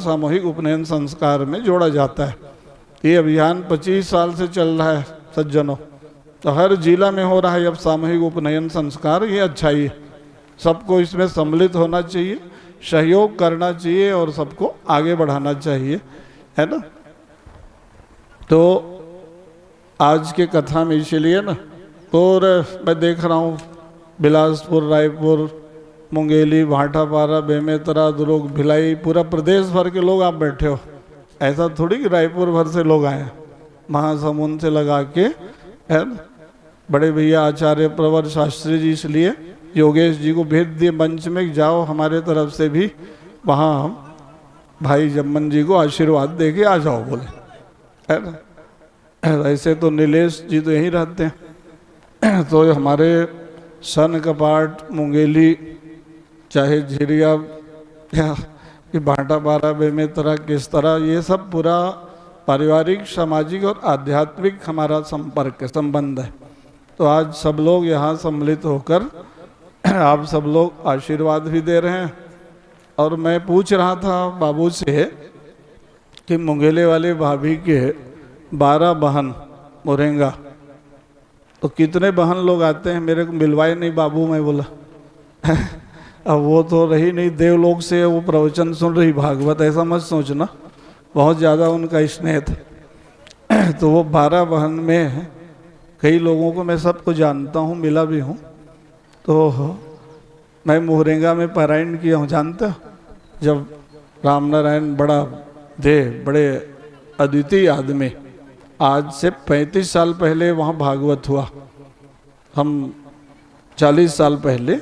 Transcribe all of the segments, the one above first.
सामूहिक उपनयन संस्कार में जोड़ा जाता है। ये अभियान 25 साल से चल रहा है सज्जनों, तो हर जिला में हो रहा है अब सामूहिक उपनयन संस्कार। ये अच्छा ही है, सबको इसमें सम्मिलित होना चाहिए, सहयोग करना चाहिए और सबको आगे बढ़ाना चाहिए, है ना। तो आज के कथा में इसीलिए ना, और मैं देख रहा हूँ बिलासपुर, रायपुर, मुंगेली, भाटापारा, बेमेतरा, दुर्ग, भिलाई, पूरा प्रदेश भर के लोग आप बैठे हो। ऐसा थोड़ी कि रायपुर भर से लोग आए, महासमुंद से लगा के, है ना। बड़े भैया आचार्य प्रवर शास्त्री जी इसलिए योगेश जी को भेज दिए मंच में, जाओ हमारे तरफ से भी वहाँ हम भाई जम्मन जी को आशीर्वाद दे के आ जाओ, बोले, है ना। ऐसे तो नीलेश जी तो यहीं रहते हैं, तो हमारे सन कपाट, मुंगेली, चाहे झिरिया या कि भाटापारा, बेमेतरा, किस तरह, ये सब पूरा पारिवारिक, सामाजिक और आध्यात्मिक हमारा संपर्क संबंध है। तो आज सब लोग यहाँ सम्मिलित होकर आप सब लोग आशीर्वाद भी दे रहे हैं। और मैं पूछ रहा था बाबू से कि मुंगेले वाले भाभी के 12 बहन मोरेंगा, तो कितने बहन लोग आते हैं, मेरे को मिलवाए नहीं बाबू। मैं बोला अब वो तो रही नहीं देवलोक से, वो प्रवचन सुन रही भागवत, ऐसा मत सोचना, बहुत ज़्यादा उनका स्नेह था। तो वो 12 बहन में कई लोगों को मैं सबको जानता हूँ, मिला भी हूँ। तो मैं मोहरेंगा में पारायण किया हूँ, जानते हो, जब राम नारायण बड़ा बड़े अद्वितीय आदमी, आज से 35 साल पहले वहाँ भागवत हुआ, हम 40 साल पहले,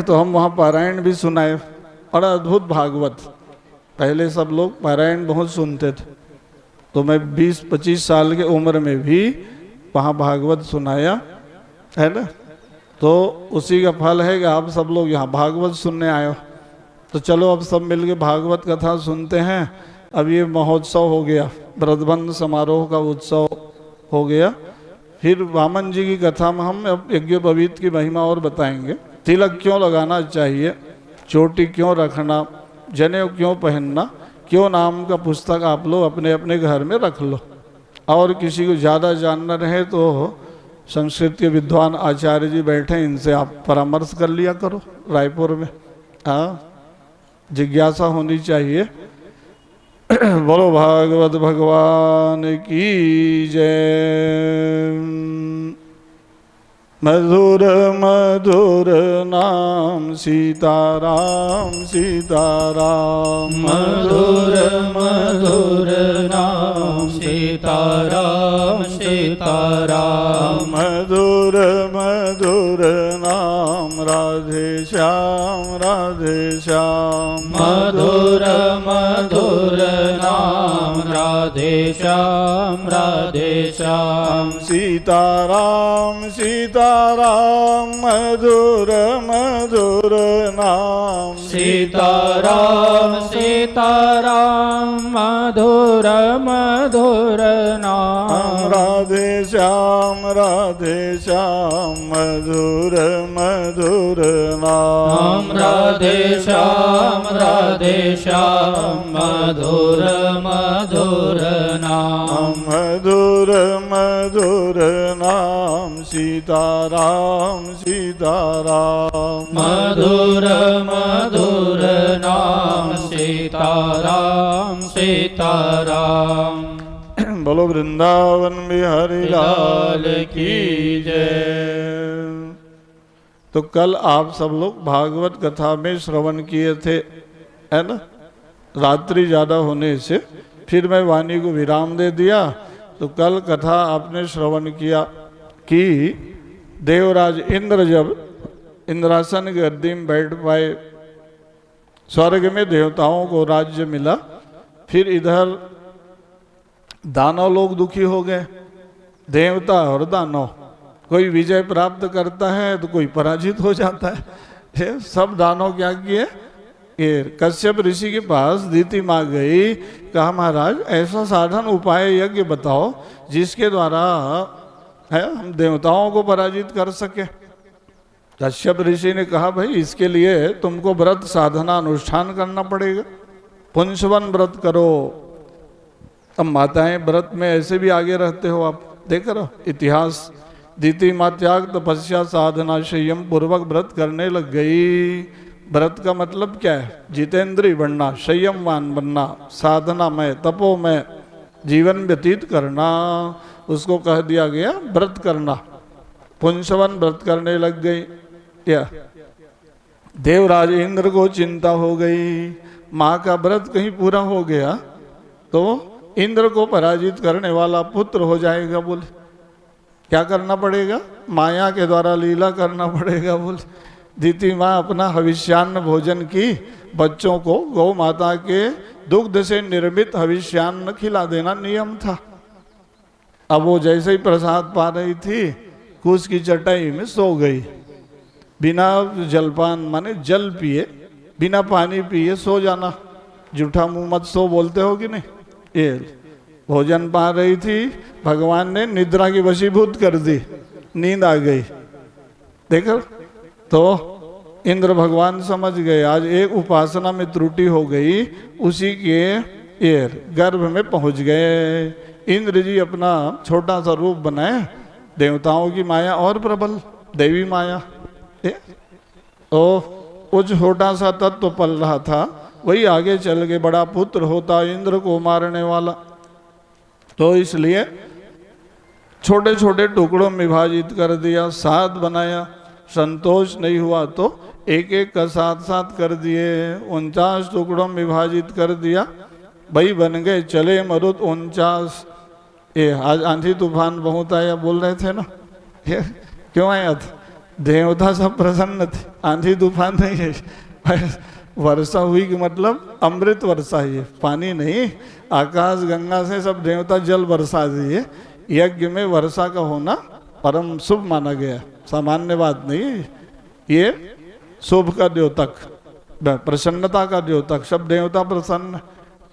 तो हम वहाँ पारायण भी सुनाए, बड़ा अद्भुत भागवत। पहले सब लोग पारायण बहुत सुनते थे, तो मैं 20-25 साल की उम्र में भी वहाँ भागवत सुनाया, है ना। तो उसी का फल है कि आप सब लोग यहाँ भागवत सुनने आए हो। तो चलो अब सब मिलके भागवत कथा सुनते हैं। अब ये महोत्सव हो गया, व्रतबंध समारोह का उत्सव हो गया। फिर वामन जी की कथा में हम अब यज्ञोपवीत की महिमा और बताएंगे। तिलक क्यों लगाना चाहिए, चोटी क्यों रखना, जनेऊ क्यों पहनना, क्यों नाम का पुस्तक आप लोग अपने अपने घर में रख लो। और किसी को ज़्यादा जानना रहे तो संस्कृत के विद्वान आचार्य जी बैठे, इनसे आप परामर्श कर लिया करो रायपुर में। हाँ, जिज्ञासा होनी चाहिए। बोलो भागवत भगवान की जय। मधुर मधुर नाम सीताराम सीताराम, मधुर मधुर नाम सीताराम सीताराम, मधुर मधुर नाम राधे श्याम राधे श्याम, मधुर मधुर नाम राधे श्याम राधे श्याम, सीताराम सीताराम मधुर मधुर नाम, सीताराम सीताराम मधुर मधुर नाम, राधे श्याम मधुर मधुर नाम, राधे श्याम मधुर मधुर नाम, मधुर मधुर नाम सीताराम सीताराम, मधुर मधुर नाम सीताराम सीताराम। बोलो वृंदावन बिहारी लाल की जय। तो कल आप सब लोग भागवत कथा में श्रवण किए थे, है ना। रात्रि ज़्यादा होने से फिर मैं वाणी को विराम दे दिया। तो कल कथा आपने श्रवण किया कि देवराज इंद्र जब इंद्रासन की गद्दी में बैठ पाए, स्वर्ग में देवताओं को राज्य मिला, फिर इधर दानव लोग दुखी हो गए, देवता और दानव, कोई विजय प्राप्त करता है तो कोई पराजित हो जाता है। सब दानव क्या किए कि कश्यप ऋषि के पास दीति मांग गई, कहा महाराज ऐसा साधन उपाय यज्ञ बताओ जिसके द्वारा है हम देवताओं को पराजित कर सके। कश्यप ऋषि ने कहा भाई इसके लिए तुमको व्रत साधना अनुष्ठान करना पड़ेगा। पुंसवन व्रत करो। अब माताएं व्रत में ऐसे भी आगे रहते हो, आप देख रहे हो इतिहास। दीति माँ त्याग तपस्या साधना संयम पूर्वक व्रत करने लग गई। व्रत का मतलब क्या है? जितेंद्रिय बनना, संयमवान बनना, साधना में तपो में जीवन व्यतीत करना, उसको कह दिया गया व्रत करना। पुंसवन व्रत करने लग गई। या देवराज इंद्र को चिंता हो गई, माँ का व्रत कहीं पूरा हो गया तो इंद्र को पराजित करने वाला पुत्र हो जाएगा। बोले क्या करना पड़ेगा? माया के द्वारा लीला करना पड़ेगा। बोले दीति माँ अपना हविष्यान्न भोजन की, बच्चों को गौ माता के दुग्ध से निर्मित हविष्यान्न खिला देना नियम था। अब वो जैसे ही प्रसाद पा रही थी, कुछ की चटाई में सो गई। बिना जलपान माने जल पिए, बिना पानी पिए सो जाना। जूठा मुंह मत सो बोलते हो कि नहीं? ये भोजन पा रही थी, भगवान ने निद्रा की वशीभूत कर दी, नींद आ गई। देखो तो इंद्र भगवान समझ गए आज एक उपासना में त्रुटि हो गई, उसी के ये गर्भ में पहुंच गए। इंद्र जी अपना छोटा सा रूप बनाए, देवताओं की माया और प्रबल, देवी माया। वो छोटा सा तत्व पल रहा था, वही आगे चल के बड़ा पुत्र होता, इंद्र को मारने वाला। तो इसलिए छोटे छोटे टुकड़ों में विभाजित कर दिया, 7 बनाया। संतोष नहीं हुआ तो एक एक का 7 कर दिए, 49 टुकड़ों में विभाजित कर दिया। भाई बन गए चले मरुत 49। ये आज आंधी तूफान बहुत आया बोल रहे थे ना, ये क्यों आया था? देवता सब प्रसन्न थे, आंधी तूफान नहीं है। वर्षा हुई कि मतलब अमृत वर्षा है, पानी नहीं, आकाश गंगा से सब देवता जल बरसा दिए। यज्ञ में वर्षा का होना परम शुभ माना गया, सामान्य बात नहीं। ये शुभ का द्योतक, प्रसन्नता का द्योतक, सब देवता प्रसन्न।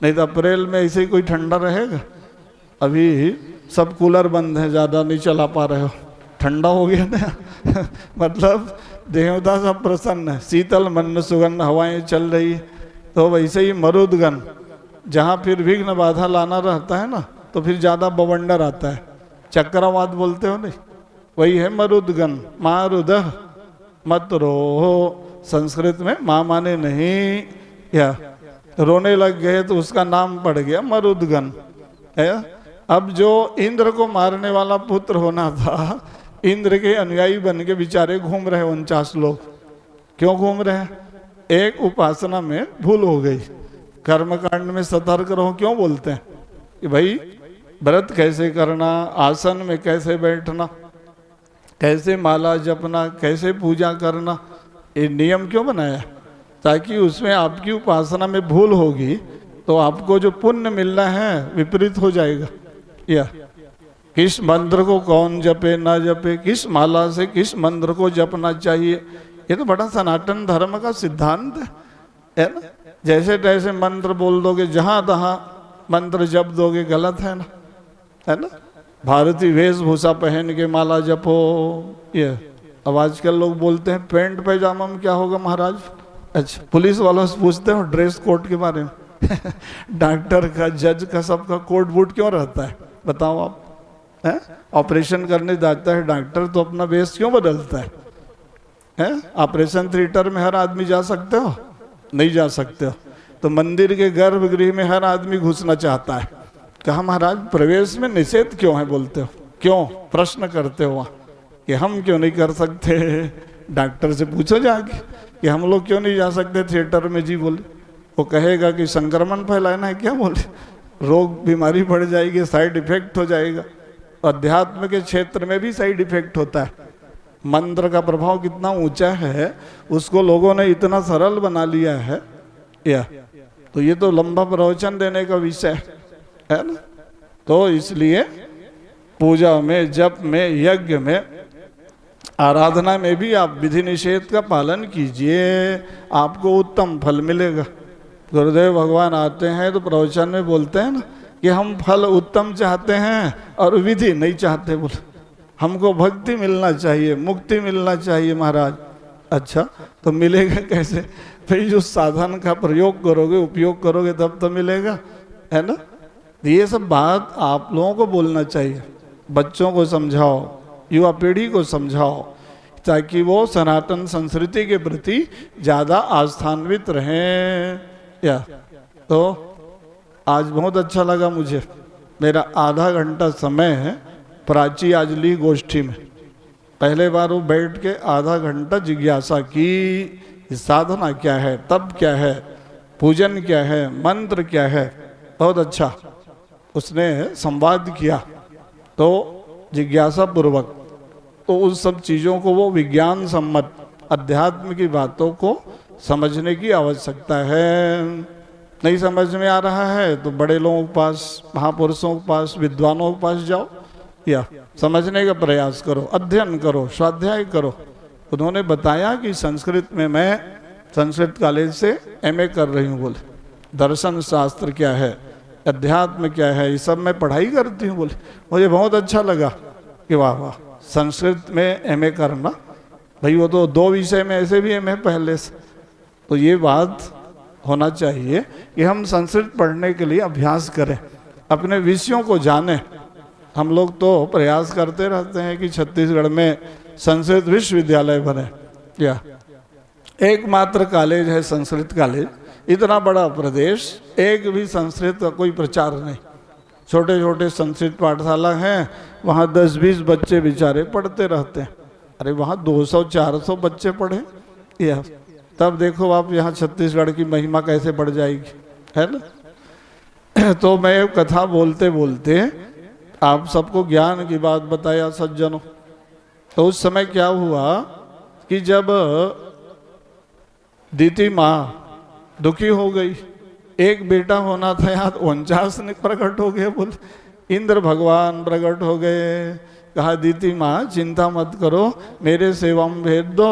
नहीं तो अप्रैल में ऐसे ही कोई ठंडा रहेगा? अभी सब कूलर बंद है, ज़्यादा नहीं चला पा रहे हो, ठंडा हो गया ना। मतलब देवता सब प्रसन्न है, शीतल मन सुगंध हवाएं चल रही। तो वैसे ही मरुदगण, जहाँ फिर विघ्न बाधा लाना रहता है ना, तो फिर ज़्यादा बवंडर आता है, चक्रवात बोलते हो नहीं, वही है मरुदगण। मारुद मत रो, संस्कृत में माँ माने नहीं, या रोने लग गए तो उसका नाम पड़ गया मरुदगण है। अब जो इंद्र को मारने वाला पुत्र होना था, इंद्र के अनुयायी बन के बेचारे घूम रहे 49 लोग। क्यों घूम रहे हैं? एक उपासना में भूल हो गई। कर्मकांड में सतर्क रहो क्यों बोलते हैं कि भाई व्रत कैसे करना, आसन में कैसे बैठना, कैसे माला जपना, कैसे पूजा करना, ये नियम क्यों बनाया? ताकि उसमें आपकी उपासना में भूल होगी तो आपको जो पुण्य मिलना है विपरीत हो जाएगा। या किस मंत्र को कौन जपे ना जपे, किस माला से किस मंत्र को जपना चाहिए, ये तो बड़ा सनातन धर्म का सिद्धांत है ना। जैसे तैसे मंत्र बोल दोगे, जहाँ तहाँ मंत्र जप दोगे, गलत है ना, है ना। भारतीय वेशभूषा पहन के माला जपो। ये अब आजकल लोग बोलते हैं पैंट पैजामा में क्या होगा महाराज? अच्छा, पुलिस वालों से पूछते हो ड्रेस कोड के बारे में। डॉक्टर का, जज का, सबका कोट बूट क्यों रहता है बताओ आप? ऑपरेशन करने जाता है डॉक्टर तो अपना वेश क्यों बदलता है? ऑपरेशन थिएटर में हर आदमी जा सकते हो? नहीं जा सकते हो। तो मंदिर के गर्भगृह में हर आदमी घुसना चाहता है। कहा महाराज प्रवेश में निषेध क्यों है बोलते हो? क्यों प्रश्न करते हो वहाँ कि हम क्यों नहीं कर सकते? डॉक्टर से पूछो जाके कि हम लोग क्यों नहीं जा सकते थिएटर में। जी बोले, वो कहेगा कि संक्रमण फैलाना है क्या? बोले रोग बीमारी बढ़ जाएगी, साइड इफेक्ट हो जाएगा। अध्यात्म के क्षेत्र में भी साइड इफेक्ट होता है। मंत्र का प्रभाव कितना ऊंचा है, उसको लोगों ने इतना सरल बना लिया है। या तो ये तो लंबा प्रवचन देने का विषय है ना। तो इसलिए पूजा में, जप में, यज्ञ में, आराधना में भी आप विधि निषेध का पालन कीजिए, आपको उत्तम फल मिलेगा। गुरुदेव भगवान आते हैं तो प्रवचन में बोलते हैं ना कि हम फल उत्तम चाहते हैं और विधि नहीं चाहते। बोले हमको भक्ति मिलना चाहिए, मुक्ति मिलना चाहिए महाराज। अच्छा तो मिलेगा कैसे? भाई जो साधन का प्रयोग करोगे, उपयोग करोगे तब तो मिलेगा, है ना। ये सब बात आप लोगों को बोलना चाहिए, बच्चों को समझाओ, युवा पीढ़ी को समझाओ, ताकि वो सनातन संस्कृति के प्रति ज़्यादा आस्थान्वित रहें। या तो आज बहुत अच्छा लगा मुझे, मेरा आधा घंटा समय है प्राची आज ली गोष्ठी में। पहले बार वो बैठ के आधा घंटा जिज्ञासा की, साधना क्या है, तप क्या है, पूजन क्या है, मंत्र क्या है, बहुत अच्छा उसने संवाद किया। तो जिज्ञासा पूर्वक तो उस सब चीज़ों को, वो विज्ञान सम्मत अध्यात्म की बातों को समझने की आवश्यकता है। नहीं समझ में आ रहा है तो बड़े लोगों के पास, महापुरुषों के पास, विद्वानों के पास जाओ, या समझने का प्रयास करो, अध्ययन करो, स्वाध्याय करो। उन्होंने बताया कि संस्कृत में, मैं संस्कृत कॉलेज से एमए कर रही हूँ, बोले दर्शन शास्त्र क्या है, अध्यात्म क्या है, ये सब मैं पढ़ाई करती हूँ। बोले मुझे बहुत अच्छा लगा कि वाह वाह, संस्कृत में एमए करना, भाई वो तो 2 विषय में ऐसे भी एमए पहले से। तो ये बात होना चाहिए कि हम संस्कृत पढ़ने के लिए अभ्यास करें, अपने विषयों को जानें। हम लोग तो प्रयास करते रहते हैं कि छत्तीसगढ़ में संस्कृत विश्वविद्यालय बने, या एकमात्र कॉलेज है संस्कृत कॉलेज, इतना बड़ा प्रदेश, एक भी संस्कृत का कोई प्रचार नहीं। छोटे छोटे संस्कृत पाठशाला हैं, वहाँ 10-20 बच्चे बेचारे पढ़ते रहते हैं। अरे वहाँ 200-400 बच्चे पढ़े, या तब देखो आप यहाँ छत्तीसगढ़ की महिमा कैसे बढ़ जाएगी, है ना। तो मैं कथा बोलते बोलते आप सबको ज्ञान की बात बताया सज्जनों। तो उस समय क्या हुआ कि जब दीति माँ दुखी हो गई, एक बेटा होना था, यहाँ 49 प्रकट हो गए। बोले इंद्र भगवान प्रकट हो गए, कहा दीति माँ चिंता मत करो, मेरे सेवा में भेज दो,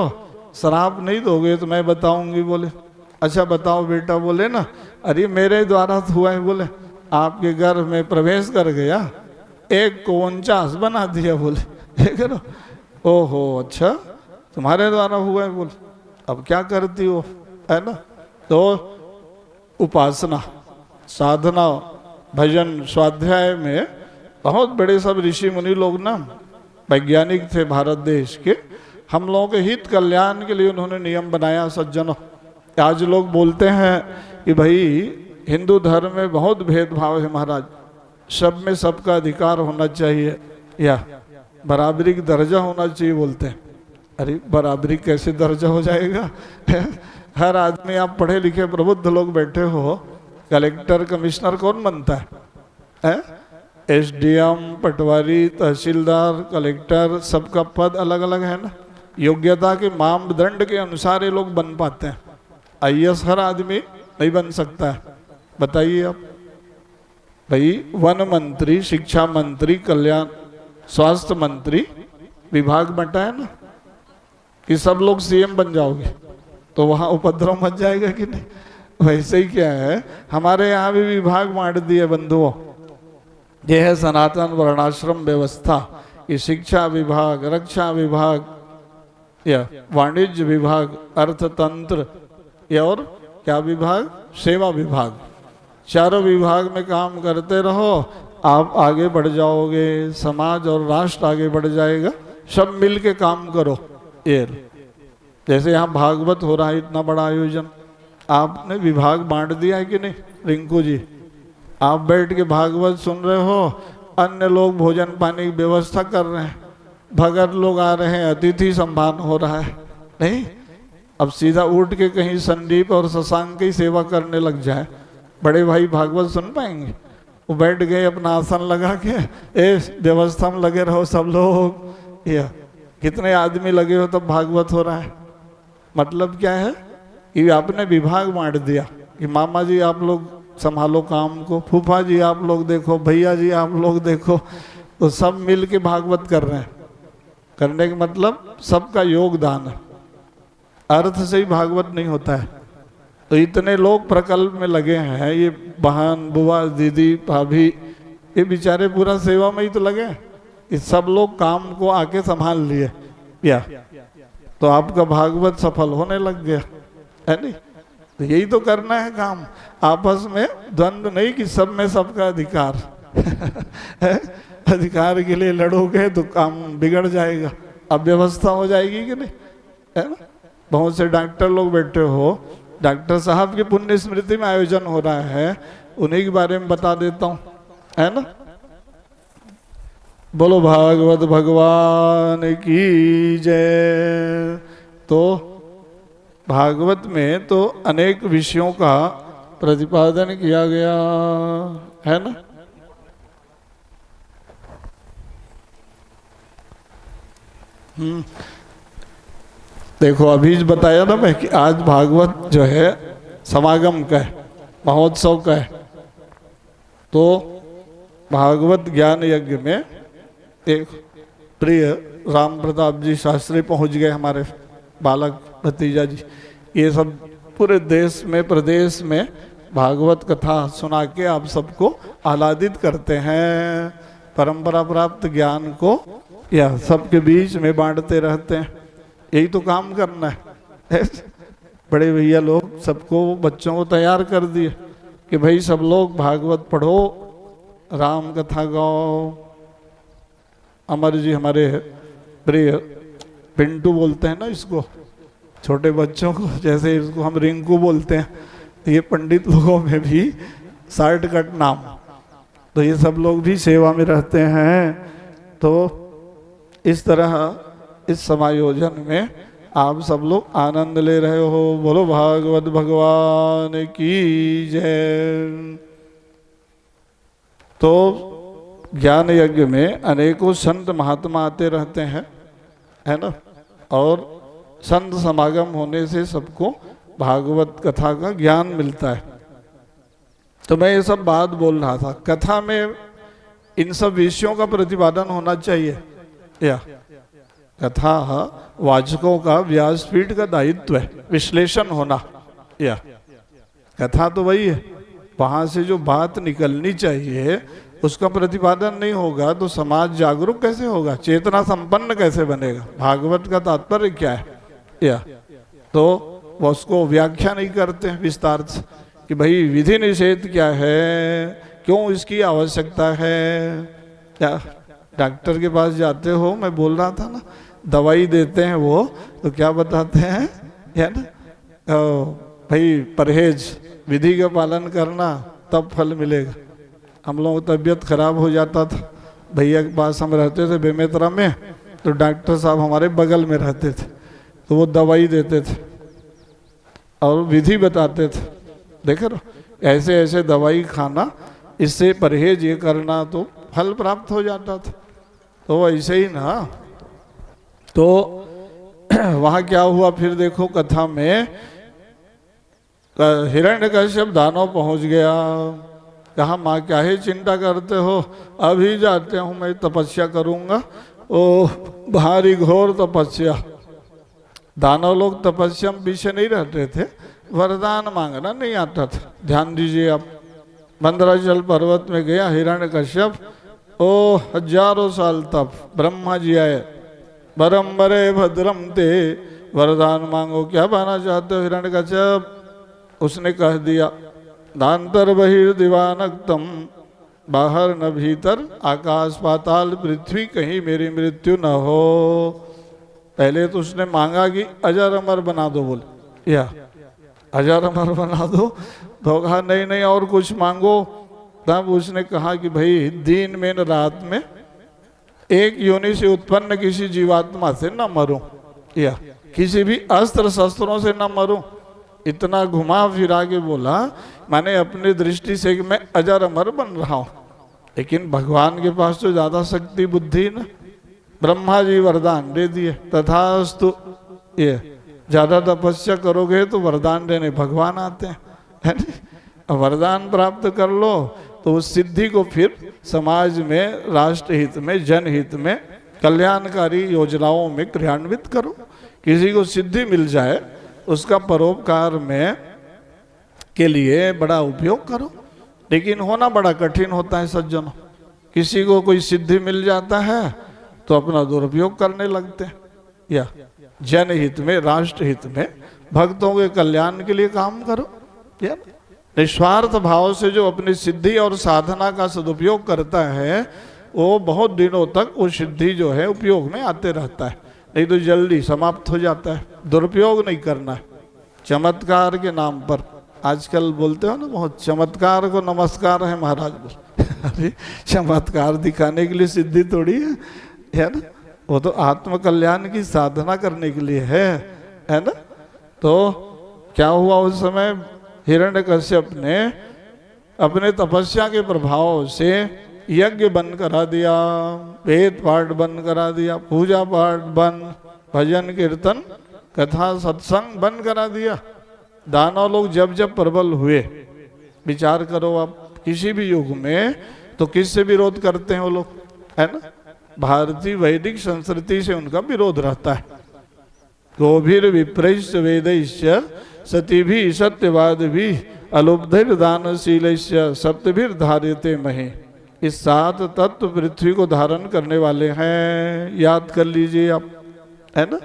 श्राप नहीं दोगे तो मैं बताऊंगी। बोले अच्छा बताओ बेटा। बोले ना, अरे मेरे द्वारा तो हुआ है। बोले आपके घर में प्रवेश कर गया, 1 को 49 बना दिया। बोले देख लो, ओहो अच्छा तुम्हारे द्वारा हुआ है। बोले अब क्या करती हो, है ना। तो उपासना, साधना, भजन, स्वाध्याय में बहुत बड़े सब ऋषि मुनि लोग ना वैज्ञानिक थे भारत देश के, हम लोगों के हित कल्याण के लिए उन्होंने नियम बनाया सज्जनों। आज लोग बोलते हैं कि भाई हिंदू धर्म में बहुत भेदभाव है महाराज, सब में सबका अधिकार होना चाहिए, या बराबरी का दर्जा होना चाहिए। बोलते हैं अरे बराबरी कैसे दर्जा हो जाएगा हर आदमी, आप पढ़े लिखे प्रबुद्ध लोग बैठे हो, कलेक्टर कमिश्नर कौन बनता है? एसडीएम, पटवारी, तहसीलदार, कलेक्टर, सबका पद अलग अलग है ना। योग्यता के मापदंड के अनुसार ये लोग बन पाते हैं। आईएएस हर आदमी नहीं बन सकता है। बताइए आप, भाई वन मंत्री, शिक्षा मंत्री, कल्याण, स्वास्थ्य मंत्री विभाग बंटा है ना, कि सब लोग सीएम बन जाओगे तो वहाँ उपद्रव मच जाएगा कि नहीं। वैसे ही क्या है, हमारे यहाँ भी विभाग बांट दिए बंधुओं। यह है सनातन वर्णाश्रम व्यवस्था कि शिक्षा विभाग, रक्षा विभाग, या वाणिज्य विभाग, अर्थतंत्र, या और क्या विभाग, सेवा विभाग, चारों विभाग में काम करते रहो, आप आगे बढ़ जाओगे, समाज और राष्ट्र आगे बढ़ जाएगा। सब मिल के काम करो। ये जैसे यहाँ भागवत हो रहा है, इतना बड़ा आयोजन, आपने विभाग बांट दिया है कि नहीं रिंकू जी? आप बैठ के भागवत सुन रहे हो, अन्य लोग भोजन पानी की व्यवस्था कर रहे हैं, भगत लोग आ रहे हैं, अतिथि सम्मान हो रहा है। नहीं, अब सीधा उठ के कहीं संदीप और शशांक की सेवा करने लग जाए, बड़े भाई भागवत सुन पाएंगे? वो बैठ गए अपना आसन लगा के, व्यवस्था में लगे रहो सब लोग, या कितने आदमी लगे हो तब भागवत हो रहा है। मतलब क्या है कि आपने विभाग बांट दिया कि मामा जी आप लोग संभालो काम को, फूफा जी आप लोग देखो, भैया जी आप लोग देखो, तो सब मिल के भागवत कर रहे हैं। करने का मतलब सबका योगदान है, अर्थ से ही भागवत नहीं होता है। तो इतने लोग प्रकल्प में लगे हैं, ये बहन, बुआ, दीदी, भाभी, ये बेचारे पूरा सेवा में ही तो लगे हैं। इस सब लोग काम को आके संभाल लिए। या तो आपका भागवत सफल होने लग गया, है नहीं? तो यही तो करना है काम, आपस में द्वंद्व नहीं कि सब में सबका अधिकार अधिकार के लिए लड़ोगे तो काम बिगड़ जाएगा, अव्यवस्था हो जाएगी कि नहीं, है ना? बहुत से डॉक्टर लोग बैठे हो, डॉक्टर साहब की पुण्य स्मृति में आयोजन हो रहा है, उन्हीं के बारे में बता देता हूँ, है ना? बोलो भागवत भगवान की जय। तो भागवत में तो अनेक विषयों का प्रतिपादन किया गया है ना। देखो अभी बताया ना मैं कि आज भागवत जो है समागम का है, महोत्सव का है। तो भागवत ज्ञान यज्ञ में एक प्रिय राम प्रताप जी शास्त्री पहुंच गए, हमारे बालक भतीजा जी। ये सब पूरे देश में प्रदेश में भागवत कथा सुना के आप सबको आह्लादित करते हैं, परंपरा प्राप्त ज्ञान को या सबके बीच में बांटते रहते हैं। यही तो काम करना है। बड़े भैया लोग सबको, बच्चों को तैयार कर दिए कि भाई सब लोग भागवत पढ़ो, राम कथा गाओ। अमर जी हमारे प्रिय पिंटू बोलते हैं ना इसको, छोटे बच्चों को, जैसे इसको हम रिंकू बोलते हैं, तो ये पंडित लोगों में भी शॉर्टकट नाम। तो ये सब लोग भी सेवा में रहते हैं। तो इस तरह इस समायोजन में आप सब लोग आनंद ले रहे हो। बोलो भागवत भगवान की जय। तो ज्ञान यज्ञ में अनेकों संत महात्मा आते रहते हैं, है ना। और संत समागम होने से सबको भागवत कथा का ज्ञान मिलता है। तो मैं ये सब बात बोल रहा था, कथा में इन सब विषयों का प्रतिपादन होना चाहिए। या कथा वाचकों का, व्यासपीठ का दायित्व है विश्लेषण होना। या कथा तो वही है, वहां से जो बात निकलनी चाहिए उसका प्रतिपादन नहीं होगा तो समाज जागरूक कैसे होगा, चेतना संपन्न कैसे बनेगा। भागवत का तात्पर्य क्या है, या तो वो उसको व्याख्या नहीं करते हैं विस्तार से कि भाई विधि निषेध क्या है, क्यों इसकी आवश्यकता है। या डॉक्टर के पास जाते हो, मैं बोल रहा था ना, दवाई देते हैं वो तो क्या बताते हैं, या ना, भाई परहेज, विधि का पालन करना तब फल मिलेगा। हम लोगों की तबीयत खराब हो जाता था, भैया के पास हम रहते थे बेमेतरा में, तो डॉक्टर साहब हमारे बगल में रहते थे, तो वो दवाई देते थे और विधि बताते थे। देखे ना, ऐसे ऐसे दवाई खाना, इससे परहेज ये करना तो फल प्राप्त हो जाता था। तो ऐसे ही ना, तो वहाँ क्या हुआ फिर देखो कथा में, हिरण्यकश्यप दानव पहुँच गया। कहा माँ क्या ही चिंता करते हो, अभी जाते हूँ मैं तपस्या करूँगा। ओ भारी घोर तपस्या। दानव लोग तपस्या में पीछे नहीं रहते थे, वरदान मांगना नहीं आता था। ध्यान दीजिए आप, मंदराचल पर्वत में गया हिरण्यकश्यप, ओ हजारों साल तप, ब्रह्मा जी आए, बरम्बरे भद्रम ते, वरदान मांगो, क्या पाना चाहते हो हिरण्यकश्यप। उसने कह दिया, दांतर बहिर्दिवानक्तम, बाहर न भीतर, आकाश पाताल पृथ्वी, कहीं मेरी मृत्यु न हो। पहले तो उसने मांगा कि अजर अमर बना दो, बोले या अजर अमर बना दो। तो कहा नहीं नहीं और कुछ मांगो। तब उसने कहा कि भाई दिन में न रात में एक योनि से उत्पन्न किसी जीवात्मा से न मरूं, या किसी भी अस्त्र शस्त्रों से न मरूं। इतना घुमा फिरा के बोला, माने अपनी दृष्टि से कि मैं अजर अमर बन रहा हूं। लेकिन भगवान के पास तो ज्यादा शक्ति बुद्धि न, ब्रह्मा जी वरदान दे दिए, तथास्तु। ये ज्यादा तपस्या करोगे तो वरदान देने भगवान आते हैं, है ना। वरदान प्राप्त कर लो तो उस सिद्धि को फिर समाज में, राष्ट्र हित में, जनहित में, कल्याणकारी योजनाओं में क्रियान्वित करो। किसी को सिद्धि मिल जाए उसका परोपकार में के लिए बड़ा उपयोग करो। लेकिन होना बड़ा कठिन होता है सज्जनों। किसी को कोई सिद्धि मिल जाता है तो अपना दुरुपयोग करने लगते हैं, या जनहित में, राष्ट्र हित में, भक्तों के कल्याण के लिए काम करो। या निस्वार्थ भाव से जो अपनी सिद्धि और साधना का सदुपयोग करता है वो बहुत दिनों तक वो सिद्धि जो है उपयोग में आते रहता है, नहीं तो जल्दी समाप्त हो जाता है। दुरुपयोग नहीं करना है। चमत्कार के नाम पर आजकल बोलते हो ना, बहुत चमत्कार को नमस्कार है महाराज बोल। अरे चमत्कार दिखाने के लिए सिद्धि थोड़ी है ना, वो तो आत्म कल्याण की साधना करने के लिए है ना। तो क्या हुआ उस समय, हिरण्यकश्यप ने अपने तपस्या के प्रभाव से यज्ञ बंद करा दिया, वेद पाठ बंद करा दिया, पूजा पाठ बंद, भजन कीर्तन कथा सत्संग बंद करा दिया। दानव लोग जब जब प्रबल हुए, विचार करो आप किसी भी युग में तो किससे विरोध करते हैं वो लोग, है ना। भारतीय वैदिक संस्कृति से उनका विरोध रहता है। गोभीर विप्रैश्च वेदैश्च सतीभिः सत्यवादिभिः अलुब्धिर दानशीलैश्च सप्तभिर धार्यते महे। इस 7 तत्व पृथ्वी को धारण करने वाले हैं, याद कर लीजिए आप, है ना।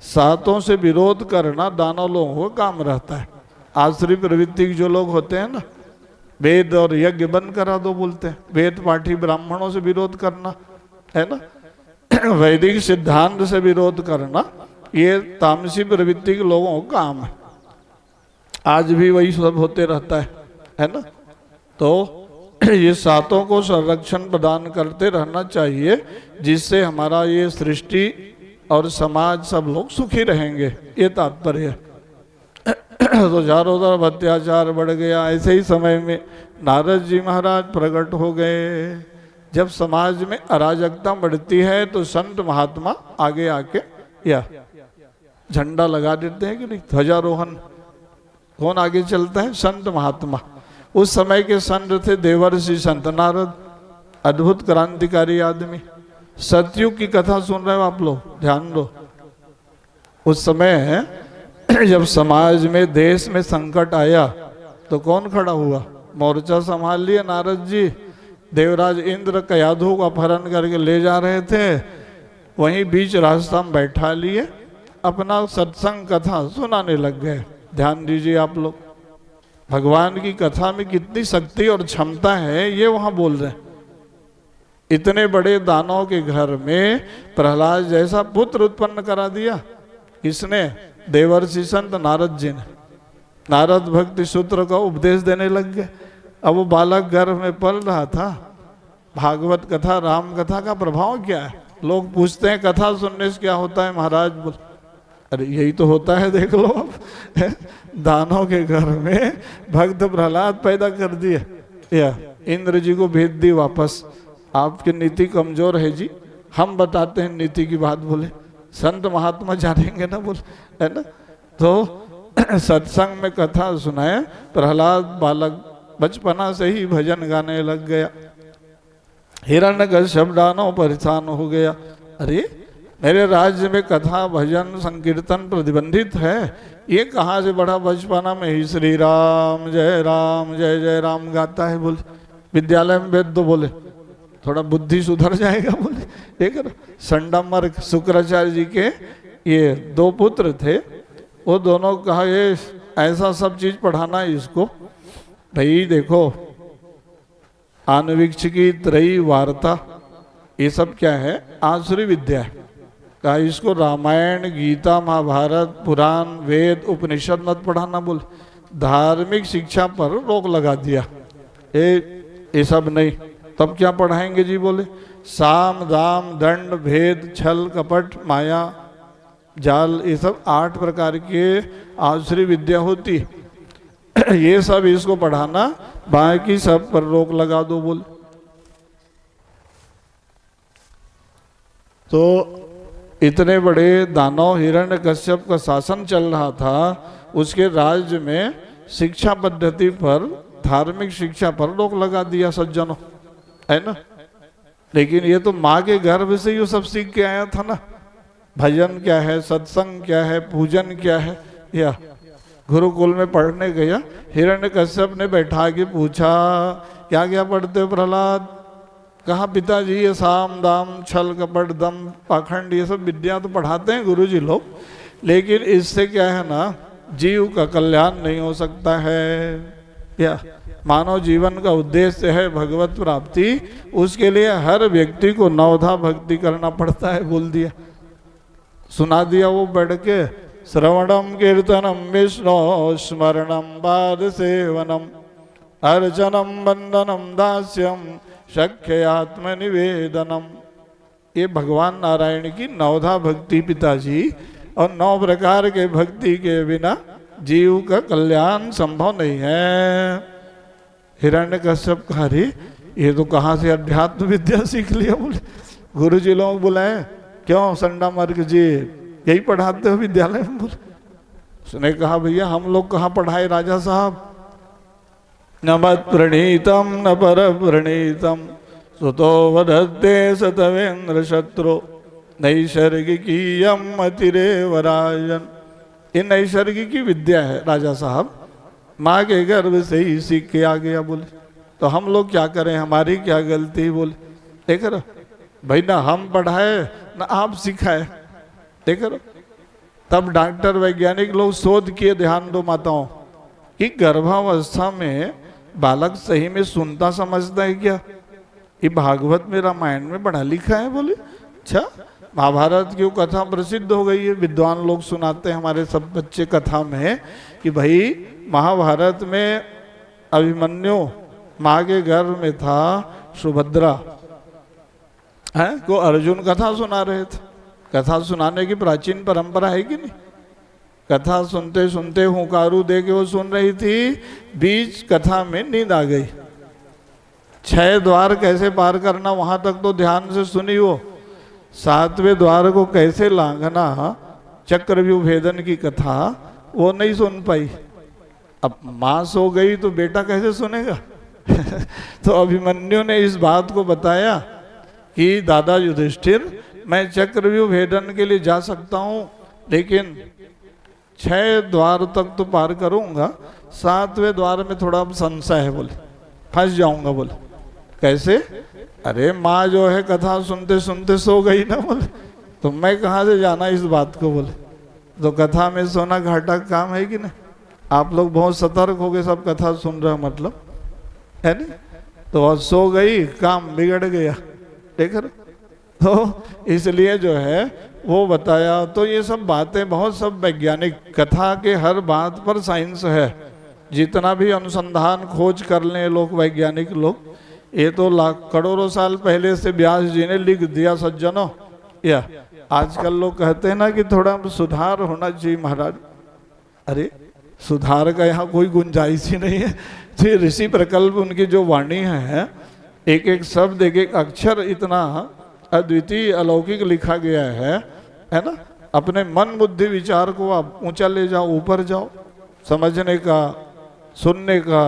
7 से विरोध करना दानव लोगों को काम रहता है। आश्री प्रवृत्ति के जो लोग होते हैं ना, वेद और यज्ञ बंद करा दो बोलते हैं, वेद पाठी ब्राह्मणों से विरोध करना, है ना। वैदिक सिद्धांत से विरोध करना, ये तामसी प्रवृत्ति के लोगों का काम है। आज भी वही सब होते रहता है ना। तो ये 7 को संरक्षण प्रदान करते रहना चाहिए, जिससे हमारा ये सृष्टि और समाज सब लोग सुखी रहेंगे, ये तात्पर्य है। तो चारों तरफ अत्याचार बढ़ गया। ऐसे ही समय में नारद जी महाराज प्रकट हो गए। जब समाज में अराजकता बढ़ती है तो संत महात्मा आगे आके या झंडा लगा देते हैं कि नहीं, ध्वजारोहण। कौन आगे चलता है? संत महात्मा। उस समय के संत थे देवर्षि संत नारद, अद्भुत क्रांतिकारी आदमी। सतयुग की कथा सुन रहे हो आप लोग, ध्यान दो। उस समय जब समाज में, देश में संकट आया तो कौन खड़ा हुआ? मोर्चा संभाल लिया नारद जी। देवराज इंद्र कयाधु का अपहरण करके ले जा रहे थे, वहीं बीच रास्ता में बैठा लिए, अपना सत्संग कथा सुनाने लग गए। ध्यान दीजिए आप लोग, भगवान की कथा में कितनी शक्ति और क्षमता है, ये वहां बोल रहे हैं। इतने बड़े दानव के घर में प्रहलाद जैसा पुत्र उत्पन्न करा दिया। किसने? देवर्षि संत नारद जी ने। नारद भक्ति सूत्र का उपदेश देने लग गए। अब वो बालक गर्भ में पल रहा था। भागवत कथा, राम कथा का प्रभाव क्या है? लोग पूछते हैं कथा सुनने से क्या होता है महाराज? बोल, अरे यही तो होता है, देख लो अब। दानव के घर में भक्त प्रहलाद पैदा कर दिए, या इंद्र जी को भेज दी वापस। आपकी नीति कमजोर है जी, हम बताते हैं नीति की बात। बोले संत महात्मा जानेंगे ना, बोले, है ना। तो सत्संग में कथा सुनाए। प्रहलाद बालक बचपना से ही भजन गाने लग गया। हिरण्यकश्यप दानव परेशान हो गया। अरे मेरे राज्य में कथा भजन संकीर्तन प्रतिबंधित है, ये कहाँ से बड़ा बचपना में ही श्री राम जय जय राम गाता है? बोले विद्यालय में भेज दो, बोले थोड़ा बुद्धि सुधर जाएगा। बोले देख, संडमर्क शुक्राचार्य जी के ये 2 पुत्र थे, वो दोनों कहा ये ऐसा सब चीज पढ़ाना है इसको। भाई देखो, आनवीक्षिकी त्रयी वार्ता, ये सब क्या है? आसुरी विद्या है। कहा इसको रामायण, गीता, महाभारत, पुराण, वेद, उपनिषद मत पढ़ाना। बोल धार्मिक शिक्षा पर रोक लगा दिया। ये सब नहीं। तब क्या पढ़ाएंगे जी? बोले साम दाम दंड भेद छल कपट माया जाल, ये सब 8 प्रकार के आसुरी विद्या होती। ये सब इसको पढ़ाना, बाकी सब पर रोक लगा दो। बोल तो इतने बड़े दानव हिरण्यकश्यप का शासन चल रहा था, उसके राज्य में शिक्षा पद्धति पर, धार्मिक शिक्षा पर रोक लगा दिया सज्जनों, है ना। लेकिन ये तो माँ के गर्भ से ये सब सीख के आया था ना। भजन क्या है, सत्संग क्या है, पूजन क्या है, या गुरुकुल में पढ़ने गया। हिरण्यकश्यप ने बैठा के पूछा क्या क्या पढ़ते हो प्रहलाद? कहा पिताजी ये साम दाम छल कपट दम पाखंड ये सब विद्या तो पढ़ाते हैं गुरुजी लोग, लेकिन इससे क्या है ना, जीव का कल्याण नहीं हो सकता है। या मानव जीवन का उद्देश्य है भगवत प्राप्ति, उसके लिए हर व्यक्ति को नवधा भक्ति करना पड़ता है। बोल दिया, सुना दिया वो बैठ के, श्रवणम कीर्तनम विष्णु स्मरणम पाद सेवनम अर्चनम वंदनम दास्यम शक्य आत्मनिवेदनम। ये भगवान नारायण की नवधा भक्ति पिताजी, और 9 प्रकार के भक्ति के बिना जीव का कल्याण संभव नहीं है। हिरण्यकश्यप कहा, अरे ये तो कहाँ से अध्यात्म विद्या सीख लिया। बोले गुरुजी लोग बुलाए, क्यों संडा मार्ग जी यही पढ़ाते हो विद्यालय में? बोले, उसने कहा भैया हम लोग कहाँ पढ़ाए राजा साहब, न मत प्रणीतम न पर प्रणीतम सुतो वधत्ते सतवेन्द्र शत्रु नैसर्गिकीयम अतिरेवराजन। ये नैसर्गिकी विद्या है राजा साहब, माँ के गर्भ से ही सीख के आ गया। बोले तो हम लोग क्या करें, हमारी क्या गलती? बोले देख रहे भाई, ना हम पढ़ाए ना आप सिखाए, देख रहे। तब डॉक्टर वैज्ञानिक लोग शोध किए, ध्यान दो माताओं, कि गर्भावस्था में बालक सही में सुनता समझता है क्या? ये भागवत में रामायण में पढ़ा लिखा है। बोले अच्छा, महाभारत की कथा प्रसिद्ध हो गई है, विद्वान लोग सुनाते हैं हमारे सब बच्चे कथा में, कि भाई महाभारत में अभिमन्यु माँ के गर्भ में था, सुभद्रा है को अर्जुन कथा सुना रहे थे। कथा सुनाने की प्राचीन परंपरा है कि नहीं? कथा सुनते सुनते हुंकारू दे के वो सुन रही थी, बीच कथा में नींद आ गई। 6 द्वार कैसे पार करना वहां तक तो ध्यान से सुनी वो, 7वें द्वार को कैसे लांघना, चक्रव्यूह भेदन की कथा वो नहीं सुन पाई। अब माँ सो गई तो बेटा कैसे सुनेगा? तो अभिमन्यु ने इस बात को बताया कि दादा युधिष्ठिर, मैं चक्रव्यूह भेदन के लिए जा सकता हूँ, लेकिन 6 द्वार तक तो पार करूंगा, 7वें द्वार में थोड़ा संशय है, बोले फंस जाऊंगा। बोले कैसे? अरे माँ जो है कथा सुनते सुनते सो गई ना। बोले तो मैं कहाँ से जाना इस बात को? बोले तो कथा में सोना घाटा काम है कि नहीं? आप लोग बहुत सतर्क हो गए, सब कथा सुन रहे मतलब है नहीं, तो सो गई, काम बिगड़ गया, देख रहे। तो इसलिए जो है वो बताया। तो ये सब बातें बहुत सब वैज्ञानिक, कथा के हर बात पर साइंस है, जितना भी अनुसंधान खोज कर लें लोग वैज्ञानिक लोग, ये तो लाख करोड़ों साल पहले से व्यास जी ने लिख दिया सज्जनों। या आजकल लोग कहते हैं ना कि थोड़ा सुधार होना चाहिए महाराज, अरे सुधार का यहाँ कोई गुंजाइश ही नहीं है। तो ऋषि प्रकल्प उनकी जो वाणी है, एक एक शब्द एक एक अक्षर इतना अद्वितीय अलौकिक लिखा गया है ना। अपने मन बुद्धि विचार को आप ऊंचा ले जाओ, ऊपर जाओ, समझने का सुनने का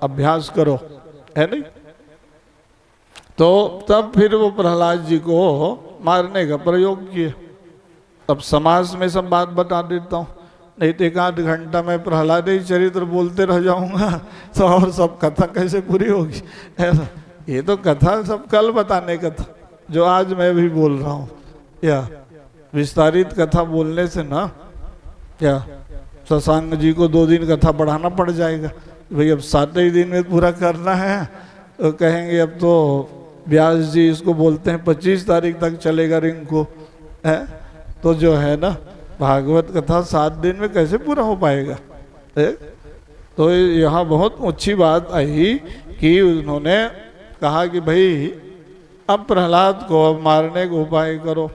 अभ्यास करो, है नहीं। तो तब फिर वो प्रहलाद जी को मारने का प्रयोग किए। अब समाज में सब बात बता देता हूँ, नहीं तो 1 घंटा में प्रहलाद ही चरित्र बोलते रह जाऊंगा, तो और सब कथा कैसे पूरी होगी? ये तो कथा सब कल बताने का था, जो आज मैं भी बोल रहा हूँ। या विस्तारित कथा बोलने से ना, या शशांक जी को 2 दिन कथा पढ़ाना पड़ जाएगा, भाई अब 7 ही दिन में पूरा करना है। तो कहेंगे अब तो व्यास जी इसको बोलते हैं 25 तारीख तक चलेगा रिंग को, है तो जो है ना भागवत कथा 7 दिन में कैसे पूरा हो पाएगा? तो यहाँ बहुत अच्छी बात आई कि उन्होंने कहा कि भाई अब प्रहलाद को मारने का उपाय करो,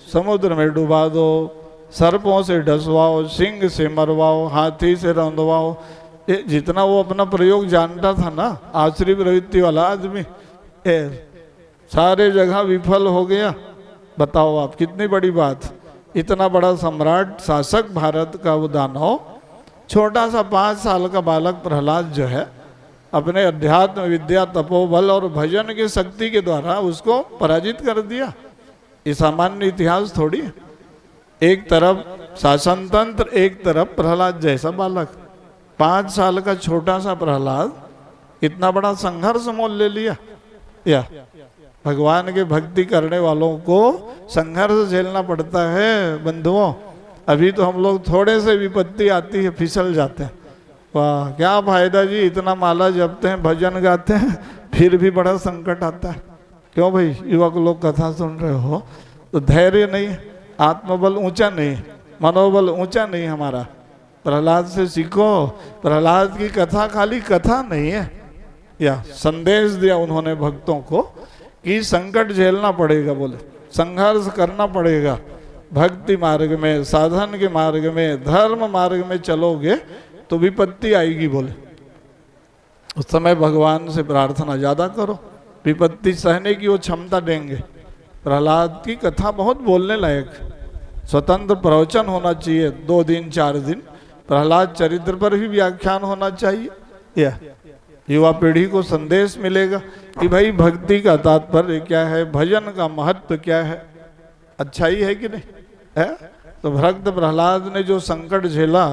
समुद्र में डुबा दो, सर्पों से डसवाओ, सिंह से मरवाओ, हाथी से रंधवाओ। जितना वो अपना प्रयोग जानता था ना, आश्री प्रवृत्ति वाला आदमी, सारे जगह विफल हो गया। बताओ आप, कितनी बड़ी बात। इतना बड़ा सम्राट शासक भारत का वो दानव, छोटा सा 5 साल का बालक प्रहलाद जो है, अपने अध्यात्म विद्या तपोबल और भजन की शक्ति के द्वारा उसको पराजित कर दिया। ये सामान्य इतिहास थोड़ी। एक तरफ शासन तंत्र, एक तरफ प्रहलाद जैसा बालक, 5 साल का छोटा सा प्रहलाद इतना बड़ा संघर्ष मोल ले लिया। या भगवान के भक्ति करने वालों को संघर्ष झेलना पड़ता है बंधुओं। अभी तो हम लोग थोड़े से विपत्ति आती है फिसल जाते हैं। वाह क्या फायदा जी, इतना माला जपते हैं, भजन गाते हैं, फिर भी बड़ा संकट आता है। क्यों भाई युवक लोग कथा सुन रहे हो तो धैर्य नहीं, आत्मबल ऊंचा नहीं, मनोबल ऊंचा नहीं हमारा। प्रहलाद से सीखो। प्रहलाद की कथा खाली कथा नहीं है, या संदेश दिया उन्होंने भक्तों को कि संकट झेलना पड़ेगा, बोले संघर्ष करना पड़ेगा। भक्ति मार्ग में, साधन के मार्ग में, धर्म मार्ग में चलोगे तो विपत्ति आएगी। बोले उस समय भगवान से प्रार्थना ज्यादा करो, विपत्ति सहने की वो क्षमता देंगे। प्रहलाद की कथा बहुत बोलने लायक, स्वतंत्र प्रवचन होना चाहिए, 2 दिन 4 दिन प्रहलाद चरित्र पर भी व्याख्यान होना चाहिए। या युवा पीढ़ी को संदेश मिलेगा कि भाई भक्ति का तात्पर्य क्या है, भजन का महत्व क्या है, अच्छाई है कि नहीं है। तो भक्त प्रहलाद ने जो संकट झेला,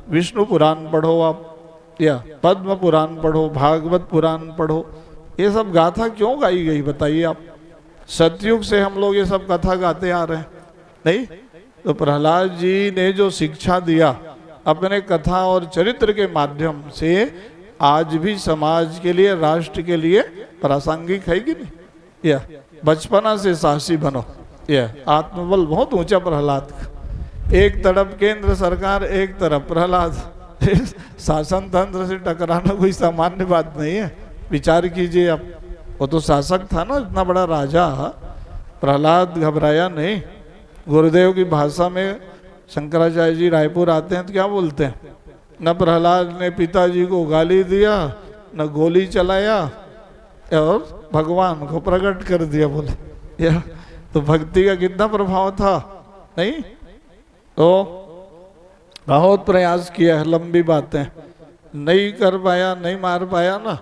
विष्णु पुराण पढ़ो आप, या पद्म पुराण पढ़ो, भागवत पुराण पढ़ो, ये सब गाथा क्यों गाई गई बताइए आप। सतयुग से हम लोग ये सब कथा गाते आ रहे हैं, नहीं? तो प्रहलाद जी ने जो शिक्षा दिया अपने कथा और चरित्र के माध्यम से, आज भी समाज के लिए, राष्ट्र के लिए प्रासंगिक है कि नहीं। या बचपना से साहसी बनो, या आत्मबल बहुत ऊंचा प्रहलाद का। एक तरफ केंद्र सरकार, एक तरफ प्रहलाद, शासन तंत्र से टकराना कोई सामान्य बात नहीं है। विचार कीजिए आप, वो तो शासक था ना, इतना बड़ा राजा। प्रहलाद घबराया नहीं। गुरुदेव की भाषा में शंकराचार्य जी रायपुर आते हैं तो क्या बोलते हैं, न प्रहलाद ने पिताजी को गाली दिया, न गोली चलाया, और भगवान को प्रकट कर दिया। बोले या तो भक्ति का कितना प्रभाव था, नहीं? तो बहुत प्रयास किया है, लंबी बातें नहीं कर पाया, नहीं मार पाया ना,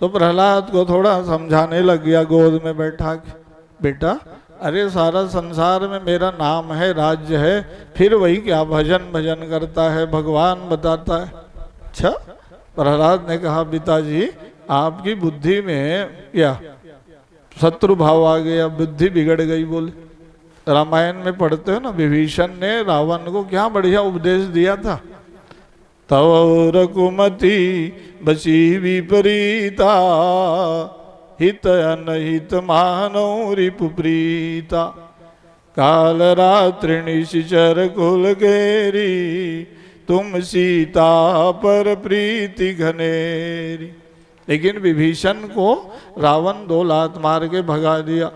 तो प्रहलाद को थोड़ा समझाने लग गया गोद में बैठा के, बेटा अरे सारा संसार में मेरा नाम है, राज्य है, फिर वही क्या भजन भजन करता है, भगवान बताता है। अच्छा, प्रहलाद ने कहा पिताजी आपकी बुद्धि में या शत्रु भाव आ गया, बुद्धि बिगड़ गई। बोले रामायण में पढ़ते हो ना, विभीषण ने रावण को क्या बढ़िया उपदेश दिया था, तव रघुमति बसी विपरीता, हित अनहित मानव रिपु प्रीता, काल रात्रि निशिचर कुल घेरी, तुम सीता पर प्रीति घनेरी। लेकिन विभीषण को रावण 2 लात मार के भगा दिया।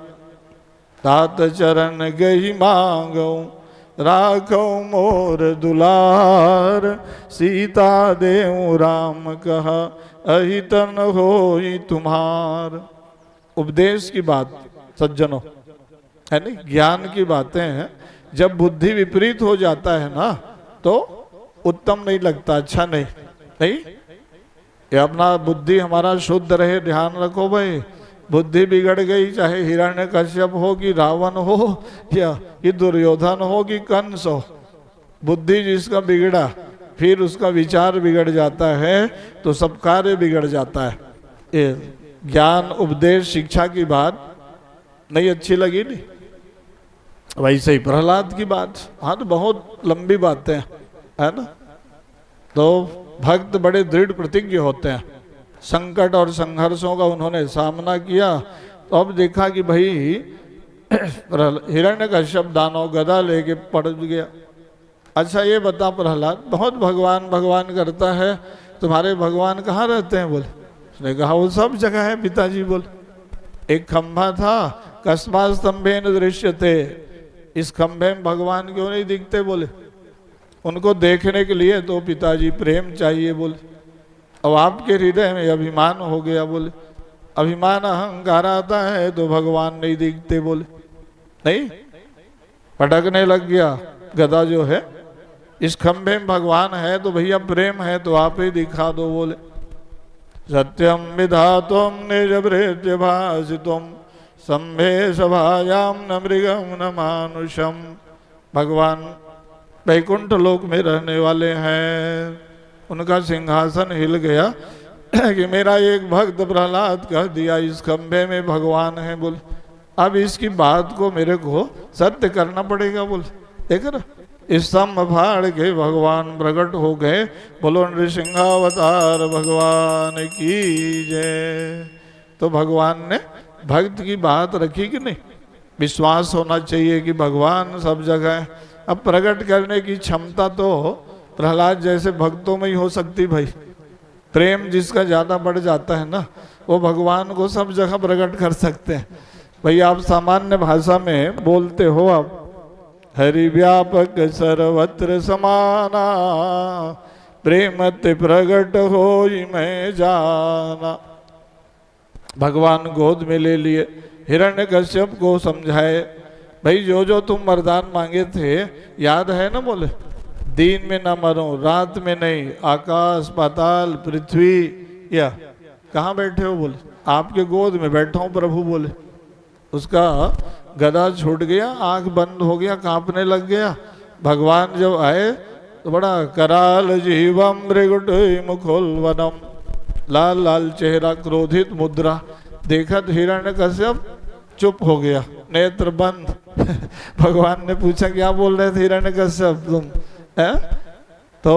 तात चरण गई मांगो, राखो मोर दुलार, सीता देव राम कहा, अहितन होई तुम्हार। उपदेश की बात सज्जनों है नहीं, ज्ञान की बातें हैं। जब बुद्धि विपरीत हो जाता है ना तो उत्तम नहीं लगता, अच्छा नहीं, नहीं? ये अपना बुद्धि हमारा शुद्ध रहे, ध्यान रखो भाई। बुद्धि बिगड़ गई, चाहे हिरण्यकश्यप हो कि रावण हो, या कि दुर्योधन हो कि कंस हो, बुद्धि जिसका बिगड़ा फिर उसका विचार बिगड़ जाता है तो सब कार्य बिगड़ जाता है। ये ज्ञान उपदेश शिक्षा की बात नहीं अच्छी लगी नहीं, वैसे ही प्रहलाद की बात। हाँ तो बहुत लंबी बातें है ना। तो भक्त बड़े दृढ़ प्रतिज्ञ होते हैं, संकट और संघर्षों का उन्होंने सामना किया। तो अब देखा कि भाई हिरण्यकश्यप दानव गदा लेके पड़ गया। अच्छा ये बता प्रहलाद, बहुत भगवान भगवान करता है, तुम्हारे भगवान कहाँ रहते हैं? बोले उसने कहा वो सब जगह है पिताजी। बोले एक खंभा था, कस्मा स्तंभे न दृश्य थे, इस खंभे में भगवान क्यों नहीं दिखते? बोले उनको देखने के लिए तो पिताजी प्रेम चाहिए। बोले अब आपके हृदय में अभिमान हो गया। बोले अभिमान अहंकार आता है तो भगवान नहीं दिखते। बोले नहीं, पटकने लग गया गदा जो है, इस खंभे में भगवान है तो भैया प्रेम है तो आप ही दिखा दो। बोले सत्यम विधातुम निज भृत्य भासितुम, संभे सभायाम न मृगम न मानुषम। भगवान वैकुंठ लोक में रहने वाले हैं, उनका सिंहासन हिल गया कि मेरा एक भक्त प्रहलाद कह दिया इस खंभे में भगवान है बोल, अब इसकी बात को मेरे को सत्य करना पड़ेगा बोल। देख ना, इस स्तंभ फाड़ के भगवान प्रकट हो गए। बोलो नृसिंहावतार भगवान की जय। तो भगवान ने भक्त की बात रखी कि नहीं? विश्वास होना चाहिए कि भगवान सब जगह है। अब प्रकट करने की क्षमता तो प्रहलाद जैसे भक्तों में ही हो सकती भाई। प्रेम जिसका ज़्यादा बढ़ जाता है ना, वो भगवान को सब जगह प्रकट कर सकते हैं। भाई आप सामान्य भाषा में बोलते हो, आप हरि व्यापक सर्वत्र समाना, प्रेमत प्रगट हो मैं जाना। भगवान गोद में ले लिए, हिरण्यकश्यप को समझाए, भाई जो जो तुम वरदान मांगे थे याद है ना? बोले दिन में न मरो, रात में नहीं, आकाश पाताल पृथ्वी, या कहाँ बैठे हो? बोले आपके गोद में बैठा हूँ प्रभु। बोले उसका गदा छूट गया, आंख बंद हो गया, कांपने लग गया। भगवान जब आए तो बड़ा कराल जीवम मृगुट मुखोलवनम, लाल लाल चेहरा, क्रोधित मुद्रा। देखा तो हिरण्यकश्यप चुप हो गया, नेत्र बंद। भगवान ने पूछा क्या बोल रहे थे हिरण्यकश्यप तुम? है? तो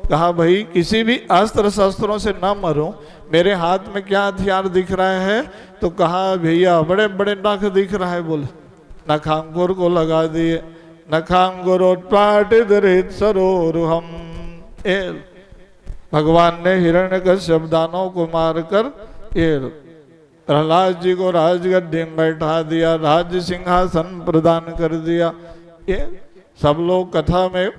कहा भाई किसी भी अस्त्र शस्त्रों से ना मरो, मेरे हाथ में क्या हथियार दिख रहा है? तो कहा भैया बड़े बड़े नख दिख रहा है। बोले नखांकुर को लगा दिए, नखांकुरोत्पाटित रेत सरोरुहम। भगवान ने हिरण्यकश्यप दानों को मारकर प्रहलाद जी को राजगद्दी में बैठा दिया, राज्य सिंहासन प्रदान कर दिया। ये सब लोग कथा में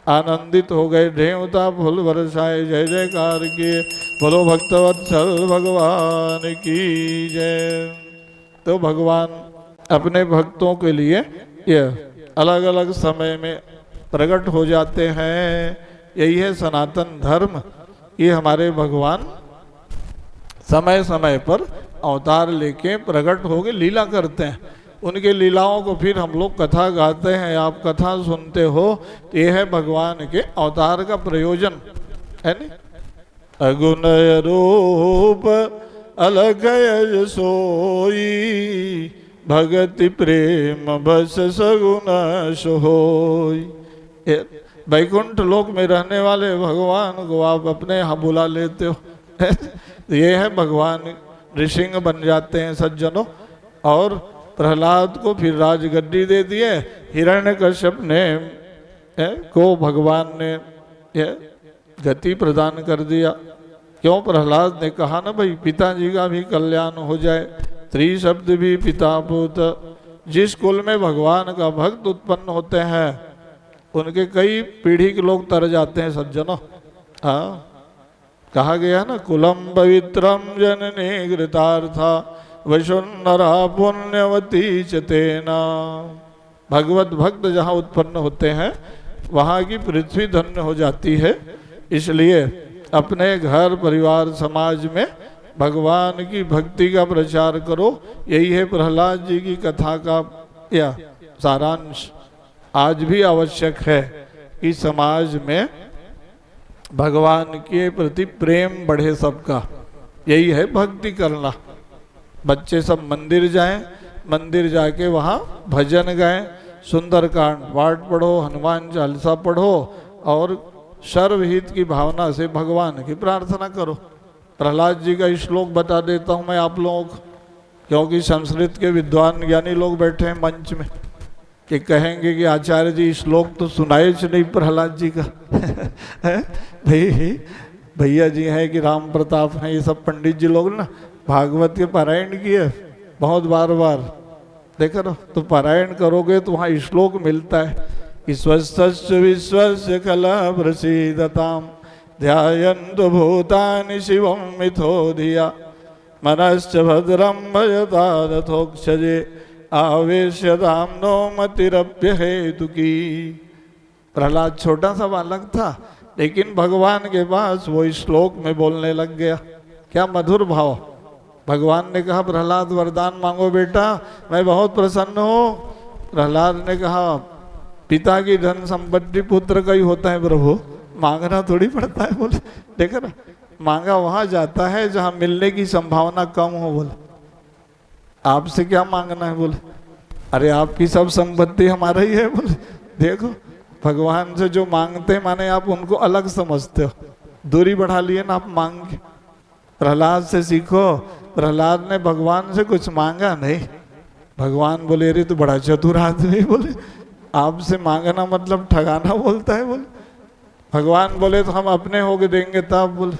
आनंदित हो गए, देवता फूल बरसाए, जय जयकार किए, बोलो भक्तवत्सल भगवान की जय। तो भगवान अपने भक्तों के लिए ये अलग अलग समय में प्रकट हो जाते हैं। यही है सनातन धर्म। ये हमारे भगवान समय समय पर अवतार लेके प्रकट होके लीला करते हैं। उनके लीलाओं को फिर हम लोग कथा गाते हैं, आप कथा सुनते हो। तो ये है भगवान के अवतार का प्रयोजन, है नहीं? अगुणय रूप अलग सोई, भगति प्रेम बस सगुण सोई। वैकुंठ लोक में रहने वाले भगवान को आप अपने यहाँ बुला लेते हो। ये है भगवान ऋषिंग बन जाते हैं सज्जनों। और प्रहलाद को फिर राजगद्दी दे दिए। हिरण्यकश्यप ने को भगवान ने गति प्रदान कर दिया। क्यों? प्रहलाद ने कहा ना भाई पिताजी का भी कल्याण हो जाए। स्त्री शब्द भी पिता पुत। जिस कुल में भगवान का भक्त उत्पन्न होते हैं उनके कई पीढ़ी के लोग तर जाते हैं सज्जनों। हाँ, कहा गया ना कुलम पवित्रम जननी घृतार्था, वसुन्नरा पुण्यवती चतेना। भगवत भक्त जहाँ उत्पन्न होते हैं वहाँ की पृथ्वी धन्य हो जाती है। इसलिए अपने घर परिवार समाज में भगवान की भक्ति का प्रचार करो। यही है प्रहलाद जी की कथा का या सारांश। आज भी आवश्यक है कि समाज में भगवान के प्रति प्रेम बढ़े सबका। यही है भक्ति करना। बच्चे सब मंदिर जाएं, मंदिर जाके वहाँ भजन गाएं, सुंदरकांड पाठ पढ़ो, हनुमान चालीसा पढ़ो और सर्वहित की भावना से भगवान की प्रार्थना करो। प्रहलाद जी का श्लोक बता देता हूँ मैं आप लोगों को, क्योंकि संस्कृत के विद्वान ज्ञानी लोग बैठे हैं मंच में कि कहेंगे कि आचार्य जी श्लोक तो सुनाए नहीं प्रहलाद जी का। भाई भैया जी हैं कि राम प्रताप हैं, ये सब पंडित जी लोग ना भागवत के पारायण किए बहुत बार देखो ना। तो पारायण करोगे तो वहाँ श्लोक मिलता है कि स्वस्थस्य विश्वस्य कला प्रसीदताम, ध्यायन्तु भूतानि शिवं मिथो धिया, मनश्च भद्रं भजता रथोक्षजे, आवेश्यताम नो मतिरप्य हेतुकी। प्रहलाद छोटा सा बालक था लेकिन भगवान के पास वो श्लोक में बोलने लग गया। क्या मधुर भाव। भगवान ने कहा प्रहलाद वरदान मांगो बेटा, मैं बहुत प्रसन्न हूँ। प्रहलाद ने कहा पिता की धन संपत्ति पुत्र का ही होता है प्रभु, मांगना थोड़ी पड़ता है। बोले देखो ना, मांगा वहां जाता है जहां मिलने की संभावना कम हो। बोले आपसे क्या मांगना है? बोले अरे आपकी सब संपत्ति हमारा ही है। बोले देखो भगवान से जो मांगते हैं माने आप उनको अलग समझते हो, दूरी बढ़ा लिए ना आप मांग के। प्रहलाद से सीखो, प्रहलाद ने भगवान से कुछ मांगा नहीं। भगवान बोले अरे तू बड़ा चतुर आदमी, बोले आपसे मांगना मतलब ठगाना बोलता है। बोले भगवान बोले तो हम अपने होके देंगे तब।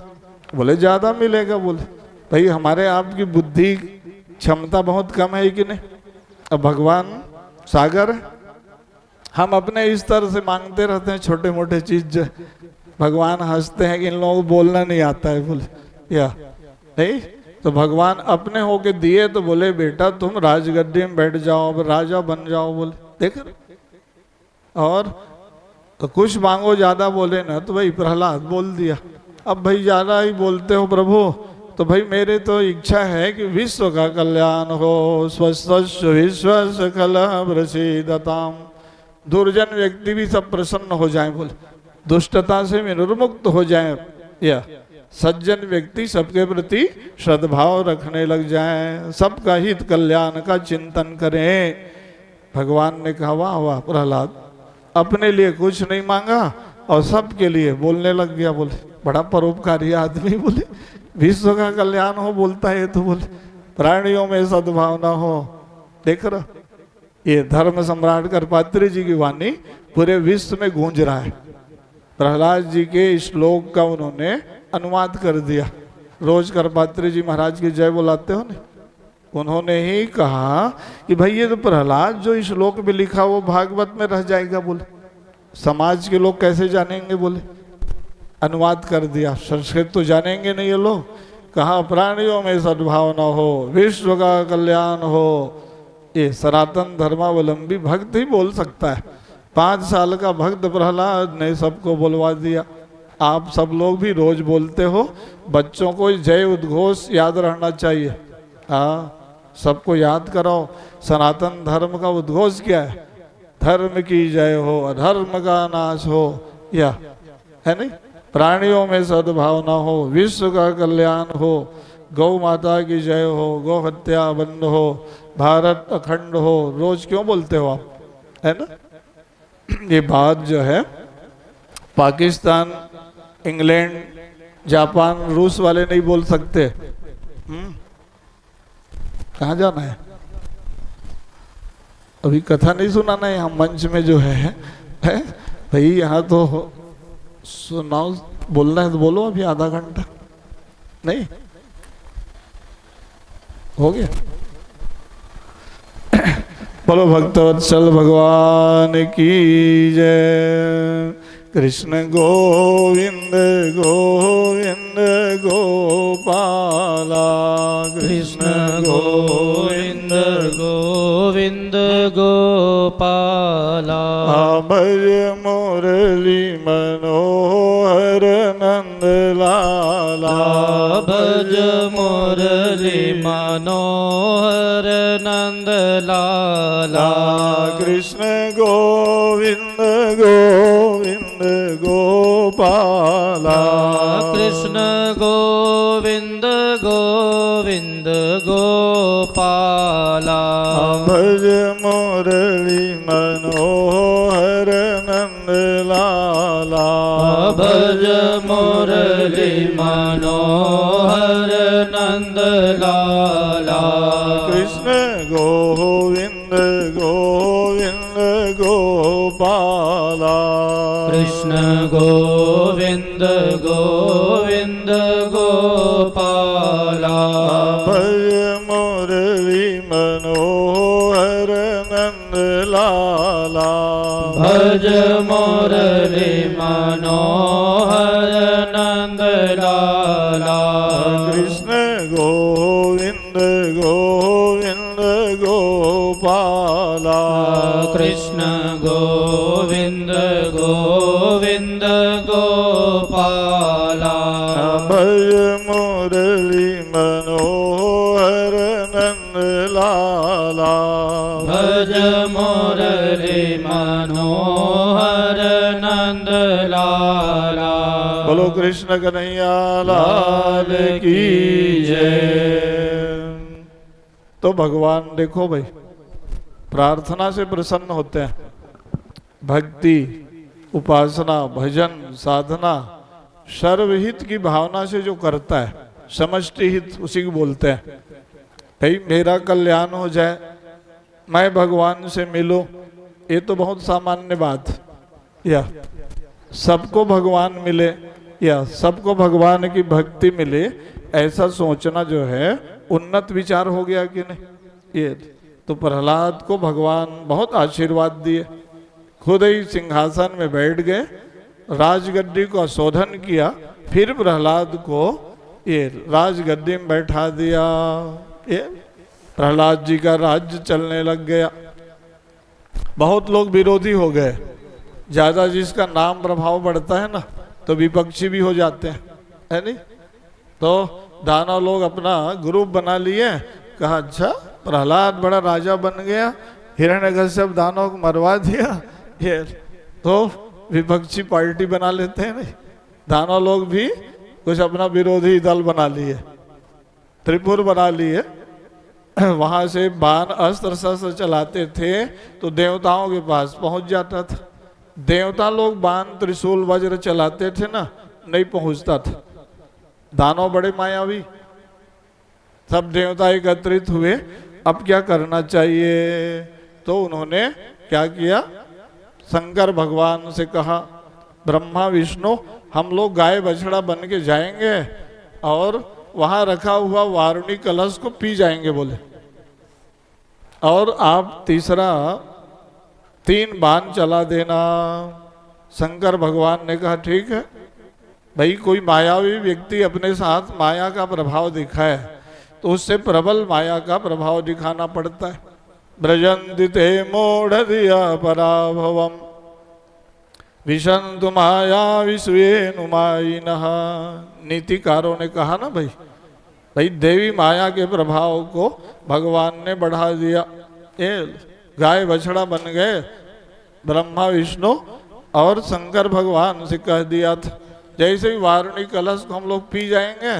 बोले ज्यादा मिलेगा। बोले भाई हमारे आपकी बुद्धि क्षमता बहुत कम है कि नहीं? अब भगवान सागर है, हम अपने इस तरह से मांगते रहते हैं छोटे मोटे चीज। भगवान हंसते हैं कि इन लोगों को बोलना नहीं आता है। बोले या नहीं, तो भगवान अपने होके दिए तो बोले बेटा तुम राजगद्दी में बैठ जाओ, अब राजा बन जाओ। बोले देख, और तो कुछ मांगो ज्यादा बोले ना, तो भाई प्रहलाद बोल दिया अब भाई ज्यादा ही बोलते हो प्रभु, तो भाई मेरे तो इच्छा है कि विश्व का कल्याण हो। स्वस्थ विश्व सकल प्रसीदताम, दुर्जन व्यक्ति भी सब प्रसन्न हो जाएं। बोले दुष्टता से भी निर्मुक्त हो जाएं, या सज्जन व्यक्ति सबके प्रति श्रद्धाभाव रखने लग जाएं, सबका हित कल्याण का चिंतन करें। भगवान ने कहा वाह वाह प्रहलाद, अपने लिए कुछ नहीं मांगा और सबके लिए बोलने लग गया। बोले बड़ा परोपकारी आदमी। बोले विश्व का कल्याण हो बोलता है तो। बोले प्राणियों में सद्भावना हो। देख रहा, ये धर्म सम्राट करपात्री जी की वाणी पूरे विश्व में गूंज रहा है। प्रहलाद जी के श्लोक का उन्होंने अनुवाद कर दिया। रोज करपात्री जी महाराज की जय बुलाते हो ना, उन्होंने ही कहा कि भाई ये तो प्रहलाद जो इस श्लोक में लिखा वो भागवत में रह जाएगा। बोले समाज के लोग कैसे जानेंगे? बोले अनुवाद कर दिया, संस्कृत तो जानेंगे नहीं ये लोग। कहा प्राणियों में सद्भावना हो, विश्व का कल्याण हो। ये सनातन धर्मावलंबी भक्त ही बोल सकता है। 5 साल का भक्त प्रहलाद ने सबको बोलवा दिया। आप सब लोग भी रोज बोलते हो, बच्चों को जय उद्घोष याद रहना चाहिए। हाँ, सबको याद कराओ। सनातन धर्म का उद्घोष क्या है? धर्म की जय हो, अधर्म का नाश हो, या है नहीं? प्राणियों में सद्भावना हो, विश्व का कल्याण हो, गौ माता की जय हो, गौ हत्या बंद हो, भारत अखंड हो। रोज क्यों बोलते हो आप, है ना? ये बात जो है पाकिस्तान, इंग्लैंड, जापान, रूस वाले नहीं बोल सकते। कहाँ जाना है? अभी कथा नहीं सुनाना है यहाँ मंच में जो है भाई। यहाँ तो सुनाओ, बोलना है तो बोलो। अभी आधा घंटा नहीं हो गया। बोलो भक्तवत्सल भगवान की जय। कृष्ण गोविंद गोविंद गोपाला, कृष्ण गोविंद गोविंद गोपाला। भज मुरली मनोहर नंद लाला, भज मुरली मनोहर नंद लाला। कृष्ण गोविंद गोविंद गोपाला, कृष्ण गोविंद गोविंद गोपाला। भज मुरली मनोहर नंद लाला, भज मुरली मनोहर नंद लाला। कृष्ण गोविंद गोविंद गोपाला, कृष्ण गोविंद गोविंद गोपाला। भज मुरली मनोहर नंद लाला, भज मुरली मनोहर नंद लाला। कृष्ण गोविंद गोविंद गोपाला, कृष्ण गोविंद गोविंद गोपाला। भज मुरली मनोहर नंद लाला, भज मुरली मनोहर नंद लाला। बोलो कृष्ण कन्हैया लाल की जय। तो भगवान देखो भाई, प्रार्थना से प्रसन्न होते हैं। भक्ति, उपासना, भजन, साधना सर्वहित की भावना से जो करता है, समष्टि हित उसी को बोलते हैं। भाई मेरा कल्याण हो जाए, मैं भगवान से मिलूं, ये तो बहुत सामान्य बात। या सबको भगवान मिले या सबको भगवान की भक्ति मिले, ऐसा सोचना जो है उन्नत विचार हो गया कि नहीं। ये तो प्रहलाद को भगवान बहुत आशीर्वाद दिए, खुद ही सिंहासन में बैठ गए, राजगद्दी को शोधन किया, फिर प्रहलाद को ये राजगद्दी में बैठा दिया। ये प्रहलाद जी का राज्य चलने लग गया। बहुत लोग विरोधी हो गए, ज्यादा जिसका नाम प्रभाव बढ़ता है ना तो विपक्षी भी हो जाते हैं, है नहीं। तो दानव लोग अपना ग्रुप बना लिए, कहा अच्छा प्रहलाद बड़ा राजा बन गया, हिरण्यकश्यप दानव को मरवा दिया, ये तो विपक्षी पार्टी बना लेते हैं। नहीं, दानव लोग भी कुछ अपना विरोधी दल बना लिए, त्रिपुर बना लिए। वहां से बाण अस्त्र शस्त्र चलाते थे तो देवताओं के पास पहुंच जाता था। देवता लोग बाण त्रिशूल वज्र चलाते थे ना, नहीं पहुंचता था। दानव बड़े मायावी, सब देवता एकत्रित हुए, अब क्या करना चाहिए। तो उन्होंने क्या किया, शंकर भगवान से कहा, ब्रह्मा विष्णु हम लोग गाय बछड़ा बन के जाएंगे और वहां रखा हुआ वारुणी कलश को पी जाएंगे बोले, और आप तीसरा 3 बाण चला देना। शंकर भगवान ने कहा ठीक है भाई, कोई मायावी व्यक्ति अपने साथ माया का प्रभाव दिखाए तो उससे प्रबल माया का प्रभाव दिखाना पड़ता है। ब्रजन्ति ते मोढ़ दिया पराभवम विशंतु माया विश्वेनुमायिनः। नीतिकारों ने कहा ना भाई देवी माया के प्रभाव को भगवान ने बढ़ा दिया, ये गाय बछड़ा बन गए। ब्रह्मा विष्णु और शंकर भगवान से कह दिया था, जैसे ही वारुणी कलश को हम लोग पी जाएंगे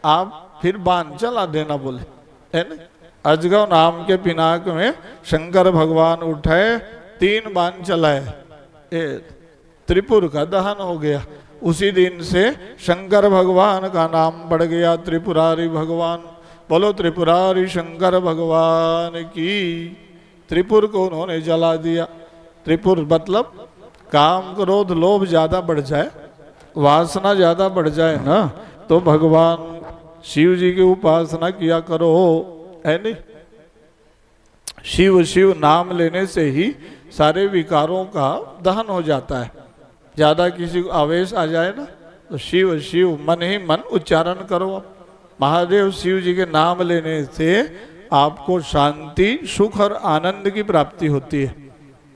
आप फिर बाण चला देना बोले, है ना। अजगव नाम के पिनाक में शंकर भगवान उठे, 3 बाण चलाए, त्रिपुर का दहन हो गया। उसी दिन से शंकर भगवान का नाम बढ़ गया त्रिपुरारी भगवान। बोलो त्रिपुरारी शंकर भगवान की। त्रिपुर को उन्होंने जला दिया। त्रिपुर मतलब काम क्रोध लोभ ज्यादा बढ़ जाए, वासना ज्यादा बढ़ जाए ना, तो भगवान शिव जी की उपासना किया करो, है नहीं। शिव शिव नाम लेने से ही सारे विकारों का दहन हो जाता है। ज्यादा किसी को आवेश आ जाए ना तो शिव शिव मन ही मन उच्चारण करो। महादेव शिव जी के नाम लेने से आपको शांति, सुख और आनंद की प्राप्ति होती है।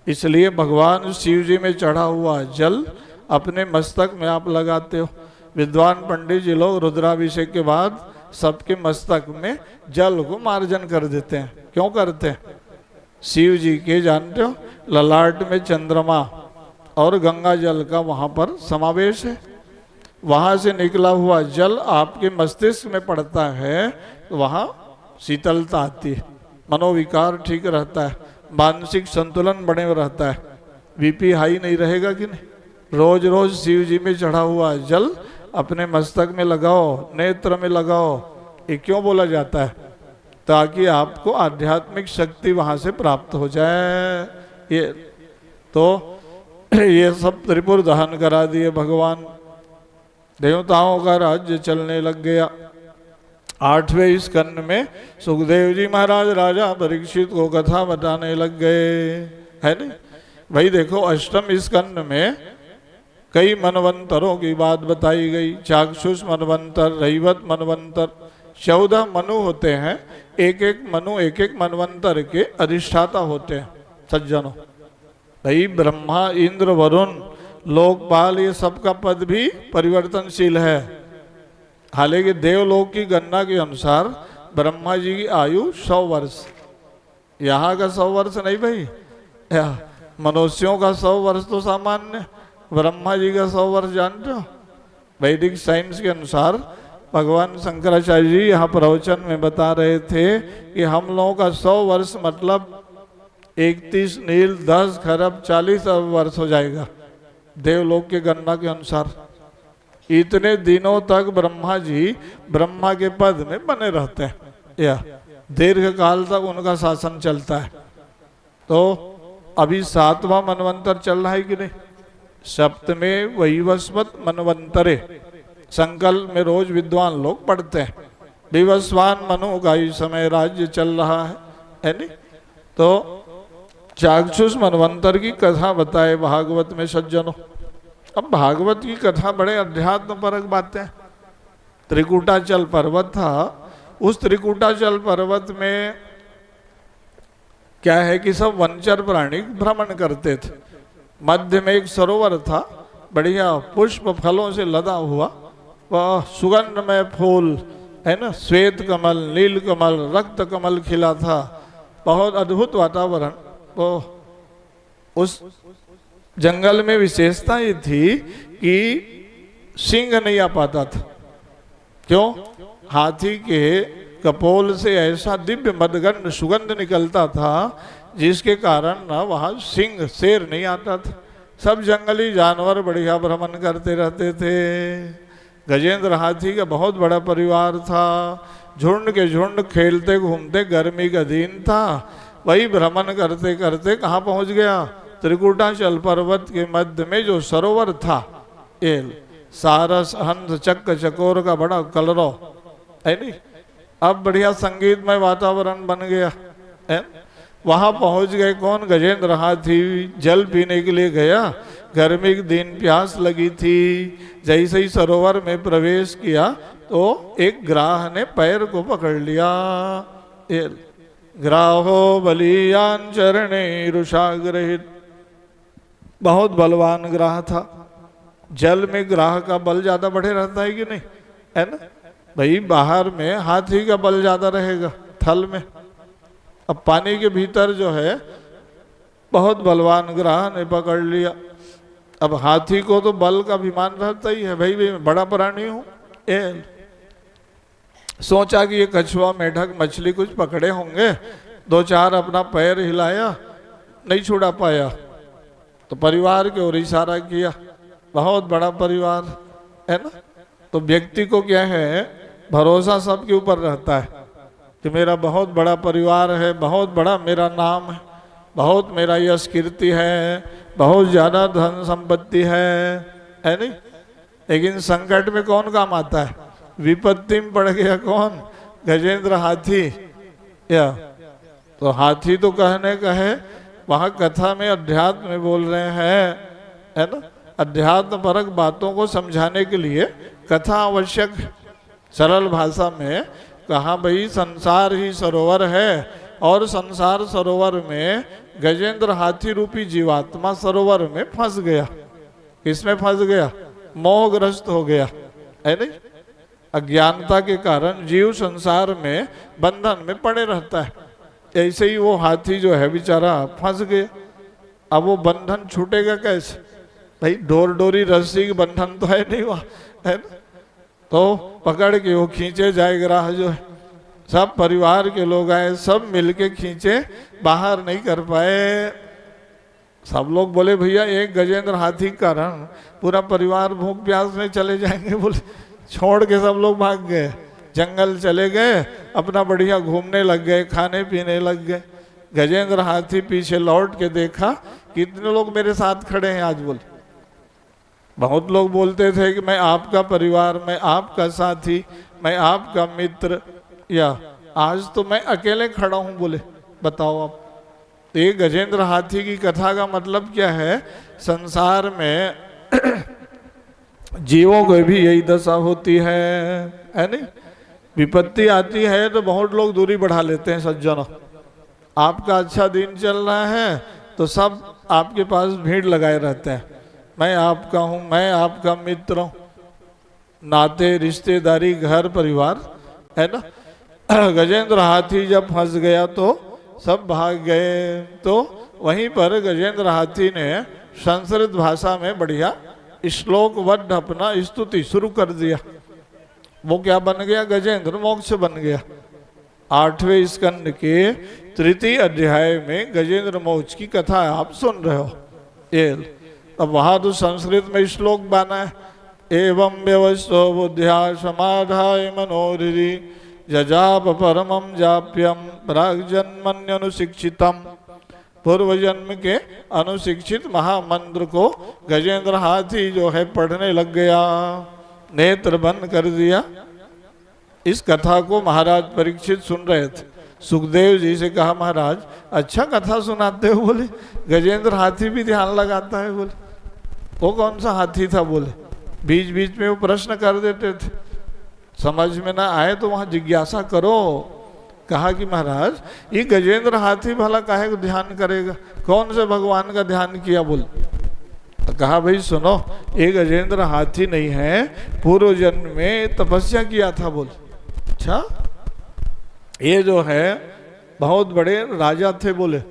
इसलिए भगवान शिव जी में चढ़ा हुआ जल अपने मस्तक में आप लगाते हो। विद्वान पंडित जी लोग रुद्राभिषेक के बाद सबके मस्तक में जल को मार्जन कर देते हैं। क्यों करते हैं? शिव जी के जानते हो ललाट में चंद्रमा और गंगा जल का वहां पर समावेश है। वहां से निकला हुआ जल आपके मस्तिष्क में पड़ता है तो वहां शीतलता आती है, मनोविकार ठीक रहता है, मानसिक संतुलन बने रहता है, बीपी हाई नहीं रहेगा कि नहीं। रोज रोज शिव जी में चढ़ा हुआ जल अपने मस्तक में लगाओ, नेत्र में लगाओ। ये क्यों बोला जाता है? ताकि आपको आध्यात्मिक शक्ति वहां से प्राप्त हो जाए। ये तो ये सब त्रिपुर दहन करा दिए भगवान। देवताओं का राज्य चलने लग गया। 8वें स्कंद में सुखदेव जी महाराज राजा परीक्षित को कथा बताने लग गए, है नहीं भाई। देखो अष्टम स्कंद में कई मनवंतरों की बात बताई गई। चाक्षुष मनवंतर, रैवत मनवंतर, 14 मनु होते हैं। एक एक मनु एक एक मनवंतर के अधिष्ठाता होते हैं। सज्जनों भाई ब्रह्मा, इंद्र, वरुण, लोकपाल ये सबका पद भी परिवर्तनशील है। हालांकि देवलोक की गणना के अनुसार ब्रह्मा जी की आयु 100 वर्ष, यहाँ का 100 वर्ष नहीं भाई। मनुष्यों का 100 वर्ष तो सामान्य, ब्रह्मा जी का 100 वर्ष जानते हो। वैदिक साइंस के अनुसार भगवान शंकराचार्य जी यहाँ प्रवचन में बता रहे थे कि हम लोगों का 100 वर्ष मतलब 31 नील 10 खरब 40 अरब वर्ष हो जाएगा देवलोक के गणना के अनुसार। इतने दिनों तक ब्रह्मा जी ब्रह्मा के पद में बने रहते हैं, या दीर्घ काल तक उनका शासन चलता है। तो अभी 7वां मनवंतर चल रहा है कि नहीं? सप्तमें वैवस्वत मनवंतरे संकल्प में रोज विद्वान लोग पढ़ते हैं। विवस्वान मनु का इस समय राज्य चल रहा है नहीं? तो चाक्षुष मनवंतर की कथा बताए भागवत में सज्जनों। अब भागवत की कथा बड़े अध्यात्म परक बातें। त्रिकुटाचल पर्वत था, उस त्रिकुटाचल पर्वत में क्या है कि सब वनचर प्राणी भ्रमण करते थे। मध्य में एक सरोवर था, बढ़िया पुष्प फलों से लदा हुआ, वह सुगंधमय फूल है ना, श्वेत कमल, नील कमल, रक्त कमल खिला था, बहुत अद्भुत वातावरण। वो उस जंगल में विशेषता ये थी कि सिंह नहीं आ पाता था। क्यों? हाथी के कपोल से ऐसा दिव्य मदगंध सुगंध निकलता था जिसके कारण ना वहाँ सिंह शेर नहीं आता था। सब जंगली जानवर बढ़िया भ्रमण करते रहते थे। गजेंद्र हाथी का बहुत बड़ा परिवार था, झुंड के झुंड खेलते घूमते, गर्मी का दिन था, वही भ्रमण करते करते कहाँ पहुँच गया? त्रिकुटाचल पर्वत के मध्य में जो सरोवर था, सारस हंस चक्क चकोर का बड़ा कलरव है नहीं, अब बढ़िया संगीतमय वातावरण बन गया है। वहां पहुंच गए कौन? गजेंद्र हाथी जल पीने के लिए गया, गर्मी के दिन प्यास लगी थी। जैसे ही सरोवर में प्रवेश किया तो एक ग्राह ने पैर को पकड़ लिया। ग्राहो बलियान चरणे रुषाग्रहित, बहुत बलवान ग्राह था। जल में ग्राह का बल ज्यादा बढ़े रहता है कि नहीं, है ना? भाई बाहर में हाथी का बल ज्यादा रहेगा, थल में। अब पानी के भीतर जो है बहुत बलवान ग्राह ने पकड़ लिया। अब हाथी को तो बल का अभिमान रहता ही है, भाई मैं बड़ा प्राणी हूं। सोचा कि ये कछुआ मेढक मछली कुछ पकड़े होंगे, 2-4 अपना पैर हिलाया, नहीं छुड़ा पाया, तो परिवार की ओर इशारा किया। बहुत बड़ा परिवार है ना, तो व्यक्ति को क्या है, भरोसा सबके ऊपर रहता है कि मेरा बहुत बड़ा परिवार है, बहुत बड़ा मेरा नाम है, बहुत मेरा यश कीर्ति है, बहुत ज्यादा धन संपत्ति है नहीं? लेकिन संकट में कौन काम आता है? विपत्ति में पड़ गया कौन? गजेंद्र हाथी। या तो हाथी तो कहने का है, वहां कथा में अध्यात्म में बोल रहे हैं, है ना? अध्यात्म परक बातों को समझाने के लिए कथा आवश्यक है। सरल भाषा में कहा, भाई संसार ही सरोवर है और संसार सरोवर में गजेंद्र हाथी रूपी जीवात्मा सरोवर में फंस गया। किसमें फंस गया? मोहग्रस्त हो गया है नहीं? अज्ञानता के कारण जीव संसार में बंधन में पड़े रहता है। ऐसे ही वो हाथी जो है बेचारा फंस गया। अब वो बंधन छूटेगा कैसे? भाई डोर डोरी रस्सी की बंधन तो है नहीं वहाँ, है ना? तो पकड़ के वो खींचे जाए ग्राह जो है, सब परिवार के लोग आए, सब मिलके खींचे, बाहर नहीं कर पाए। सब लोग बोले भैया एक गजेंद्र हाथी के कारण पूरा परिवार भूख प्यास में चले जाएंगे। बोले छोड़ के सब लोग भाग गए, जंगल चले गए, अपना बढ़िया घूमने लग गए, खाने पीने लग गए। गजेंद्र हाथी पीछे लौट के देखा, कितने लोग मेरे साथ खड़े हैं आज? बोले बहुत लोग बोलते थे कि मैं आपका परिवार, मैं आपका साथी, मैं आपका मित्र, या आज तो मैं अकेले खड़ा हूं। बोले बताओ आप। तो ये गजेंद्र हाथी की कथा का मतलब क्या है? संसार में जीवों को भी यही दशा होती है नहीं? विपत्ति आती है तो बहुत लोग दूरी बढ़ा लेते हैं सज्जनों। आपका अच्छा दिन चल रहा है तो सब आपके पास भीड़ लगाए रहते हैं, मैं आपका हूँ, मैं आपका मित्र हूँ। नाते रिश्तेदारी घर परिवार है ना। गजेंद्र हाथी जब फंस गया तो सब भाग गए। तो वहीं पर गजेंद्र हाथी ने संस्कृत भाषा में बढ़िया श्लोकबद्ध अपना स्तुति शुरू कर दिया। वो क्या बन गया? गजेंद्र मोक्ष बन गया। 8वें स्कंद के 3 अध्याय में गजेंद्र मोक्ष की कथा आप सुन रहे हो। ये अब वहां तो संस्कृत में श्लोक बना है, एवं व्यवस्थो बुद्ध्या समाधाय मनोहृदि जजाप परमं जाप्यम प्राग्जन्मन्यनुशिक्षितम। पूर्व जन्म के अनुशिक्षित महामंत्र को गजेंद्र हाथी जो है पढ़ने लग गया, नेत्र बंद कर दिया। इस कथा को महाराज परीक्षित सुन रहे थे। सुखदेव जी से कहा, महाराज अच्छा कथा सुनाते हो। बोले गजेंद्र हाथी भी ध्यान लगाता है। बोले वो कौन सा हाथी था? बोले बीच बीच में वो प्रश्न कर देते थे, समझ में ना आए तो वहां जिज्ञासा करो। कहा कि महाराज ये गजेंद्र हाथी भला काहे को ध्यान करेगा? कौन से भगवान का ध्यान किया? बोले तो कहा भाई सुनो, ये गजेंद्र हाथी नहीं है, पूर्व जन्म में तपस्या किया था। बोले अच्छा, ये जो है बहुत बड़े राजा थे। बोले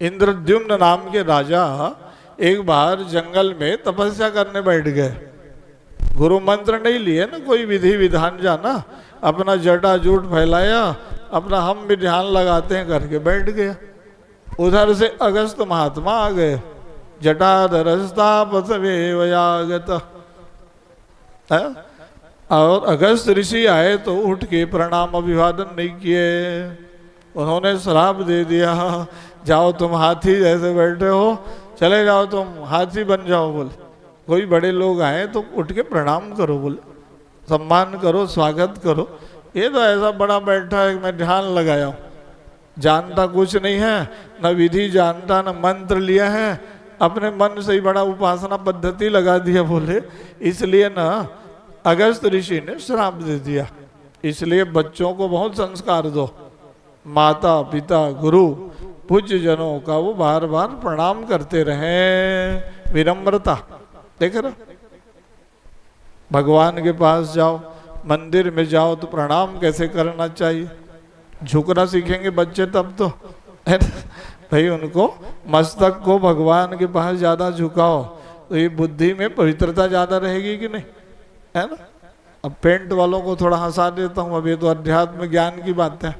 इंद्रद्युम्न नाम के राजा एक बार जंगल में तपस्या करने बैठ गए। गुरु मंत्र नहीं लिए ना, कोई विधि विधान जाना, अपना जटा जूट फैलाया, अपना हम भी ध्यान लगाते हैं करके बैठ गया। उधर से अगस्त महात्मा आ गए, जटाधरस्तापसवेवयागत। और अगस्त ऋषि आए तो उठ के प्रणाम अभिवादन नहीं किए, उन्होंने श्राप दे दिया, जाओ तुम हाथी जैसे बैठे हो, चले जाओ तुम हाथी बन जाओ। बोले कोई बड़े लोग आए तो उठ के प्रणाम करो, बोले सम्मान करो, स्वागत करो। ये तो ऐसा बड़ा बैठा है, मैं ध्यान लगाया हूँ, जानता कुछ नहीं है, न विधि जानता न मंत्र लिया है, अपने मन से ही बड़ा उपासना पद्धति लगा दिया। बोले इसलिए ना अगस्त ऋषि ने श्राप दे दिया। इसलिए बच्चों को बहुत संस्कार दो, माता पिता गुरु पूज्य जनों का वो बार बार प्रणाम करते रहे। विनम्रता देख रहे, भगवान के पास जाओ, मंदिर में जाओ तो प्रणाम कैसे करना चाहिए, झुकना सीखेंगे बच्चे तब तो, है ना भाई। उनको मस्तक को भगवान के पास ज्यादा झुकाओ तो ये बुद्धि में पवित्रता ज्यादा रहेगी कि नहीं, है ना। अब पेंट वालों को थोड़ा हंसा देता हूँ, अब ये तो अध्यात्म ज्ञान की बात है।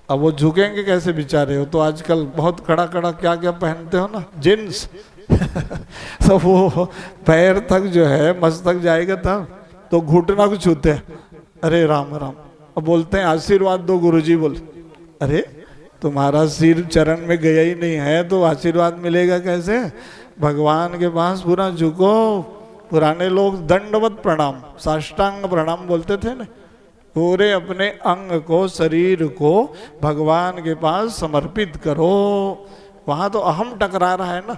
अब वो झुकेंगे कैसे बेचारे? हो तो आजकल बहुत कड़ा कड़ा क्या क्या पहनते हो ना, जींस तो वो पैर तक जो है मस्तक जाएगा तब तो घुटना को छूते हैं, अरे राम राम। अब बोलते हैं आशीर्वाद दो गुरुजी। बोले अरे तुम्हारा सिर चरण में गया ही नहीं है तो आशीर्वाद मिलेगा कैसे? भगवान के पास पूरा झुको। पुराने लोग दंडवत प्रणाम, साष्टांग प्रणाम बोलते थे ना, पूरे अपने अंग को, शरीर को भगवान के पास समर्पित करो। वहां तो अहम टकरा रहा है ना,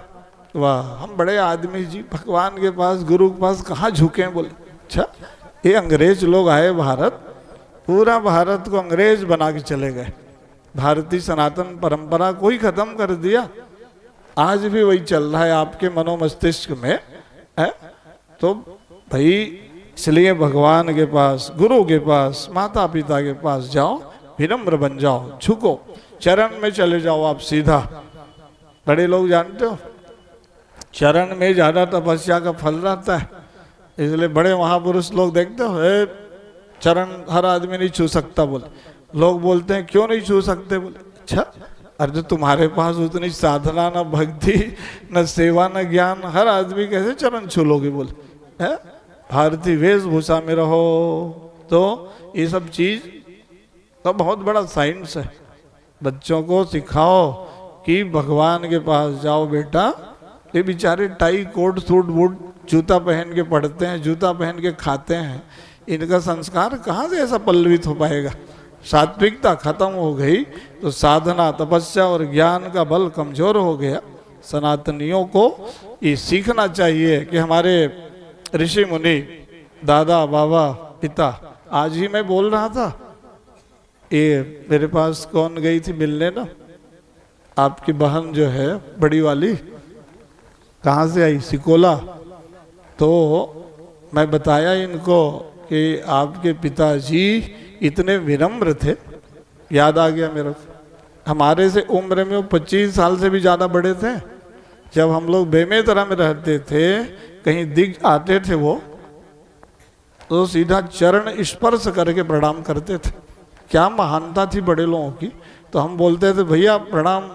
वाह हम बड़े आदमी जी, भगवान के पास गुरु के पास कहाँ झुके? बोले अच्छा, ये अंग्रेज लोग आए भारत, पूरा भारत को अंग्रेज बना के चले गए, भारतीय सनातन परंपरा को ही खत्म कर दिया। आज भी वही चल रहा है आपके मनोमस्तिष्क में, है? तो भाई इसलिए भगवान के पास, गुरु के पास, माता पिता के पास जाओ, विनम्र बन जाओ, झुको, चरण में चले जाओ आप सीधा। बड़े लोग जानते हो चरण में ज्यादा तपस्या का फल रहता है, इसलिए बड़े महापुरुष लोग देखते हो चरण हर आदमी नहीं छू सकता। बोले लोग बोलते हैं क्यों नहीं छू सकते? बोले अच्छा, अरे तो तुम्हारे पास उतनी साधना, न भक्ति, न सेवा, न ज्ञान, हर आदमी कैसे चरण छू लोगे? बोले है भारतीय वेशभूषा में रहो। तो ये सब चीज का बहुत बड़ा साइंस है। बच्चों को सिखाओ कि भगवान के पास जाओ बेटा। ये बेचारे टाई कोट सूट बूट जूता पहन के पढ़ते हैं, जूता पहन के खाते हैं, इनका संस्कार कहाँ से ऐसा पल्लवित हो पाएगा? सात्विकता खत्म हो गई तो साधना, तपस्या और ज्ञान का बल कमजोर हो गया। सनातनियों को ये सीखना चाहिए कि हमारे ऋषि मुनि, दादा बाबा पिता, आज ही मैं बोल रहा था, ये मेरे पास कौन गई थी मिलने ना, आपकी बहन जो है बड़ी वाली, कहाँ से आई? सिकोला। तो मैं बताया इनको कि आपके पिताजी इतने विनम्र थे, याद आ गया मेरे को। हमारे से उम्र में वो 25 साल से भी ज़्यादा बड़े थे, जब हम लोग बेमेतरा में रहते थे, कहीं दिख आते थे वो, तो सीधा चरण स्पर्श करके प्रणाम करते थे। क्या महानता थी बड़े लोगों की। तो हम बोलते थे भैया प्रणाम,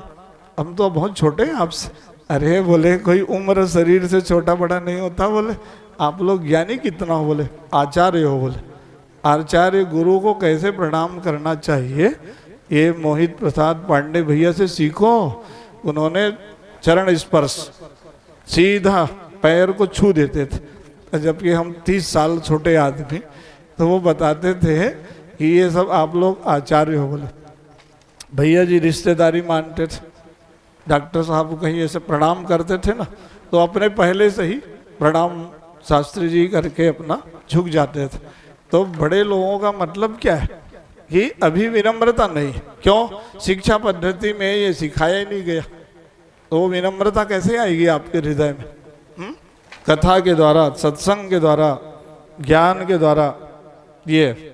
हम तो बहुत छोटे हैं आपसे। अरे बोले कोई उम्र शरीर से छोटा बड़ा नहीं होता, बोले आप लोग ज्ञानी कितना हो, बोले आचार्य हो, बोले आचार्य गुरु को कैसे प्रणाम करना चाहिए ये मोहित प्रसाद पांडे भैया से सीखो। उन्होंने चरण स्पर्श सीधा पैर को छू देते थे, जबकि हम 30 साल छोटे आदमी, तो वो बताते थे कि ये सब आप लोग आचार्य हो। बोले भैया जी रिश्तेदारी मानते थे, डॉक्टर साहब को कहीं ऐसे प्रणाम करते थे ना, तो अपने पहले से ही प्रणाम शास्त्री जी करके अपना झुक जाते थे। तो बड़े लोगों का मतलब क्या है कि अभी विनम्रता नहीं। क्यों? शिक्षा पद्धति में ये सिखाया ही नहीं गया, तो वो विनम्रता कैसे आएगी आपके हृदय में? कथा के द्वारा, सत्संग के द्वारा, ज्ञान के द्वारा ये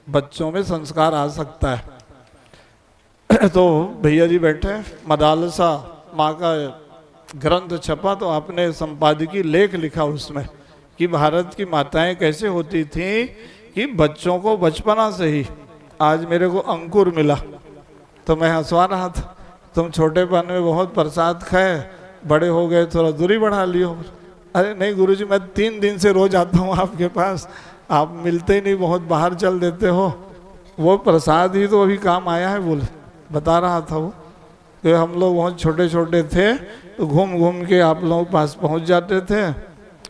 बच्चों में संस्कार आ सकता है। तो भैया जी बैठे, मदालसा माँ का ग्रंथ छपा, तो आपने संपादकीय लेख लिखा उसमें कि भारत की माताएं कैसे होती थी कि बच्चों को बचपना से ही, आज मेरे को अंकुर मिला तो मैं हंसवा रहा था, तुम छोटेपन में बहुत प्रसाद खाए, बड़े हो गए थोड़ा दूरी बढ़ा लियो। अरे नहीं गुरुजी, मैं 3 दिन से रोज आता हूँ आपके पास, आप मिलते ही नहीं, बहुत बाहर चल देते हो। वो प्रसाद ही तो अभी काम आया है, बोले बता रहा था वो। तो हम लोग बहुत छोटे छोटे थे, तो घूम घूम के आप लोगों के पास पहुँच जाते थे,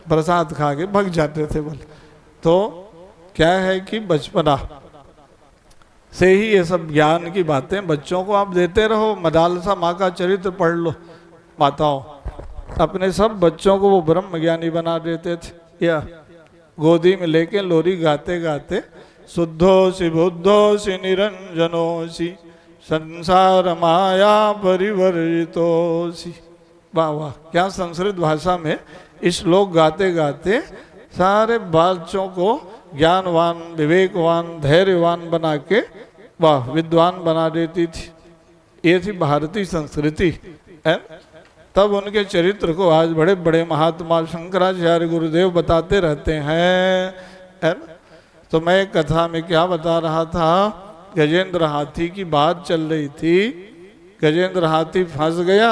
प्रसाद खा के भग जाते थे। बोले तो क्या है कि बचपना से ही ये सब ज्ञान की बातें बच्चों को आप देते रहो। मदालसा माँ का चरित्र पढ़ लो, माताओं अपने सब बच्चों को वो ब्रह्म ज्ञानी बना देते थे। या गोदी में लेके लोरी गाते गाते, शुद्धोसि बुद्धोसि निरंजनोसि संसार माया परिवर्जितोसि। वाह वाह, क्या संस्कृत भाषा में श्लोक गाते गाते सारे बच्चों को ज्ञानवान, विवेकवान, धैर्यवान बना के वाह विद्वान बना देती थी। ये थी भारतीय संस्कृति है। तब उनके चरित्र को आज बड़े बड़े महात्मा शंकराचार्य गुरुदेव बताते रहते हैं, है ना। तो मैं कथा में क्या बता रहा था, गजेंद्र हाथी की बात चल रही थी। गजेंद्र हाथी फंस गया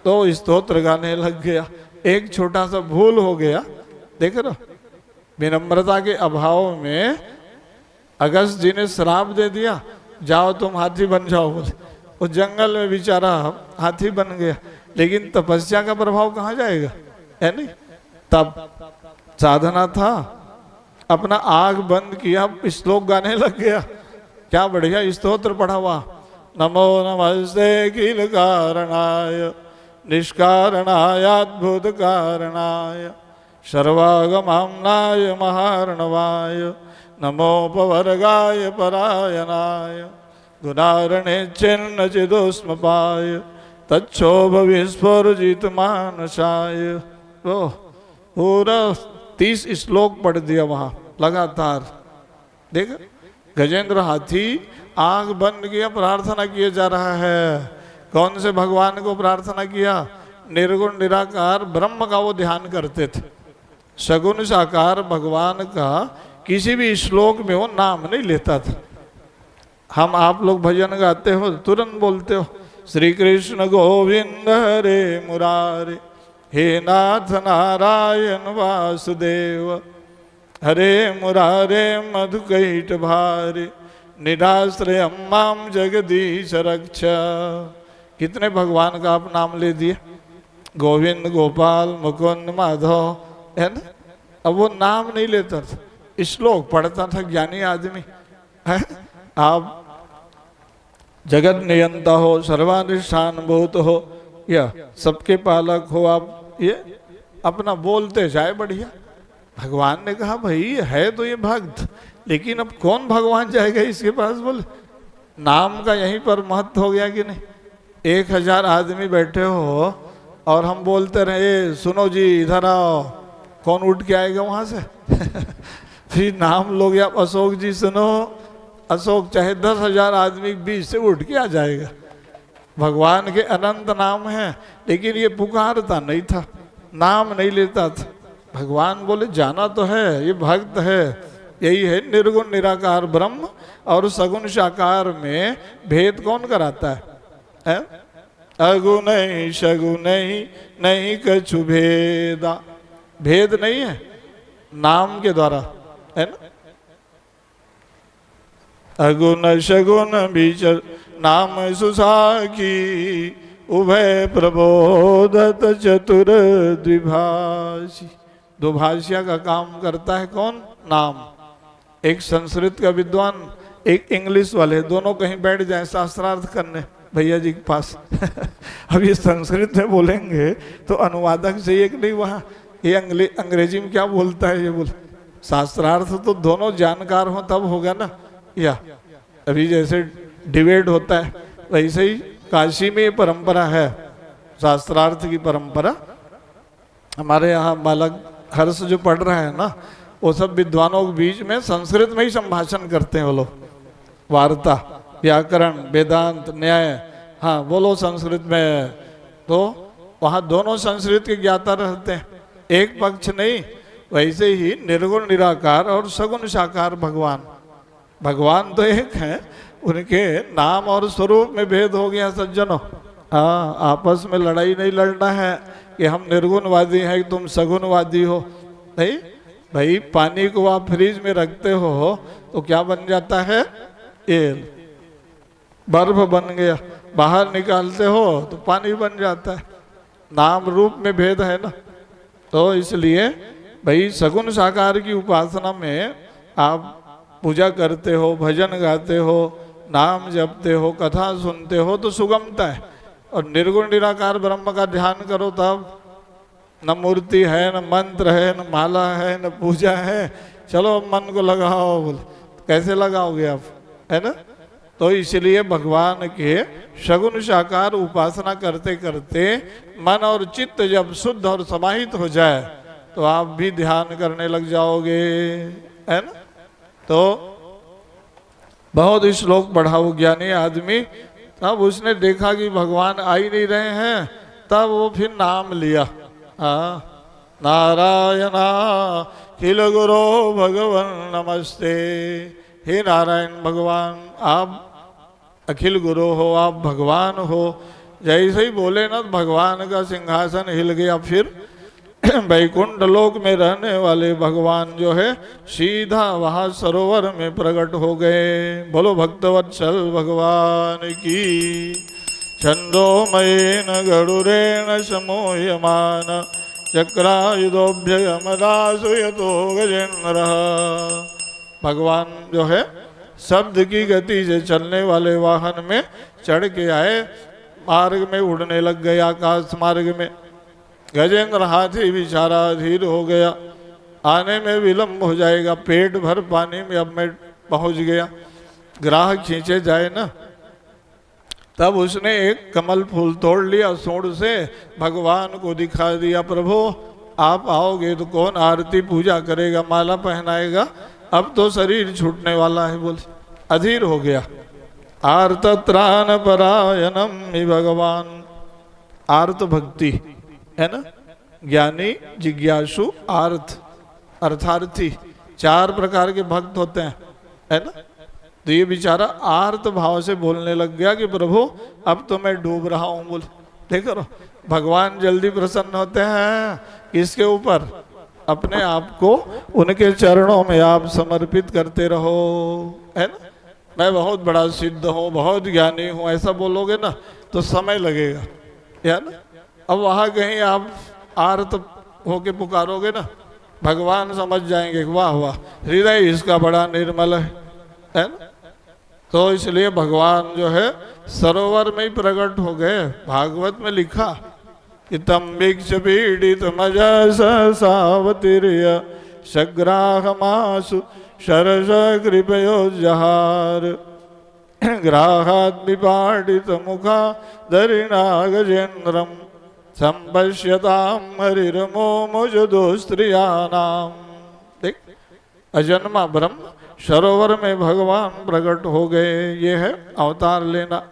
तो स्तोत्र गाने लग गया, एक छोटा सा भूल हो गया। देख रहे हो, विनम्रता के अभाव में अगस्त जी ने श्राप दे दिया, जाओ तुम हाथी बन जाओ। बोले उस जंगल में बेचारा हाथी बन गया, लेकिन तपस्या का प्रभाव कहाँ जाएगा, है नहीं। तब साधना था, अपना आग बंद किया, श्लोक गाने लग गया। क्या बढ़िया स्तोत्र पढ़ा हुआ, नमो नमस्ते किल कारणाय निष्कारणाय अद्भुत कारणाय सर्वागमाम्नाय महार्णवाय नमोपवर्गाय परायणाय गुणारणे चिन्न चिदोष्मपाय तच्छोभ विस्फुजित मानसाय। ओ पूरा 30 श्लोक पढ़ दिया वहाँ लगातार। देख गजेंद्र हाथी आंख बंद किया, प्रार्थना किए जा रहा है। कौन से भगवान को प्रार्थना किया? निर्गुण निराकार ब्रह्म का वो ध्यान करते थे। सगुण साकार भगवान का किसी भी श्लोक में वो नाम नहीं लेता था। हम आप लोग भजन गाते हो तुरंत बोलते हो श्री कृष्ण गोविंद हरे मुरारे, हे नाथ नारायण वासुदेव, हरे मुरारे मधुकैट भारे, निराश्रय माम जगदीश रक्षा। कितने भगवान का आप नाम ले दिए, गोविंद, गोपाल, मुकुंद, माधव, है ना। अब वो नाम नहीं लेता था, श्लोक पढ़ता था ज्ञानी आदमी है। आप जगत नियंता हो, सर्वाधिष्ठान भूत हो, या सबके पालक हो, आप ये अपना बोलते जाए बढ़िया। भगवान ने कहा भाई है तो ये भक्त, लेकिन अब कौन भगवान जाएगा इसके पास? बोले नाम का यहीं पर महत्व हो गया कि नहीं। 1000 आदमी बैठे हो और हम बोलते रहे सुनो जी इधर आओ, कौन उठ के आएगा वहां से? फिर नाम लोग या अशोक जी सुनो, अशोक चाहे 10,000 आदमी के बीच से उठ के आ जाएगा। भगवान के अनंत नाम हैं, लेकिन ये पुकारता नहीं था, नाम नहीं लेता था। भगवान बोले जाना तो है, ये भक्त है। यही है निर्गुण निराकार ब्रह्म और सगुण साकार में भेद कौन कराता है? अगुण सगुण नहीं कछु भेदा, भेद नहीं है नाम के द्वारा, है ना। अगुण सगुण बीच नाम सुसाकी, उभय प्रबोधत चतुर द्विभाषी। दुभाषिया का काम करता है कौन? नाम। एक संस्कृत का विद्वान, एक इंग्लिश वाले, दोनों कहीं बैठ जाए शास्त्रार्थ करने भैया जी के पास अब ये संस्कृत में बोलेंगे तो अनुवादक चाहिए कि नहीं वहाँ, ये अंग्रेजी में क्या बोलता है ये बोल। शास्त्रार्थ तो दोनों जानकार हो तब होगा ना। या अभी जैसे डिबेट होता है वैसे ही काशी में ये परंपरा है, शास्त्रार्थ की परंपरा। हमारे यहाँ बालक हर्ष जो पढ़ रहा है ना, वो सब विद्वानों के बीच में संस्कृत में ही संभाषण करते हैं वो लोग, वार्ता, व्याकरण, वेदांत, न्याय, हाँ बोलो संस्कृत में। तो वहाँ दोनों संस्कृत के ज्ञाता रहते हैं, एक पक्ष नहीं। वैसे ही निर्गुण निराकार और सगुण साकार भगवान, भगवान तो एक है, उनके नाम और स्वरूप में भेद हो गया सज्जनों। हाँ, आपस में लड़ाई नहीं लड़ना है कि हम निर्गुणवादी हैं तुम सगुणवादी हो, नहीं भाई। पानी को आप फ्रिज में रखते हो तो क्या बन जाता है? एल, बर्फ बन गया। बाहर निकालते हो तो पानी बन जाता है। नाम रूप में भेद है ना। तो इसलिए भाई सगुण साकार की उपासना में आप पूजा करते हो, भजन गाते हो, नाम जपते हो, कथा सुनते हो तो सुगमता है। और निर्गुण निराकार ब्रह्म का ध्यान करो तब न मूर्ति है, न मंत्र है, न माला है, न पूजा है। चलो मन को लगाओ, बोले कैसे लगाओगे आप, है ना। तो इसलिए भगवान के सगुण साकार उपासना करते करते मन और चित्त जब शुद्ध और समाहित हो जाए तो आप भी ध्यान करने लग जाओगे, है ना। तो बहुत श्लोक पढ़ा वो ज्ञानी आदमी, तब उसने देखा कि भगवान आ ही नहीं रहे हैं, तब वो फिर नाम लिया। नारायणा किल गुरो भगवन नमस्ते। हे नारायण भगवान, आप अखिल गुरु हो, आप भगवान हो। जैसे ही बोले ना भगवान का सिंहासन हिल गया। फिर वैकुंठ लोक में रहने वाले भगवान जो है सीधा वहाँ सरोवर में प्रकट हो गए। बोलो भक्तवत्सल भगवान की। छंदोमयेन गरुरेण समूयमान चक्रायुधोभ्ययमदासु यतो गजेन्द्रः। भगवान जो है शब्द की गति से चलने वाले वाहन में चढ़ के आए, मार्ग में उड़ने लग गए, आकाश मार्ग में। गजेंद्र हाथी बेचारा धीर हो गया, आने में विलंब हो जाएगा, पेट भर पानी में अब मैं पहुंच गया। ग्राहक खींचे जाए ना, तब उसने एक कमल फूल तोड़ लिया, सूंड से भगवान को दिखा दिया। प्रभु आप आओगे तो कौन आरती पूजा करेगा, माला पहनाएगा, अब तो शरीर छूटने वाला है। बोले अधीर हो गया। आर्त त्राण परायणम ही भगवान। आर्त भक्ति है ना, ज्ञानी, जिज्ञासु, आर्थ, अर्थार्थी, 4 प्रकार के भक्त होते हैं, है ना। तो ये बेचारा आर्त भाव से बोलने लग गया कि प्रभु अब तो मैं डूब रहा हूँ। बोल देखो भगवान जल्दी प्रसन्न होते हैं किसके ऊपर? अपने आप को उनके चरणों में आप समर्पित करते रहो, है ना। मैं बहुत बड़ा सिद्ध हूँ, बहुत ज्ञानी हूँ, ऐसा बोलोगे ना तो समय लगेगा, है ना। अब वहाँ कहीं आप आर्त होके पुकारोगे ना, भगवान समझ जाएंगे वाह वाह हृदय इसका बड़ा निर्मल है ना। तो इसलिए भगवान जो है सरोवर में ही प्रकट हो गए। भागवत में लिखा कि तम भिक्ष पीड़ित मजस सावतीर्य सग्राहमासु शरस कृपयो जहार ग्राहात् विपाटित मुखा दरिणा गजेन्द्रम संपश्यताम हरिरमो मुजदो स्त्रियानाम। देख अजन्मा ब्रह्म सरोवर में भगवान प्रकट हो गए। ये है अवतार लेना।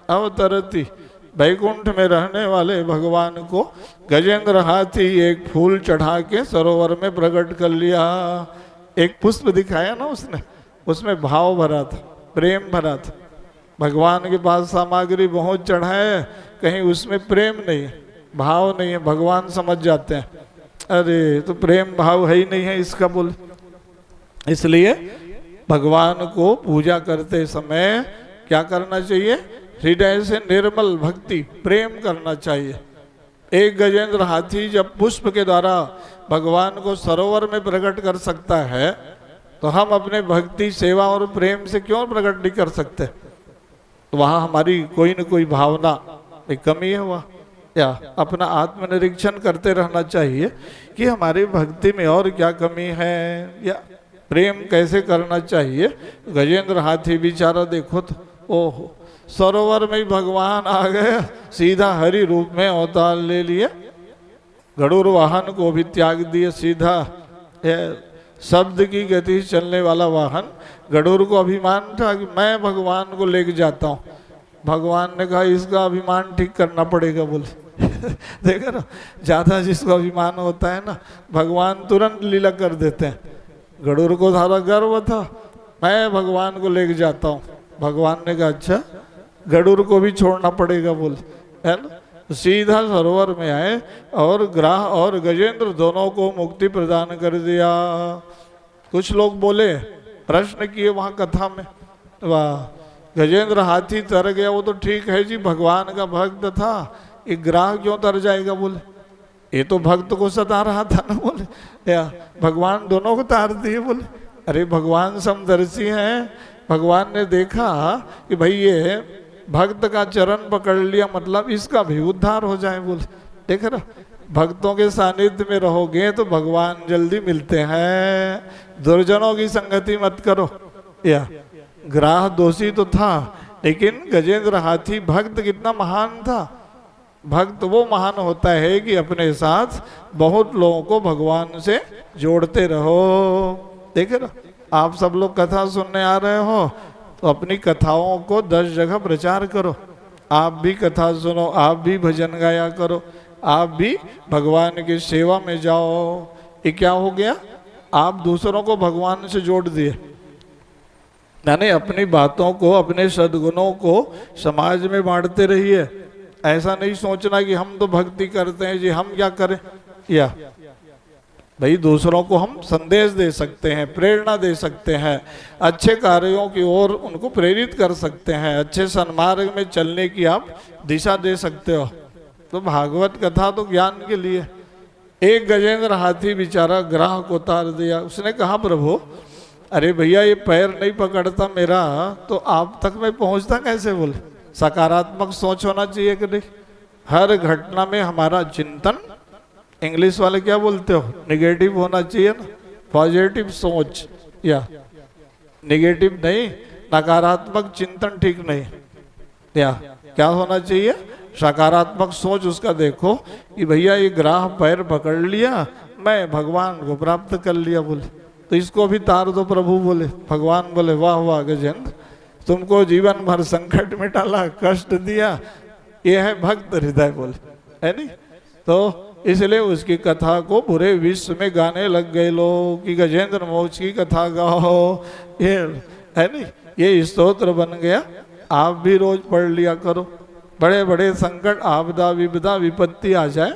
अवतरती वैकुंठ में रहने वाले भगवान को गजेंद्र हाथी एक फूल चढ़ा के सरोवर में प्रकट कर लिया। एक पुष्प दिखाया ना उसने, उसमें भाव भरा था, प्रेम भरा था। भगवान के पास सामग्री बहुत चढ़ाए, कहीं उसमें प्रेम नहीं है, भाव नहीं है, भगवान समझ जाते हैं अरे तो प्रेम भाव है ही नहीं है इसका बोल। इसलिए भगवान को पूजा करते समय क्या करना चाहिए? हृदय से निर्मल भक्ति प्रेम करना चाहिए। एक गजेंद्र हाथी जब पुष्प के द्वारा भगवान को सरोवर में प्रकट कर सकता है, तो हम अपने भक्ति सेवा और प्रेम से क्यों प्रकट नहीं कर सकते? तो वहाँ हमारी कोई न कोई भावना एक कमी है वहाँ, या अपना आत्मनिरीक्षण करते रहना चाहिए कि हमारी भक्ति में और क्या कमी है, या प्रेम कैसे करना चाहिए। गजेंद्र हाथी बेचारा देखो तो ओहो, सरोवर में ही भगवान आ गए, सीधा हरि रूप में अवतार ले लिए, गरुड़ वाहन को भी त्याग दिए, सीधा शब्द की गति से चलने वाला वाहन। गरुड़ को अभिमान था कि मैं भगवान को लेके जाता हूँ। भगवान ने कहा इसका अभिमान ठीक करना पड़ेगा बोले। देखा ना, ज्यादा जिसको अभिमान होता है ना, भगवान तुरंत लीला कर देते हैं। गरुड़ को सारा गर्व था, मैं भगवान को लेके जाता हूँ। भगवान ने कहा अच्छा, गरुड़ को भी छोड़ना पड़ेगा बोले, है ना। सीधा सरोवर में आए और ग्राह और गजेंद्र दोनों को मुक्ति प्रदान कर दिया। कुछ लोग बोले, प्रश्न किए वहाँ कथा में, वाह गजेंद्र हाथी तर गया वो तो ठीक है जी, भगवान का भक्त था, ये ग्राह क्यों तर जाएगा बोले, ये तो भक्त को सता रहा था ना बोले, या भगवान दोनों को तार दिए बोले। अरे भगवान समदर्शी हैं, भगवान ने देखा कि भाई ये भक्त का चरण पकड़ लिया, मतलब इसका भी उद्धार हो जाए बोले। देख ना, भक्तों के सानिध्य में रहोगे तो भगवान जल्दी मिलते हैं। दुर्जनों की संगति मत करो। या ग्राह दोषी तो था, लेकिन गजेंद्र हाथी भक्त कितना महान था। भक्त वो महान होता है कि अपने साथ बहुत लोगों को भगवान से जोड़ते रहो। देखे ना, आप सब लोग कथा सुनने आ रहे हो तो अपनी कथाओं को 10 जगह प्रचार करो। आप भी कथा सुनो, आप भी भजन गाया करो, आप भी भगवान की सेवा में जाओ। ये क्या हो गया? आप दूसरों को भगवान से जोड़ दिए। यानी अपनी बातों को, अपने सद्गुणों को समाज में बांटते रहिए। ऐसा नहीं सोचना कि हम तो भक्ति करते हैं जी, हम क्या करें। या भाई दूसरों को हम संदेश दे सकते हैं, प्रेरणा दे सकते हैं, अच्छे कार्यों की ओर उनको प्रेरित कर सकते हैं, अच्छे सन्मार्ग में चलने की आप दिशा दे सकते हो। तो भागवत कथा तो ज्ञान के लिए। एक गजेंद्र हाथी बेचारा ग्राह को उतार दिया। उसने कहा प्रभु अरे भैया ये पैर नहीं पकड़ता मेरा तो आप तक मैं पहुंचता कैसे बोले। सकारात्मक सोच होना चाहिए कि नहीं। हर घटना में हमारा चिंतन, इंग्लिश वाले क्या बोलते हो, निगेटिव होना चाहिए ना, पॉजिटिव सोच। या निगेटिव नहीं, नकारात्मक चिंतन ठीक नहीं। या क्या होना चाहिए, सकारात्मक सोच उसका देखो कि भैया ये ग्राह पैर पकड़ लिया, मैं भगवान को प्राप्त कर लिया बोले, तो इसको भी तार दो प्रभु बोले। भगवान बोले वाह वाह गजेंद्र, तुमको जीवन भर संकट में डाला, कष्ट दिया, ये है भक्त हृदय बोले, है नहीं। तो इसलिए उसकी कथा को पूरे विश्व में गाने लग गए लोग कि गजेंद्र मोक्ष की कथा गाओ, ये है नहीं, ये स्तोत्र बन गया। आप भी रोज पढ़ लिया करो। बड़े बड़े संकट, आपदा, विपदा, विपत्ति आ जाए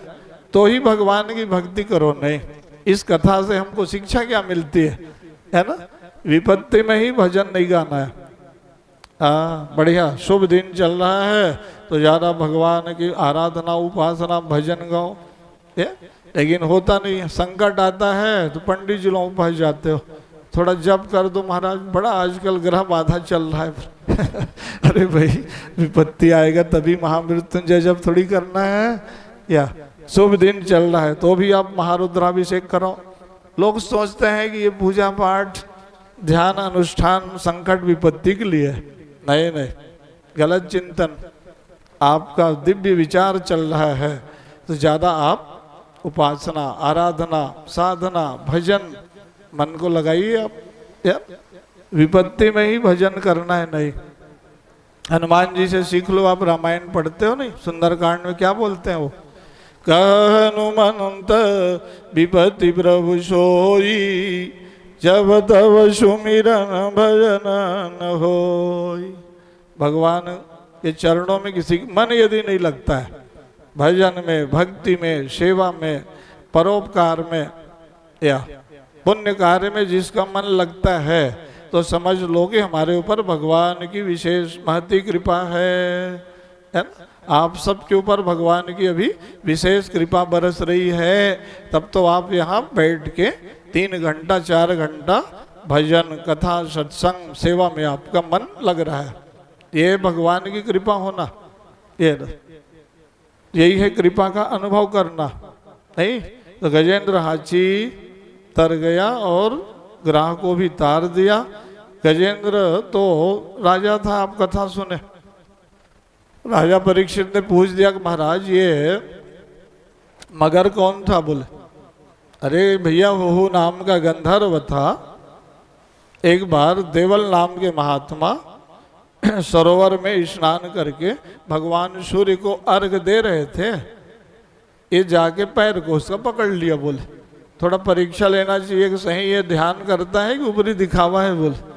तो ही भगवान की भक्ति करो। नहीं, इस कथा से हमको शिक्षा क्या मिलती है ना। विपत्ति में ही भजन नहीं गाना है। बढ़िया शुभ दिन चल रहा है तो ज़्यादा भगवान की आराधना, उपासना, भजन गाओ। लेकिन होता नहीं है। संकट आता है तो पंडित जी लोग फंस जाते हो, थोड़ा जप कर दो महाराज, बड़ा आजकल ग्रह बाधा चल रहा है। अरे भाई विपत्ति आएगा तभी महामृत्युंजय जप थोड़ी करना है। या शुभ दिन चल रहा है तो भी आप महारुद्राभिषेक करो। लोग सोचते हैं कि ये पूजा पाठ, ध्यान, अनुष्ठान संकट विपत्ति के लिए। नहीं नहीं, गलत चिंतन। आपका दिव्य विचार चल रहा है तो ज़्यादा आप उपासना, आराधना, साधना, भजन मन को लगाइए आप। या विपत्ति में ही भजन करना है। नहीं, हनुमान जी से सीख लो, आप रामायण पढ़ते हो नहीं, सुंदरकांड में क्या बोलते हैं वो, कह हनुमंत विपत्ति प्रभु सोई, जब तब सुमिरन भजन न होई। भगवान के चरणों में किसी मन यदि नहीं लगता है, भजन में, भक्ति में, सेवा में, परोपकार में या पुण्य कार्य में जिसका मन लगता है, तो समझ लो कि हमारे ऊपर भगवान की विशेष महती कृपा है ना। आप सबके ऊपर भगवान की अभी विशेष कृपा बरस रही है, तब तो आप यहाँ बैठ के 3 घंटा 4 घंटा भजन, कथा, सत्संग, सेवा में आपका मन लग रहा है। ये भगवान की कृपा होना, यही है कृपा का अनुभव करना। नहीं तो गजेंद्र हाथी तर गया और ग्राह को भी तार दिया। गजेंद्र तो राजा था, आप कथा सुने। राजा परीक्षित ने पूछ दिया कि महाराज ये मगर कौन था? बोले अरे भैया वो नाम का गंधर्व था। एक बार देवल नाम के महात्मा सरोवर में स्नान करके भगवान सूर्य को अर्घ दे रहे थे, ये जाके पैर को उसका पकड़ लिया। बोले थोड़ा परीक्षा लेना चाहिए कि सही ये ध्यान करता है कि ऊपरी दिखावा है। बोले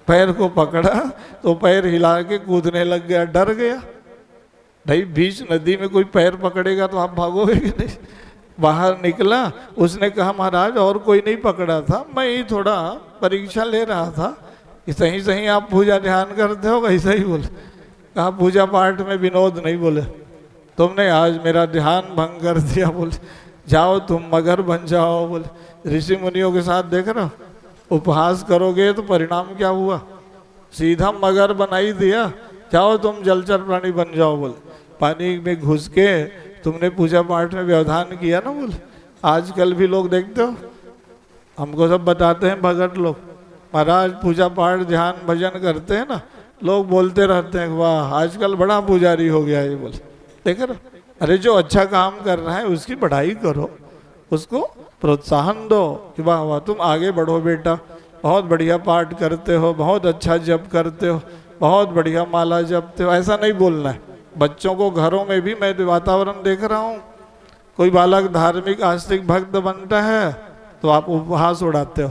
पैर को पकड़ा तो पैर हिला के कूदने लग गया, डर गया। भाई बीच नदी में कोई पैर पकड़ेगा तो आप भागोगे कि नहीं? बाहर निकला, उसने कहा महाराज और कोई नहीं पकड़ा था, मैं ही थोड़ा परीक्षा ले रहा था कि सही सही आप पूजा ध्यान करते हो? कैसा ही बोले। कहा पूजा पाठ में विनोद नहीं। बोले तुमने आज मेरा ध्यान भंग कर दिया। बोले जाओ तुम मगर बन जाओ। बोले ऋषि मुनियों के साथ देख रहे हो, उपहास करोगे तो परिणाम क्या हुआ? सीधा मगर बनाई दिया। जाओ तुम जलचर प्राणी बन जाओ। बोले पानी में घुस के तुमने पूजा पाठ में व्यवधान किया ना। बोले आजकल भी लोग देखते हो, हमको सब बताते हैं भगत लोग, महाराज पूजा पाठ ध्यान भजन करते हैं ना, लोग बोलते रहते हैं वाह आजकल बड़ा पुजारी हो गया ये। बोले देख रहे, अरे जो अच्छा काम कर रहा है उसकी बढ़ाई करो, उसको प्रोत्साहन दो कि वाह वाह तुम आगे बढ़ो बेटा, बहुत बढ़िया पाठ करते हो, बहुत अच्छा जप करते हो, बहुत बढ़िया माला जपते हो। ऐसा नहीं बोलना है। बच्चों को घरों में भी मैं वातावरण देख रहा हूँ, कोई बालक धार्मिक आस्तिक भक्त बनता है तो आप उपहास उड़ाते हो,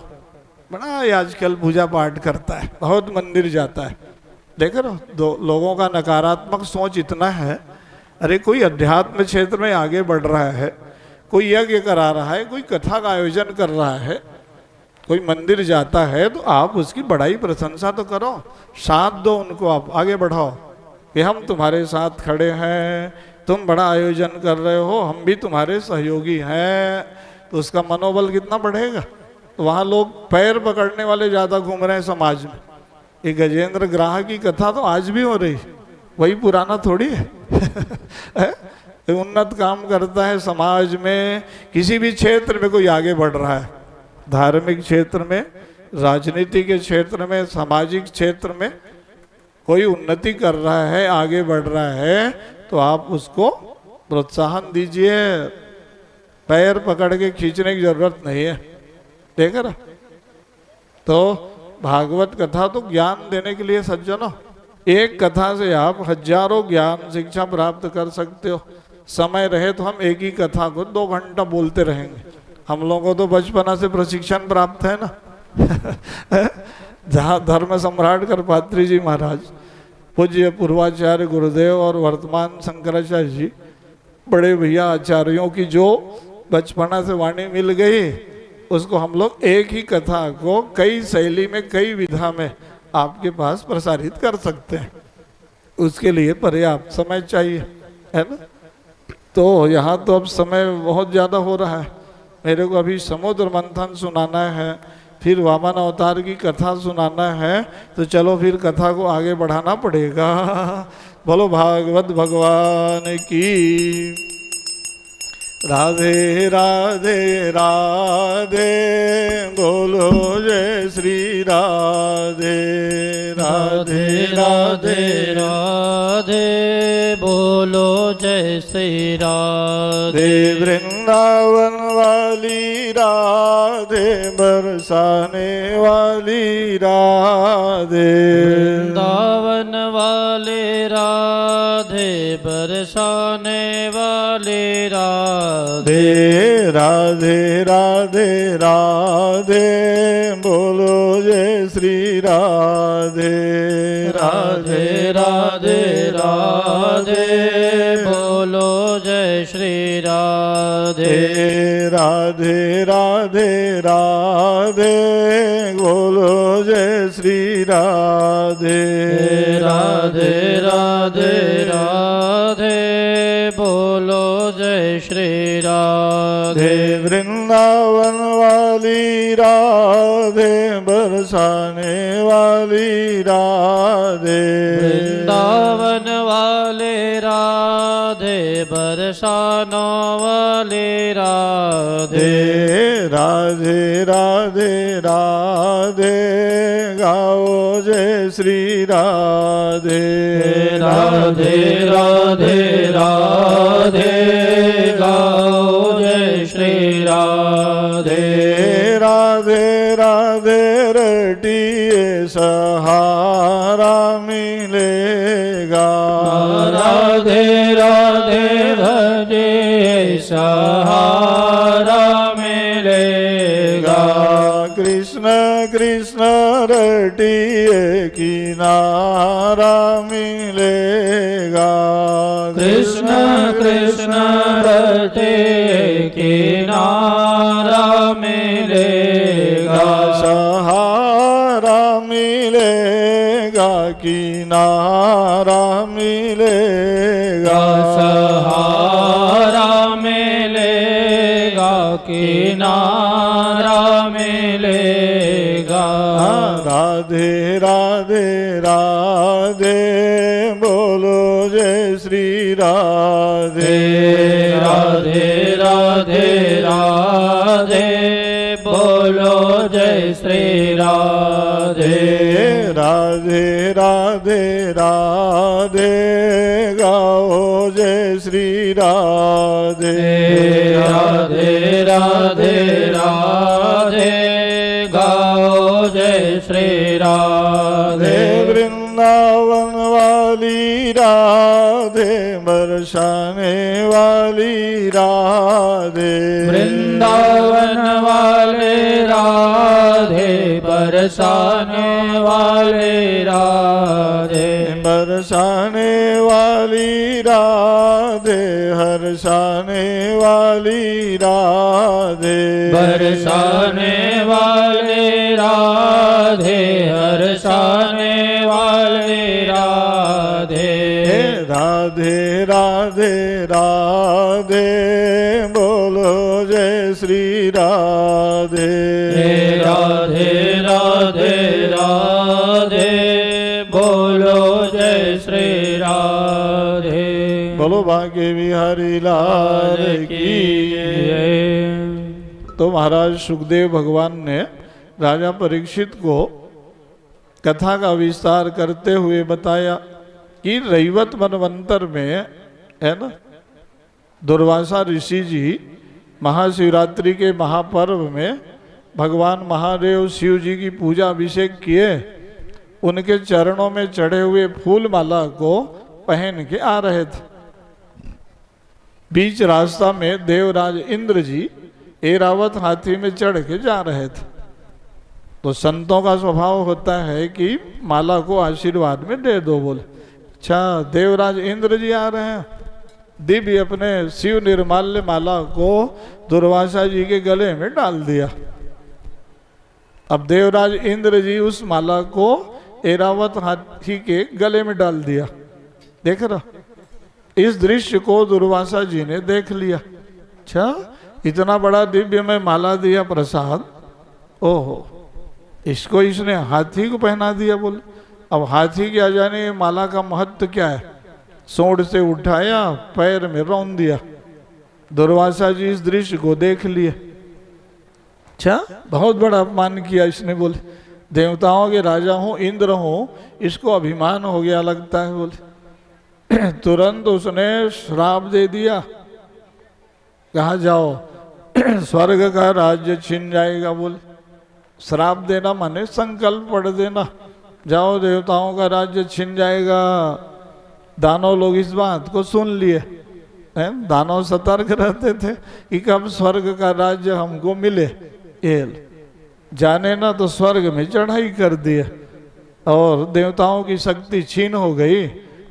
बड़ा ये आजकल पूजा पाठ करता है, बहुत मंदिर जाता है। देख रहे हो लोगों का नकारात्मक सोच इतना है। अरे कोई अध्यात्म क्षेत्र में आगे बढ़ रहा है, कोई यज्ञ करा रहा है, कोई कथा का आयोजन कर रहा है, कोई मंदिर जाता है तो आप उसकी बड़ाई प्रशंसा तो करो, साथ दो उनको, आप आगे बढ़ाओ कि हम तुम्हारे साथ खड़े हैं, तुम बड़ा आयोजन कर रहे हो, हम भी तुम्हारे सहयोगी हैं, तो उसका मनोबल कितना बढ़ेगा। तो वहाँ लोग पैर पकड़ने वाले ज़्यादा घूम रहे हैं समाज में। ये गजेंद्र ग्राह की कथा तो आज भी हो रही, वही पुराना थोड़ी है। उन्नत काम करता है समाज में, किसी भी क्षेत्र में कोई आगे बढ़ रहा है, धार्मिक क्षेत्र में, राजनीति के क्षेत्र में, सामाजिक क्षेत्र में कोई उन्नति कर रहा है, आगे बढ़ रहा है, तो आप उसको प्रोत्साहन दीजिए, पैर पकड़ के खींचने की जरूरत नहीं है। देख रहा, तो भागवत कथा तो ज्ञान देने के लिए सज्जनों, एक कथा से आप हजारों ज्ञान शिक्षा प्राप्त कर सकते हो। समय रहे तो हम एक ही कथा को 2 घंटा बोलते रहेंगे। हम लोगों को तो बचपना से प्रशिक्षण प्राप्त है ना। जहाँ धर्म सम्राट करपात्री जी महाराज, पूज्य पूर्वाचार्य गुरुदेव और वर्तमान शंकराचार्य जी, बड़े भैया आचार्यों की जो बचपना से वाणी मिल गई, उसको हम लोग एक ही कथा को कई शैली में, कई विधा में आपके पास प्रसारित कर सकते हैं। उसके लिए पर्याप्त समय चाहिए, है ना। तो यहाँ तो अब समय बहुत ज़्यादा हो रहा है। मेरे को अभी समुद्र मंथन सुनाना है, फिर वामन अवतार की कथा सुनाना है, तो चलो फिर कथा को आगे बढ़ाना पड़ेगा। बोलो भागवत भगवान की। राधे राधे राधे, बोलो जय श्री राधे। राधे राधे राधे, बोलो जय श्री राधे। वृंदावन वाली राधे, बरसाने वाली राधे। वृंदावन वाली राधे बरसाने वाली राधे। राधे राधे राधे बोलो जय श्री राधे। राधे राधे राधे बोलो जय श्री राधे। राधे राधे राधे बोलो जय श्री राधे। राधे राधे राधे बोलो जय श्री राधे। वृंदावन वाली राधे बरसाने वाली राधे। वृंदावन वाले राधे बरसानो वाले राधे। राधे राधे राधे गाओ जय श्री राधे। राधे राधे राधे गाओ जय श्री राधे। राधे राधे रटिए सहारा मिलेगा। राधे राधे भजे सहारा मिलेगा। कृष्ण कृष्ण रटिए किनारा मिलेगा। कृष्ण कृष्ण रटे किनारा मिलेगा। सहारा मिलेगा किनारा मिलेगा। सहारा मिलेगा किनारा मिलेगा। राधे राधे राधे बोलो जय श्री राधे। राधे राधे राधे बोलो जय श्री राधे। राधे राधे राधे गाओ जय श्री राधे। राधे राधे राधे गाओ जय श्री राधे। वृंदावन वाली राधे बरसाने वाली राधे। वृंदावन वाले राधे बरसाने वाले राधे। बरसाने वाली राधे हर्षाने वाली राधे। बरसाने वाले राधे हर्षाने वाले राधे। राधे राधे राधे बोलो जय श्री राधे। राधे राधे राधे बोलो जय श्री राधे। बोलो भाग्य बिहारी लाल की। तो महाराज सुखदेव भगवान ने राजा परीक्षित को कथा का विस्तार करते हुए बताया कि रैवत मनवंतर में है ना, दुर्वासा ऋषि जी महाशिवरात्रि के महापर्व में भगवान महादेव शिव जी की पूजा अभिषेक किए। उनके चरणों में चढ़े हुए फूल माला को पहन के आ रहे थे। बीच रास्ता में देवराज इंद्र जी ऐरावत हाथी में चढ़ के जा रहे थे। तो संतों का स्वभाव होता है कि माला को आशीर्वाद में दे दो। बोले अच्छा देवराज इंद्र जी आ रहे हैं। दिव्य अपने शिव निर्माल्य माला को दुर्वासा जी के गले में डाल दिया। अब देवराज इंद्र जी उस माला को ऐरावत हाथी के गले में डाल दिया। देख रहा, इस दृश्य को दुर्वासा जी ने देख लिया। अच्छा इतना बड़ा दिव्य में माला दिया प्रसाद, ओहो इसको इसने हाथी को पहना दिया। बोले अब हाथी के आ जाने माला का महत्व क्या है। सोंड से उठाया, पैर में रौंद दिया। दुर्वासा जी इस दृश्य को देख लिए। अच्छा बहुत बड़ा अपमान किया इसने। बोले देवताओं के राजा हूँ, इंद्र हूँ, इसको अभिमान हो गया लगता है। बोले तुरंत उसने श्राप दे दिया। कहा जाओ स्वर्ग का राज्य छिन जाएगा। बोले श्राप देना माने संकल्प पढ़ देना, जाओ देवताओं का राज्य छिन जाएगा। दानव लोग इस बात को सुन लिए हैं। दानव सतर्क रहते थे कि कब स्वर्ग का राज्य हमको मिले। जाने ना तो स्वर्ग में चढ़ाई कर दिया और देवताओं की शक्ति छीन हो गई।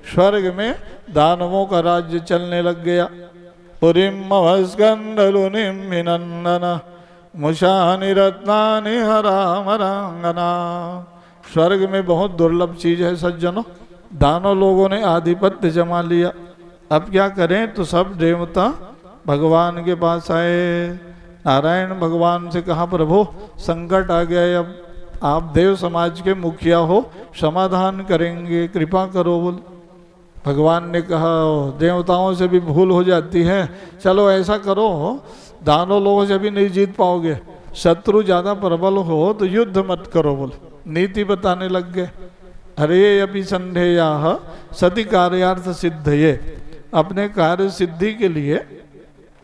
स्वर्ग में दानवों का राज्य चलने लग गया। पुरीम मुशानि रत्नानि हरामरांगना। स्वर्ग में बहुत दुर्लभ चीज है सज्जनों। दानव लोगों ने आधिपत्य जमा लिया। अब क्या करें, तो सब देवता भगवान के पास आए। नारायण भगवान से कहा, प्रभु संकट आ गया है, अब आप देव समाज के मुखिया हो, समाधान करेंगे, कृपा करो। बोल भगवान ने कहा, देवताओं से भी भूल हो जाती है, चलो ऐसा करो, दानव लोगों से भी नहीं जीत पाओगे, शत्रु ज्यादा प्रबल हो तो युद्ध मत करो। बोल नीति बताने लग गए। अरे अभी संधेया सती कार्यार्थ सिद्ध, ये अपने कार्य सिद्धि के लिए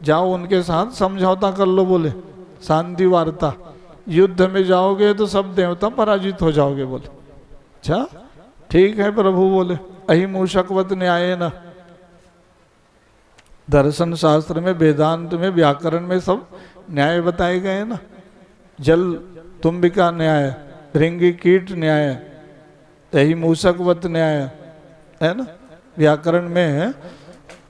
जाओ, उनके साथ समझौता कर लो। बोले शांति वार्ता, युद्ध में जाओगे तो सब देवता पराजित हो जाओगे। बोले अच्छा ठीक है प्रभु। बोले अहिमूषकवत न्याय न, दर्शन शास्त्र में, वेदांत में, व्याकरण में सब न्याय बताए गए ना। जल तुम्बिका न्याय, भृंगी कीट न्याय, अहिमूषकवत न्याय है ना। व्याकरण में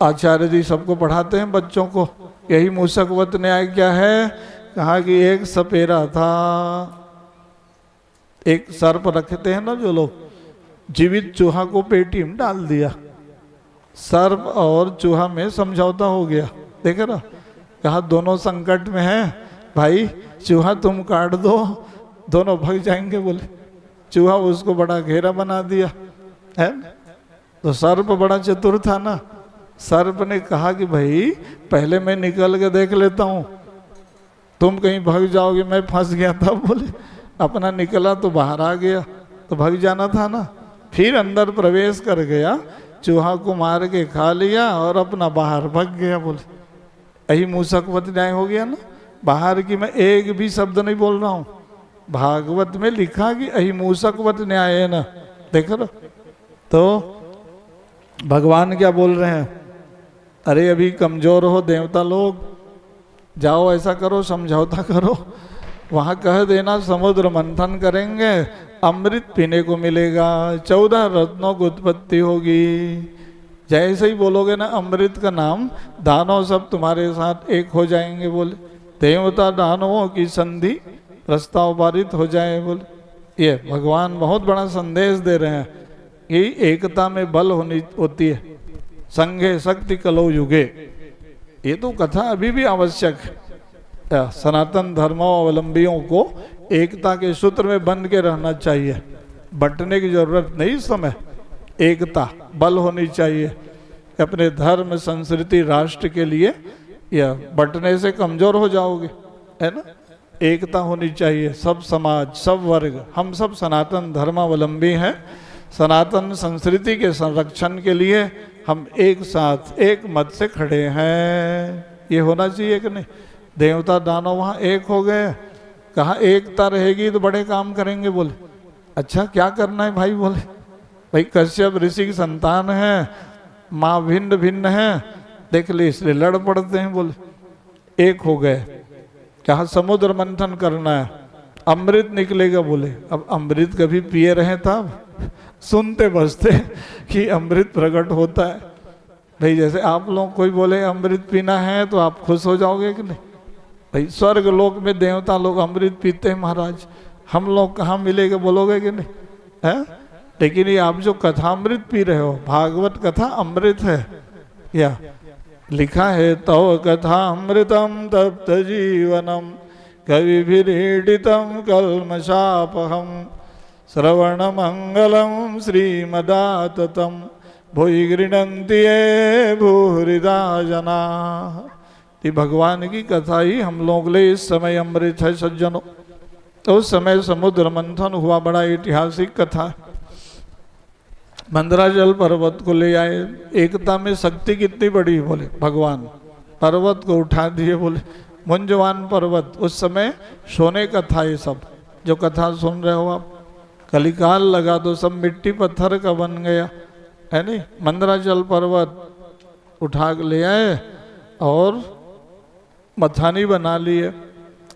आचार्य जी सबको पढ़ाते हैं बच्चों को। यही मूषकवत न्याय क्या है, कहा कि एक सपेरा था, एक सर्प रखते हैं ना जो लोग, जीवित चूहा को पेटी में डाल दिया। सर्प और चूहा में समझौता हो गया, देखे ना। कहा दोनों संकट में हैं भाई, चूहा तुम काट दो, दोनों भाग जाएंगे। बोले चूहा उसको बड़ा घेरा बना दिया है। तो सर्प बड़ा चतुर था ना। सर्प ने कहा कि भाई पहले मैं निकल के देख लेता हूँ, तुम कहीं भाग जाओगे, मैं फंस गया था। बोले अपना निकला तो बाहर आ गया, तो भाग जाना था ना। फिर अंदर प्रवेश कर गया, चूहा को मार के खा लिया और अपना बाहर भाग गया। बोले यही मूषकवत न्याय हो गया ना। बाहर की मैं एक भी शब्द नहीं बोल रहा हूँ, भागवत में लिखा कि यही मूषकवत न्याय है ना। देखो ना, तो भगवान क्या बोल रहे हैं, अरे अभी कमजोर हो देवता लोग, जाओ ऐसा करो, समझौता करो, वहाँ कह देना समुद्र मंथन करेंगे, अमृत पीने को मिलेगा, 14 रत्नों की उत्पत्ति होगी। जैसे ही बोलोगे ना अमृत का नाम, दानव सब तुम्हारे साथ एक हो जाएंगे। बोले देवता दानवों की संधि प्रस्ताव पारित हो जाए। बोले ये भगवान बहुत बड़ा संदेश दे रहे हैं कि एकता में बल होती है, संघे शक्ति कलौ युगे। ये तो कथा अभी भी आवश्यक है। सनातन धर्मावलंबियों को एकता के सूत्र में बंध के रहना चाहिए, बंटने की जरूरत नहीं। इस समय एकता बल होनी चाहिए अपने धर्म, संस्कृति, राष्ट्र के लिए। या बंटने से कमजोर हो जाओगे, है ना। एकता होनी चाहिए, सब समाज, सब वर्ग, हम सब सनातन धर्मावलंबी हैं। सनातन संस्कृति के संरक्षण के लिए हम एक साथ एक मत से खड़े हैं। ये होना चाहिए कि नहीं। देवता दानव वहाँ एक हो गए, कहा एकता रहेगी तो बड़े काम करेंगे। बोले अच्छा क्या करना है भाई। बोले भाई कश्यप ऋषि की संतान है, माँ भिन्न भिन्न है, देख ले इसलिए लड़ पड़ते हैं। बोले एक हो गए, कहा समुद्र मंथन करना है, अमृत निकलेगा। बोले अब अमृत कभी पिए रहे तब सुनते बसते कि अमृत प्रकट होता है। भाई जैसे आप लोग कोई बोले अमृत पीना है तो आप खुश हो जाओगे कि नहीं। भाई स्वर्ग लोक में देवता लोग अमृत पीते हैं महाराज, हम लोग कहाँ मिलेंगे बोलोगे कि नहीं है। लेकिन ये आप जो कथा अमृत पी रहे हो, भागवत कथा अमृत है। या लिखा है तव कथा अमृतम तप्त जीवनम कविभिरीडितम कल्मषापहम श्रवण मंगलम श्रीमदाततम भूयि गृह्णन्ति ये भूरिदा जना। भगवान की कथा ही हम लोग ले इस समय अमृत है सज्जनों। तो उस समय समुद्र मंथन हुआ, बड़ा ऐतिहासिक कथा है। मंदराचल पर्वत को ले आए, एकता में शक्ति कितनी बड़ी। बोले भगवान पर्वत को उठा दिए। बोले मुंजवान पर्वत, उस समय सोने का था। ये सब जो कथा सुन रहे हो आप, कलिकाल लगा तो सब मिट्टी पत्थर का बन गया। है नहीं, मंदराचल पर्वत उठा के ले आए और मथानी बना लिए।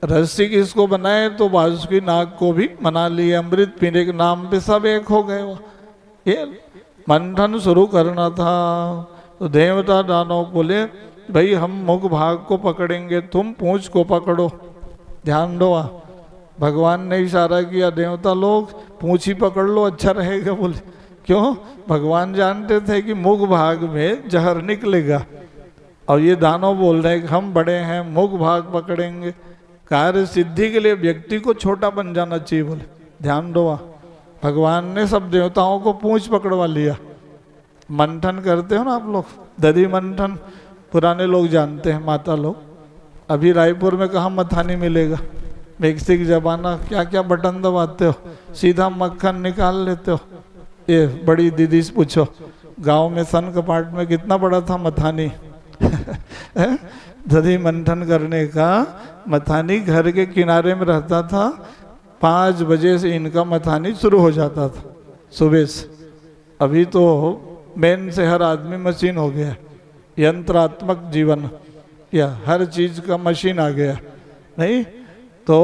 रस्सी किसको बनाए तो बासुकी नाग को भी बना लिए। अमृत पीने के नाम पे सब एक हो गए। वो ये मंथन शुरू करना था तो देवता दानव बोले भाई हम मुख भाग को पकड़ेंगे, तुम पूंछ को पकड़ो। ध्यान दो, भगवान ने इशारा किया, देवता लोग पूंछ ही पकड़ लो अच्छा रहेगा। बोले क्यों? भगवान जानते थे कि मुख भाग में जहर निकलेगा और ये दानव बोल रहे हैं कि हम बड़े हैं, मुख भाग पकड़ेंगे। कार्य सिद्धि के लिए व्यक्ति को छोटा बन जाना चाहिए। बोले ध्यान दो, भगवान ने सब देवताओं को पूंछ पकड़वा लिया। मंथन करते हो ना आप लोग, दधी मंथन पुराने लोग जानते हैं, माता लोग। अभी रायपुर में कहाँ मथानी मिलेगा? मैक्सिक जमाना, क्या क्या बटन दबाते हो, सीधा मक्खन निकाल लेते हो। ये बड़ी दीदी से पूछो, गांव में सन कपाट में कितना बड़ा था मथानी। दधी मंथन करने का मथानी घर के किनारे में रहता था। 5 बजे से इनका मथानी शुरू हो जाता था सुबह से। अभी तो मेन से हर आदमी मशीन हो गया, यंत्रात्मक जीवन, या हर चीज का मशीन आ गया। नहीं तो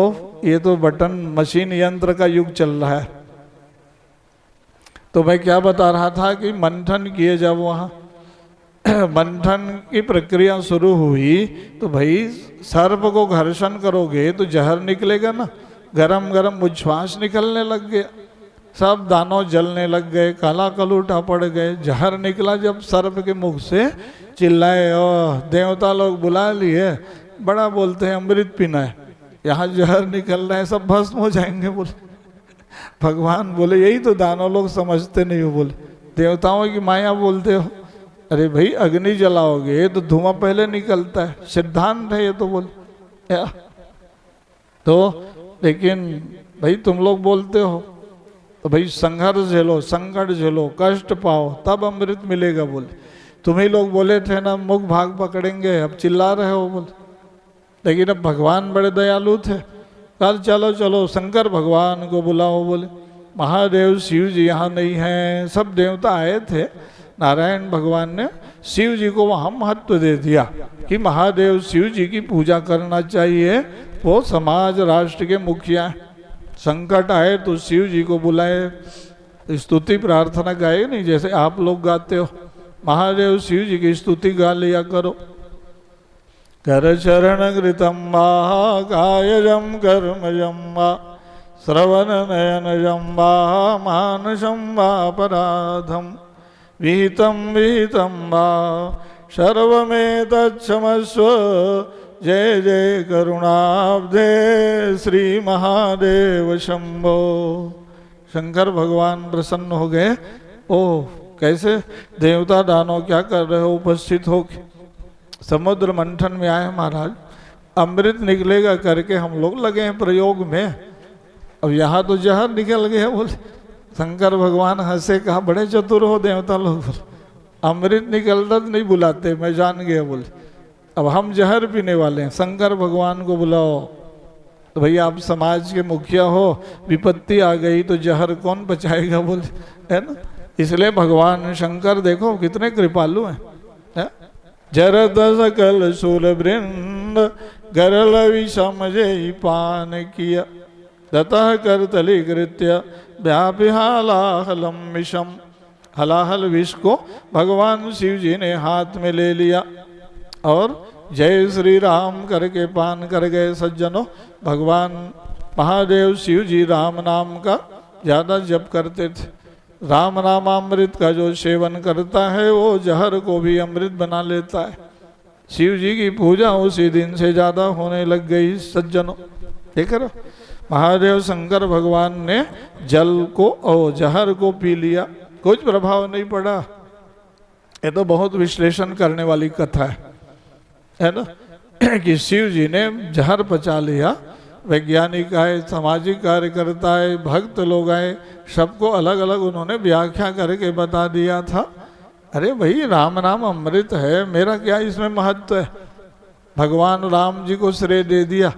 ये तो बटन मशीन यंत्र का युग चल रहा है। तो मैं क्या बता रहा था कि मंथन किए जब वहाँ मंथन की प्रक्रिया शुरू हुई तो भाई सर्प को घर्षण करोगे तो जहर निकलेगा ना। गरम गरम उच्छ्वास निकलने लग गया, सब दानव जलने लग गए, काला कलूटा पड़ गए। जहर निकला जब सर्प के मुख से, चिल्लाए और देवता लोग बुला लिए। बड़ा बोलते हैं अमृत पीना है, यहाँ जहर निकल रहा है, सब भस्म हो जाएंगे। बोले भगवान बोले यही तो दानव लोग समझते नहीं हो। बोले देवताओं की माया बोलते हो। अरे भाई अग्नि जलाओगे तो धुआं पहले निकलता है, सिद्धांत है ये तो। बोले तो लेकिन भाई तुम लोग बोलते हो तो भाई संघर्ष झेलो, संकट झेलो, कष्ट पाओ तब अमृत मिलेगा। बोले तुम ही लोग बोले थे ना मुख भाग पकड़ेंगे, अब चिल्ला रहे हो। बोले लेकिन अब भगवान बड़े दयालु थे, कल चलो चलो शंकर भगवान को बुलाओ। बोले महादेव शिव जी यहाँ नहीं हैं, सब देवता आए थे। नारायण भगवान ने शिव जी को वहाँ महत्व दे दिया कि महादेव शिव जी की पूजा करना चाहिए, वो समाज राष्ट्र के मुखिया हैं। संकट आए तो शिव जी को बुलाए, स्तुति प्रार्थना गाए नहीं जैसे आप लोग गाते हो। महादेव शिव जी की स्तुति गा लिया करो। कर चरण कृतम वा कायजम कर्मजम वा श्रवण नयनजम वा मानसम वा अपराधम विहितम विहितम वा सर्वमेतच्छमस्व। जय जय करुणाब्धे श्री महादेव शंभो। शंकर भगवान प्रसन्न हो गए। ओ कैसे देवता दानव क्या कर रहे हो उपस्थित हो? समुद्र मंथन में आए महाराज, अमृत निकलेगा करके हम लोग लगे हैं प्रयोग में। अब यहाँ तो जहर निकल गया। बोले शंकर भगवान हंसे, कहा बड़े चतुर हो देवता लोग, अमृत निकलता तो नहीं बुलाते, मैं जान गया। बोले अब हम जहर पीने वाले हैं, शंकर भगवान को बुलाओ। तो भैया आप समाज के मुखिया हो, विपत्ति आ गई तो जहर कौन बचाएगा? बोले है ना। इसलिए भगवान शंकर देखो कितने कृपालु हैं है? जरद सकल शूल वृंद गरल विषम जय पान किया, दतः करतली कृत्य व्यापी हलाहलम विषम। हलाहल विष को भगवान शिव जी ने हाथ में ले लिया और जय श्री राम करके पान कर गए। सज्जनों, भगवान महादेव शिव जी राम नाम का ज़्यादा जप करते थे। राम नामामृत का जो सेवन करता है वो जहर को भी अमृत बना लेता है। शिव जी की पूजा उसी दिन से ज़्यादा होने लग गई। सज्जनों देख रहे हो, महादेव शंकर भगवान ने जल को और जहर को पी लिया, कुछ प्रभाव नहीं पड़ा। ये तो बहुत विश्लेषण करने वाली कथा है ना, कि शिव जी ने जहर पचा लिया। वैज्ञानिक आए, सामाजिक कार्यकर्ता आए, भक्त लोग आए, सबको अलग अलग उन्होंने व्याख्या करके बता दिया था। अरे भाई राम नाम अमृत है, मेरा क्या इसमें महत्व है? भगवान राम जी को श्रेय दे दिया।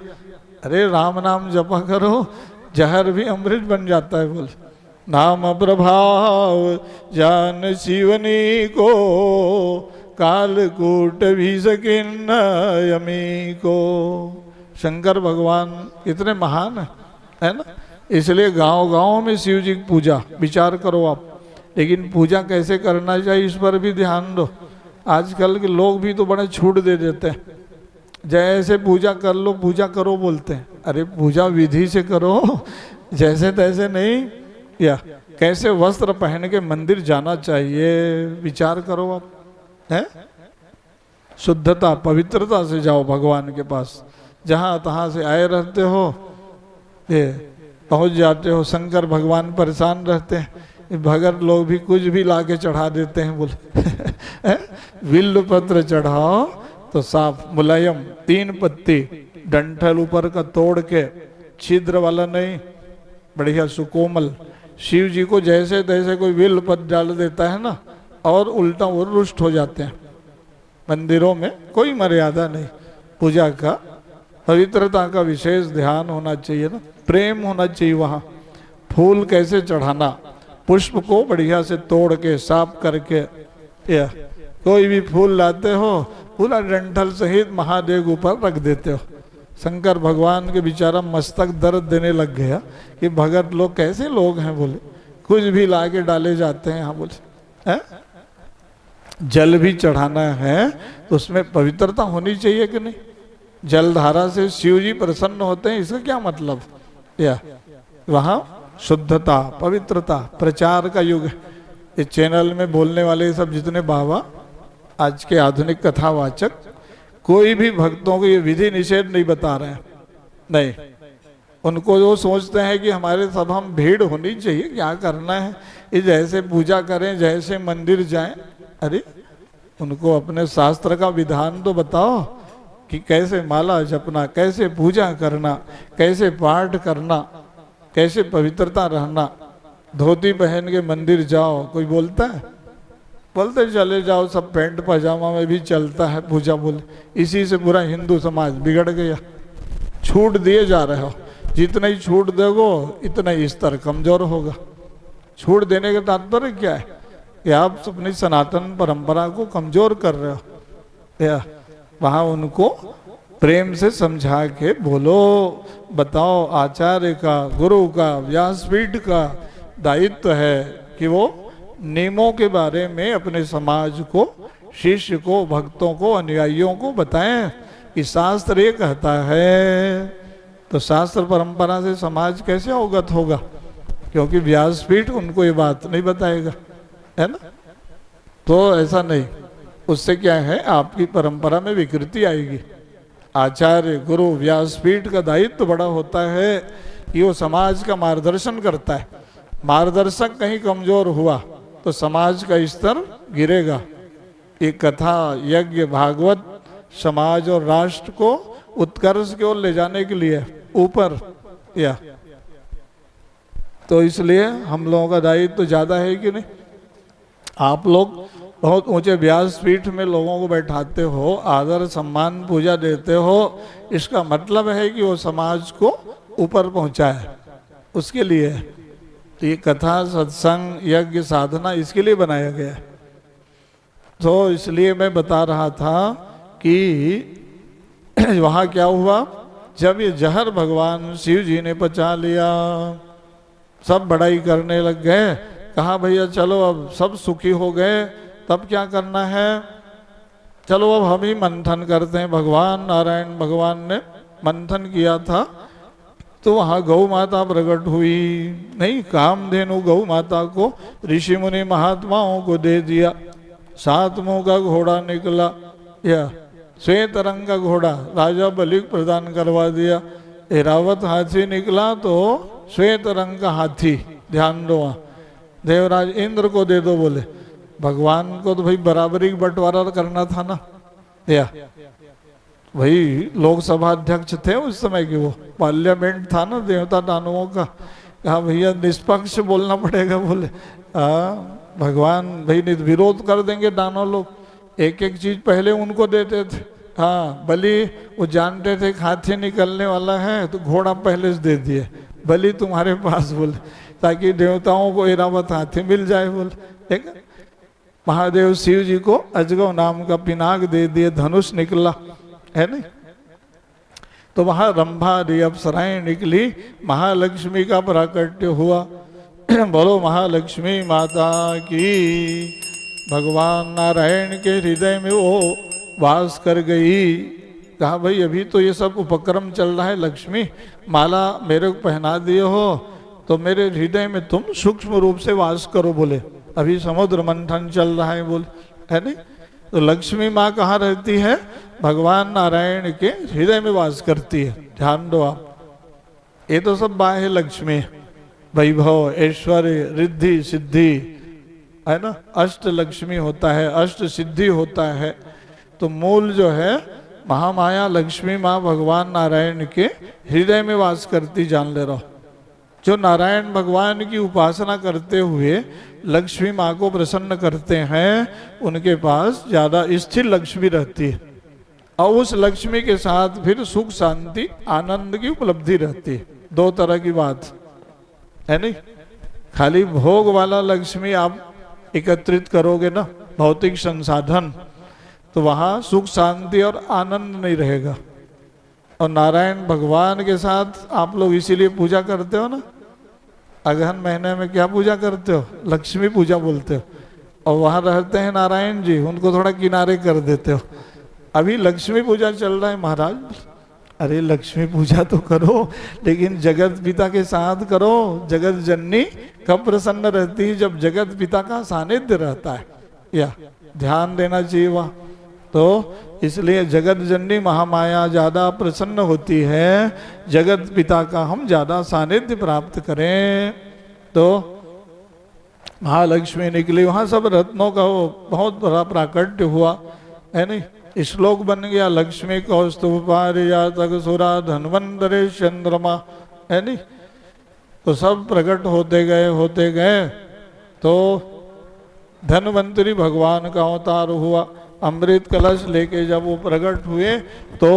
अरे राम नाम जपा करो, जहर भी अमृत बन जाता है। बोले नाम प्रभाव जान शिवनी को, कालकूट भी सकिन यमी को। शंकर भगवान कितने महान है ना। इसलिए गांव गांव में शिव जी की पूजा, विचार करो आप। लेकिन पूजा कैसे करना चाहिए इस पर भी ध्यान दो। आजकल के लोग भी तो बड़े छूट दे देते हैं, जैसे पूजा कर लो, पूजा करो बोलते हैं। अरे पूजा विधि से करो, जैसे तैसे नहीं। या कैसे वस्त्र पहन के मंदिर जाना चाहिए, विचार करो आप। है शुद्धता पवित्रता से जाओ भगवान के पास। जहाँ तहाँ से आए रहते हो, ये पहुँच जाते हो। शंकर भगवान परेशान रहते हैं, भगत लोग भी कुछ भी लाके चढ़ा देते हैं बोले। विल्ल पत्र चढ़ाओ तो साफ मुलायम 3 पत्ती, डंठल ऊपर का तोड़ के, छिद्र वाला नहीं, बढ़िया सुकोमल। शिव जी को जैसे तैसे कोई विल्ल पत्र डाल देता है ना, और उल्टा वो रुष्ट हो जाते हैं। मंदिरों में कोई मर्यादा नहीं। पूजा का पवित्रता का विशेष ध्यान होना चाहिए ना, प्रेम होना चाहिए वहाँ। फूल कैसे चढ़ाना, पुष्प को बढ़िया से तोड़ के साफ करके, या कोई भी फूल लाते हो पूरा डंठल सहित महादेव ऊपर रख देते हो। शंकर भगवान के बेचारा मस्तक दर्द देने लग गया कि भगत लोग कैसे लोग हैं बोले, कुछ भी ला के डाले जाते हैं यहाँ बोले। है जल भी चढ़ाना है तो उसमें पवित्रता होनी चाहिए कि नहीं। जलधारा से शिव जी प्रसन्न होते हैं, इसका क्या मतलब। या वहाँ शुद्धता पवित्रता प्रचार का युग है। इस चैनल में बोलने वाले सब जितने बाबा आज के आधुनिक कथावाचक, कोई भी भक्तों को ये विधि निषेध नहीं बता रहे हैं। नहीं, उनको जो सोचते हैं कि हमारे सब हम भीड़ होनी चाहिए, क्या करना है, ये जैसे पूजा करें, जैसे मंदिर जाएं। अरे उनको अपने शास्त्र का विधान तो बताओ कि कैसे माला जपना, कैसे पूजा करना, कैसे पाठ करना, कैसे पवित्रता रहना। धोती पहन के मंदिर जाओ, कोई बोलता है? बोलते चले जाओ, सब पैंट पजामा में भी चलता है पूजा बोले। इसी से पूरा हिंदू समाज बिगड़ गया। छूट दिए जा रहे हो, जितना ही छूट दोगे इतना ही स्तर कमजोर होगा। छूट देने का तात्पर्य क्या है कि आप अपनी सनातन परंपरा को कमजोर कर रहे हो। या वहाँ उनको प्रेम से समझा के बोलो, बताओ। आचार्य का, गुरु का, व्यासपीठ का दायित्व है कि वो नियमों के बारे में अपने समाज को, शिष्य को, भक्तों को, अनुयायियों को बताएं कि शास्त्र ये कहता है। तो शास्त्र परंपरा से समाज कैसे अवगत होगा, क्योंकि व्यासपीठ उनको ये बात नहीं बताएगा, है ना। तो ऐसा नहीं, उससे क्या है आपकी परंपरा में विकृति आएगी। आचार्य, गुरु, व्यासपीठ का दायित्व बड़ा होता है कि वो समाज का मार्गदर्शन करता है। मार्गदर्शक कहीं कमजोर हुआ तो समाज का स्तर गिरेगा। ये कथा, यज्ञ, भागवत समाज और राष्ट्र को उत्कर्ष की ओर ले जाने के लिए ऊपर। या तो इसलिए हम लोगों का दायित्व तो ज्यादा है कि नहीं। आप लोग बहुत ऊंचे व्यासपीठ में लोगों को बैठाते हो, आदर सम्मान पूजा देते हो, इसका मतलब है कि वो समाज को ऊपर पहुंचाए। उसके लिए तो ये कथा, सत्संग, यज्ञ, साधना इसके लिए बनाया गया है। तो इसलिए मैं बता रहा था कि वहाँ क्या हुआ, जब ये जहर भगवान शिव जी ने पचा लिया, सब बड़ाई करने लग गए। कहा भैया चलो अब सब सुखी हो गए, तब क्या करना है, चलो अब हम ही मंथन करते हैं। भगवान नारायण भगवान ने मंथन किया था तो वहाँ गौ माता प्रकट हुई। नहीं, कामधेनु गौ माता को ऋषि मुनि महात्माओं को दे दिया। 7 मुंह का घोड़ा निकला, या श्वेत रंग का घोड़ा राजा बलि को प्रदान करवा दिया। ऐरावत हाथी निकला तो श्वेत रंग का हाथी, ध्यान दो, वहाँ देवराज इंद्र को दे दो बोले। भगवान को तो भाई बराबरी बंटवारा करना था ना। या भाई लोकसभा अध्यक्ष थे उस समय की, वो पार्लियामेंट था ना देवता दानवों का। कहा भैया निष्पक्ष बोलना पड़ेगा बोले। भगवान भाई विरोध कर देंगे दानव लोग, एक एक चीज पहले उनको देते थे। हाँ, बलि वो जानते थे हाथी निकलने वाला है तो घोड़ा पहले से दे दिए, बलि तुम्हारे पास बोले। ताकि देवताओं को एरावत हाथी मिल जाए। बोल ठीक है, महादेव शिव जी को अजगव नाम का पिनाक दे दिए, धनुष निकला है नहीं। तो वहां रंभा आदि अप्सराएं निकली, महालक्ष्मी का प्राकट्य हुआ। बोलो महालक्ष्मी माता की। भगवान नारायण के हृदय में वो वास कर गई। कहा भाई अभी तो ये सब उपक्रम चल रहा है, लक्ष्मी माला मेरे को पहना दिए हो तो मेरे हृदय में तुम सूक्ष्म रूप से वास करो। बोले अभी समुद्र मंथन चल रहा है, बोल है नहीं। तो लक्ष्मी माँ कहाँ रहती है? भगवान नारायण के हृदय में वास करती है। ध्यान दो आप, ये तो सब बाह्य लक्ष्मी है, वैभव ऐश्वर्य रिद्धि सिद्धि है ना, अष्ट लक्ष्मी होता है, अष्ट सिद्धि होता है। तो मूल जो है महामाया लक्ष्मी माँ भगवान नारायण के हृदय में वास करती, जान ले रहो। जो नारायण भगवान की उपासना करते हुए लक्ष्मी माँ को प्रसन्न करते हैं, उनके पास ज्यादा स्थिर लक्ष्मी रहती है और उस लक्ष्मी के साथ फिर सुख शांति आनंद की उपलब्धि रहती है। दो तरह की बात है नहीं, खाली भोग वाला लक्ष्मी आप एकत्रित करोगे ना, भौतिक संसाधन, तो वहां सुख शांति और आनंद नहीं रहेगा। और नारायण भगवान के साथ आप लोग इसीलिए पूजा करते हो ना, अगहन महीने में क्या पूजा करते हो? लक्ष्मी पूजा बोलते हो। और वहां रहते हैं नारायण जी, उनको थोड़ा किनारे कर देते हो। अभी लक्ष्मी पूजा चल रहा है महाराज। अरे लक्ष्मी पूजा तो करो, लेकिन जगत पिता के साथ करो। जगत जननी कब प्रसन्न रहती है? जब जगत पिता का सानिध्य रहता है, या ध्यान देना चाहिए वहाँ। तो इसलिए जगत जननी महामाया ज्यादा प्रसन्न होती है, जगत पिता का हम ज्यादा सानिध्य प्राप्त करें। तो महालक्ष्मी निकली, वहां सब रत्नों का वो बहुत बड़ा प्राकट्य हुआ है नहीं। श्लोक बन गया, लक्ष्मी कौस्तुभ पारिजातक सुरा धन्वंतरे चंद्रमा, है नहीं। तो सब प्रकट होते गए। तो धन्वंतरी भगवान का अवतार हुआ। अमृत कलश लेके जब वो प्रकट हुए तो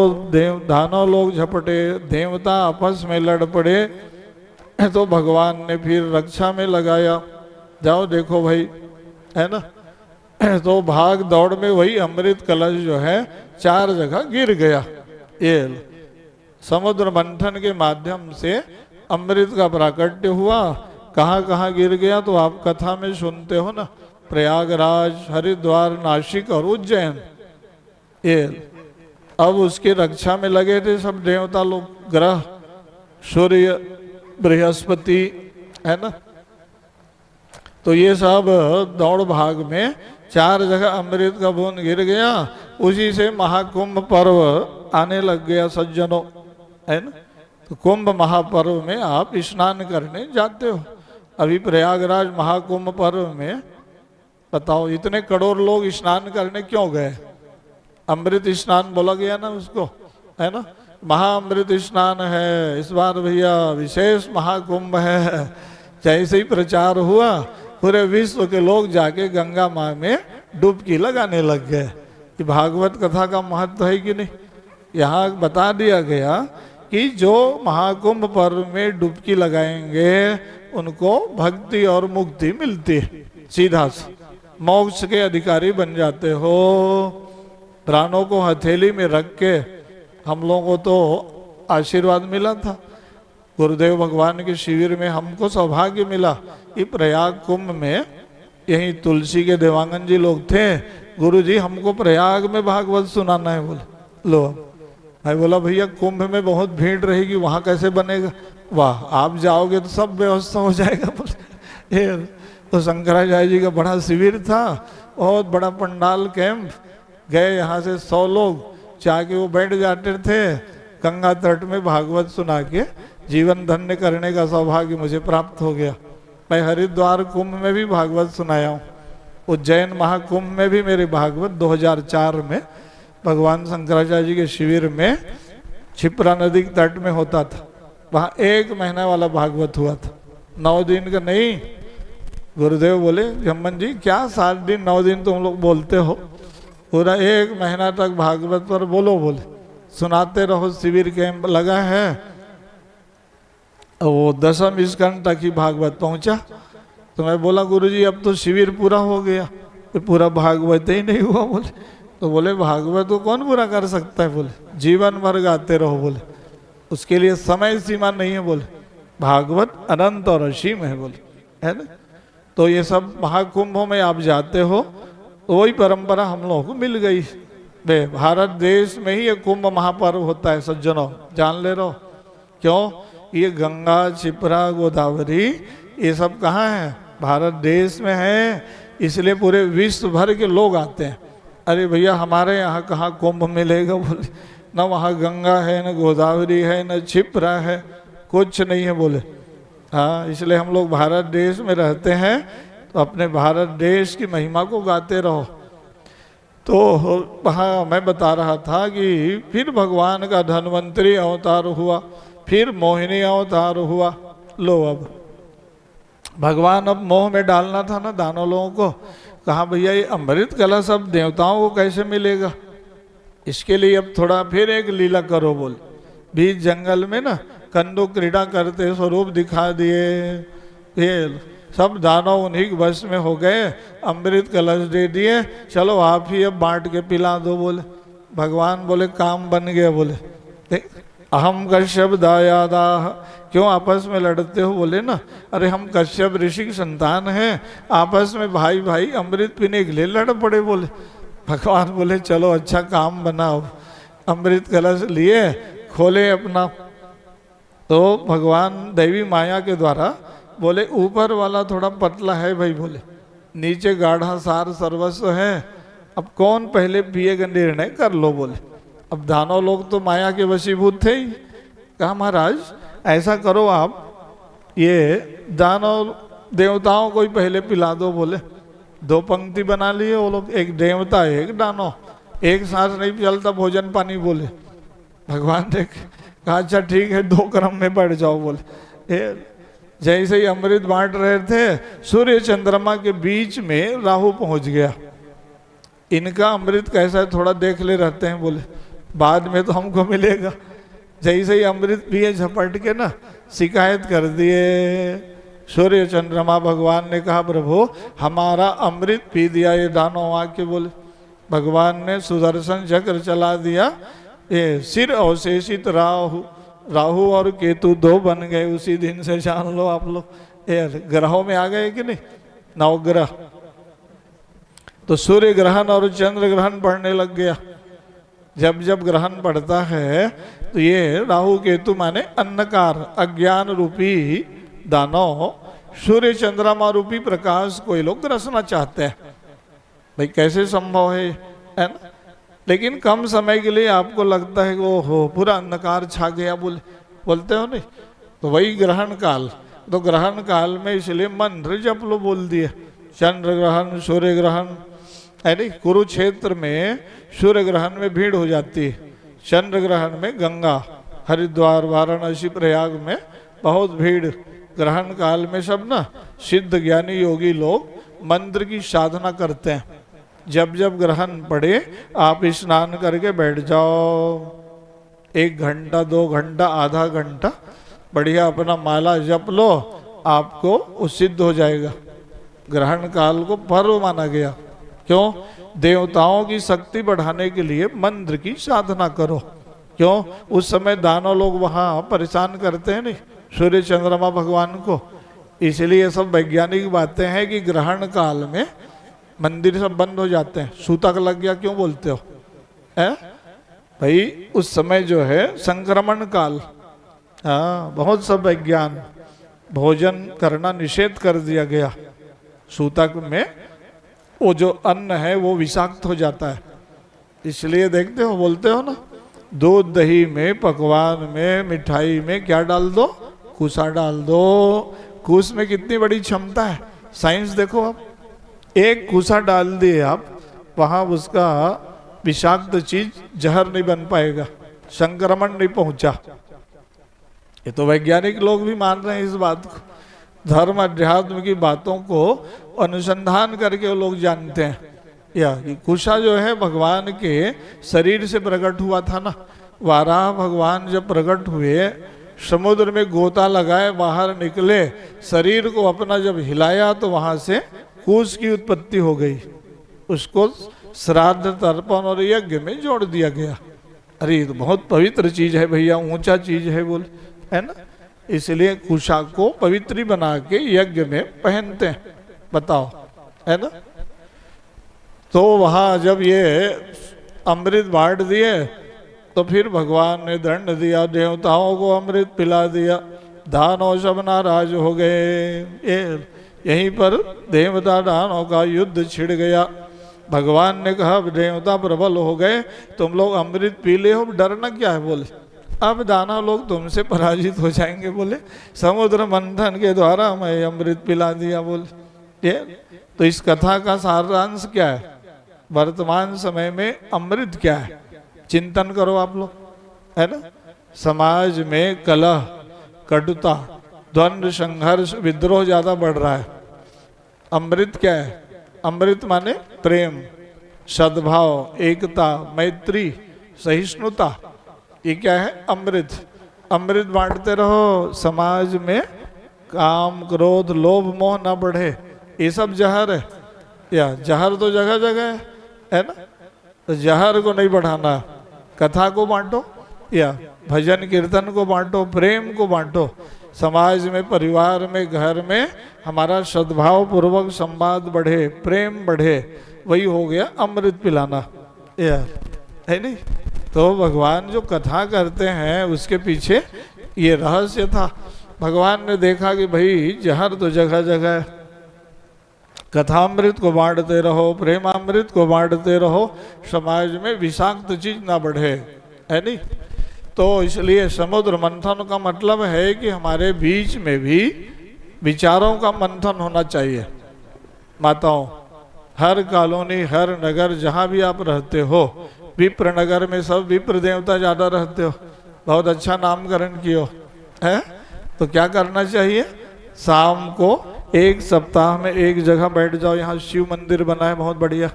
दानव लोग झपटे, देवता आपस में लड़ पड़े। तो भगवान ने फिर रक्षा में लगाया, जाओ देखो भाई, है ना। तो भाग दौड़ में वही अमृत कलश जो है 4 जगह गिर गया। ये समुद्र मंथन के माध्यम से अमृत का प्राकट्य हुआ। कहाँ कहाँ गिर गया तो आप कथा में सुनते हो ना, प्रयागराज, हरिद्वार, नासिक और उज्जैन। ये अब उसकी रक्षा में लगे थे सब देवता लोग, ग्रह, सूर्य, बृहस्पति, है ना। तो ये सब दौड़ भाग में 4 जगह अमृत का बूंद गिर गया। उसी से महाकुंभ पर्व आने लग गया सज्जनों, है ना। तो कुंभ महापर्व में आप स्नान करने जाते हो। अभी प्रयागराज महाकुंभ पर्व में बताओ इतने करोड़ लोग स्नान करने क्यों गए? अमृत स्नान बोला गया ना उसको, है ना। महाअमृत स्नान है इस बार भैया, विशेष महाकुंभ है। जैसे ही प्रचार हुआ पूरे विश्व के लोग जाके गंगा माँ में डुबकी लगाने लग गए। कि भागवत कथा का महत्व है कि नहीं। यहाँ बता दिया गया कि जो महाकुंभ पर्व में डुबकी लगाएंगे उनको भक्ति और मुक्ति मिलती है, सीधा से मोक्ष के अधिकारी बन जाते हो। प्राणों को हथेली में रख के हम लोगों को तो आशीर्वाद मिला था। गुरुदेव भगवान के शिविर में हमको सौभाग्य मिला कि प्रयाग कुंभ में यहीं तुलसी के देवांगन जी लोग थे। गुरु जी हमको प्रयाग में भागवत सुनाना है। बोले लो। मैं बोला भैया कुंभ में बहुत भीड़ रहेगी, वहाँ कैसे बनेगा? वाह, आप जाओगे तो सब व्यवस्था हो जाएगा। बोले तो शंकराचार्य जी का बड़ा शिविर था, बहुत बड़ा पंडाल कैंप। गए यहाँ से 100 लोग, जाके वो बैठ जाते थे गंगा तट में, भागवत सुना के जीवन धन्य करने का सौभाग्य मुझे प्राप्त हो गया। मैं हरिद्वार कुंभ में भी भागवत सुनाया हूँ। उज्जैन महाकुंभ में भी मेरे भागवत 2004 में भगवान शंकराचार्य जी के शिविर में क्षिप्रा नदी के तट में होता था। वहाँ 1 महीना वाला भागवत हुआ था, 9 दिन का नहीं। गुरुदेव बोले जम्मन जी क्या 7 दिन 9 दिन तुम लोग बोलते हो, पूरा 1 महीना तक भागवत पर बोलो। बोले सुनाते रहो, शिविर कैंप लगा है। वो 10वें स्कंद तक ही भागवत पहुंचा। तो मैं बोला गुरुजी अब तो शिविर पूरा हो गया, तो पूरा भागवत ही नहीं हुआ। बोले तो बोले भागवत को कौन पूरा कर सकता है, बोले जीवन भर गाते रहो, बोले उसके लिए समय सीमा नहीं है, बोले भागवत अनंत और असीम है, बोले है ना। तो ये सब महाकुंभों में आप जाते हो तो वही परंपरा हम लोगों को मिल गई। वे भारत देश में ही ये कुंभ महापर्व होता है सज्जनों, जान ले रहो। क्यों? ये गंगा क्षिप्रा गोदावरी ये सब कहाँ है? भारत देश में है, इसलिए पूरे विश्व भर के लोग आते हैं। अरे भैया हमारे यहाँ कहाँ कुंभ मिलेगा, बोले न वहाँ गंगा है, न गोदावरी है, न क्षिप्रा है, कुछ नहीं है, बोले हाँ। इसलिए हम लोग भारत देश में रहते हैं तो अपने भारत देश की महिमा को गाते रहो। तो वहाँ मैं बता रहा था कि फिर भगवान का धन्वंतरी अवतार हुआ, फिर मोहिनी अवतार हुआ। लो अब भगवान अब मोह में डालना था ना दानव लोगों को। कहा भैया ये अमृत कला सब देवताओं को कैसे मिलेगा, इसके लिए अब थोड़ा फिर एक लीला करो। बोल बीच जंगल में ना कंदो क्रीड़ा करते स्वरूप दिखा दिए, ये सब दानव उन्हीं के वश में हो गए, अमृत कलश दे दिए, चलो आप ही अब बांट के पिला दो। बोले भगवान बोले काम बन गया। बोले अहम कश्यप दायादा, क्यों आपस में लड़ते हो? बोले ना अरे हम कश्यप ऋषि की संतान हैं, आपस में भाई भाई अमृत पीने के लिए लड़ पड़े। बोले भगवान बोले चलो अच्छा काम बनाओ, अमृत कलश लिए खोले अपना। तो भगवान दैवी माया के द्वारा बोले ऊपर वाला थोड़ा पतला है भाई, बोले नीचे गाढ़ा सार सर्वस्व है, अब कौन पहले पिएगा निर्णय कर लो। बोले अब दानव लोग तो माया के वशीभूत थे ही। कहा महाराज ऐसा करो आप ये दानव देवताओं को ही पहले पिला दो। बोले दो पंक्ति बना लिए वो लोग, एक देवता एक दानव, एक साथ नहीं चलता भोजन पानी। बोले भगवान ने कहा अच्छा ठीक है, दो क्रम में बढ़ जाओ। बोले जैसे ही अमृत बांट रहे थे सूर्य चंद्रमा के बीच में राहु पहुंच गया। इनका अमृत कैसा है थोड़ा देख ले रहते हैं, बोले बाद में तो हमको मिलेगा। जैसे ही अमृत पिए झपट के ना शिकायत कर दिए सूर्य चंद्रमा। भगवान ने कहा प्रभु हमारा अमृत पी दिया ये दानव आके। बोले भगवान ने सुदर्शन चक्र चला दिया, ये सिर अवशेषित राहु और केतु दो बन गए। उसी दिन से जान लो आप लोग ये ग्रहों में आ गए कि नहीं, नवग्रह। तो सूर्य ग्रहण और चंद्र ग्रहण पड़ने लग गया। जब जब ग्रहण पड़ता है तो ये राहु केतु माने अंधकार अज्ञान रूपी दानव सूर्य चंद्रमा रूपी प्रकाश को ये लोग ग्रसना चाहते हैं। भाई कैसे संभव है ना? लेकिन कम समय के लिए आपको लगता है कि वो हो पूरा अंधकार छा गया, बोलते हो नहीं। तो वही ग्रहण काल, तो ग्रहण काल में इसलिए मंत्र जप लो बोल दिए, चंद्र ग्रहण सूर्य ग्रहण है नहीं। कुरुक्षेत्र में सूर्य ग्रहण में भीड़ हो जाती है, चंद्र ग्रहण में गंगा हरिद्वार वाराणसी प्रयाग में बहुत भीड़। ग्रहण काल में सब ना सिद्ध ज्ञानी योगी लोग मंत्र की साधना करते हैं। जब जब ग्रहण पड़े आप स्नान करके बैठ जाओ, 1 घंटा 2 घंटा आधा घंटा बढ़िया अपना माला जप लो, आपको वो सिद्ध हो जाएगा। ग्रहण काल को पर्व माना गया। क्यों? देवताओं की शक्ति बढ़ाने के लिए मंत्र की साधना करो। क्यों? उस समय दानव लोग वहाँ परेशान करते हैं नहीं सूर्य चंद्रमा भगवान को। इसलिए सब वैज्ञानिक बातें हैं कि ग्रहण काल में मंदिर सब बंद हो जाते हैं। सूतक लग गया क्यों बोलते हो है भाई? उस समय जो है संक्रमण काल, हाँ बहुत सब विज्ञान, भोजन करना निषेध कर दिया गया। सूतक में वो जो अन्न है वो विषाक्त हो जाता है। इसलिए देखते हो बोलते हो ना दूध दही में पकवान में मिठाई में क्या डाल दो? कुसा डाल दो। कुस में कितनी बड़ी क्षमता है, साइंस देखो आप। एक कुसा डाल दिए आप वहाँ, उसका विषाक्त चीज जहर नहीं बन पाएगा, संक्रमण नहीं पहुंचा। ये तो वैज्ञानिक लोग भी मान रहे हैं इस बात को। धर्म अध्यात्म की बातों को अनुसंधान करके वो लोग जानते हैं। या कुशा जो है भगवान के शरीर से प्रकट हुआ था ना। वाराह भगवान जब प्रकट हुए समुद्र में गोता लगाए बाहर निकले, शरीर को अपना जब हिलाया तो वहां से कूस की उत्पत्ति हो गई, उसको श्राद्ध तर्पण और यज्ञ में जोड़ दिया गया। अरे ये तो बहुत पवित्र चीज है भैया, ऊंचा चीज है बोल, है ना। इसलिए कुशा को पवित्री बना के यज्ञ में पहनते हैं, बताओ, है ना। तो वहां जब ये अमृत बांट दिए तो फिर भगवान ने दंड दिया, देवताओं को अमृत पिला दिया, दानव सब नाराज हो गए। यहीं पर देवता दानव का युद्ध छिड़ गया। भगवान ने कहा देवता प्रबल हो गए, तुम लोग अमृत पी ले हो, डरना क्या है बोले, अब दानव लोग तुमसे पराजित हो जाएंगे बोले, समुद्र मंथन के द्वारा मैं अमृत पिला दिया बोले। ये तो इस कथा का सारांश क्या है, वर्तमान समय में अमृत क्या है, चिंतन करो आप लोग, है ना। समाज में कलह, कटुता, द्वंद्व, संघर्ष, विद्रोह ज्यादा बढ़ रहा है। अमृत क्या है, अमृत माने प्रेम, सद्भाव, एकता, मैत्री, सहिष्णुता, ये क्या है अमृत। अमृत बांटते रहो, समाज में काम, क्रोध, लोभ, मोह न बढ़े, ये सब जहर है। या जहर तो जगह जगह है ना, तो जहर को नहीं बढ़ाना, कथा को बांटो या भजन कीर्तन को बांटो, प्रेम को बांटो। समाज में, परिवार में, घर में हमारा सद्भाव पूर्वक संवाद बढ़े, प्रेम बढ़े, वही हो गया अमृत पिलाना, यार, है नहीं। तो भगवान जो कथा करते हैं उसके पीछे ये रहस्य था। भगवान ने देखा कि भाई जहर तो जगह जगह है, कथामृत को बांटते रहो, प्रेमामृत को बांटते रहो, समाज में विषाक्त चीज ना बढ़े, है नहीं। तो इसलिए समुद्र मंथन का मतलब है कि हमारे बीच में भी विचारों का मंथन होना चाहिए। माताओं, हर कॉलोनी, हर नगर, जहाँ भी आप रहते हो, विप्र नगर में सब विप्र देवता ज्यादा रहते हो, बहुत अच्छा नामकरण कियो है, तो क्या करना चाहिए, शाम को एक सप्ताह में एक जगह बैठ जाओ। यहाँ शिव मंदिर बना है बहुत बढ़िया,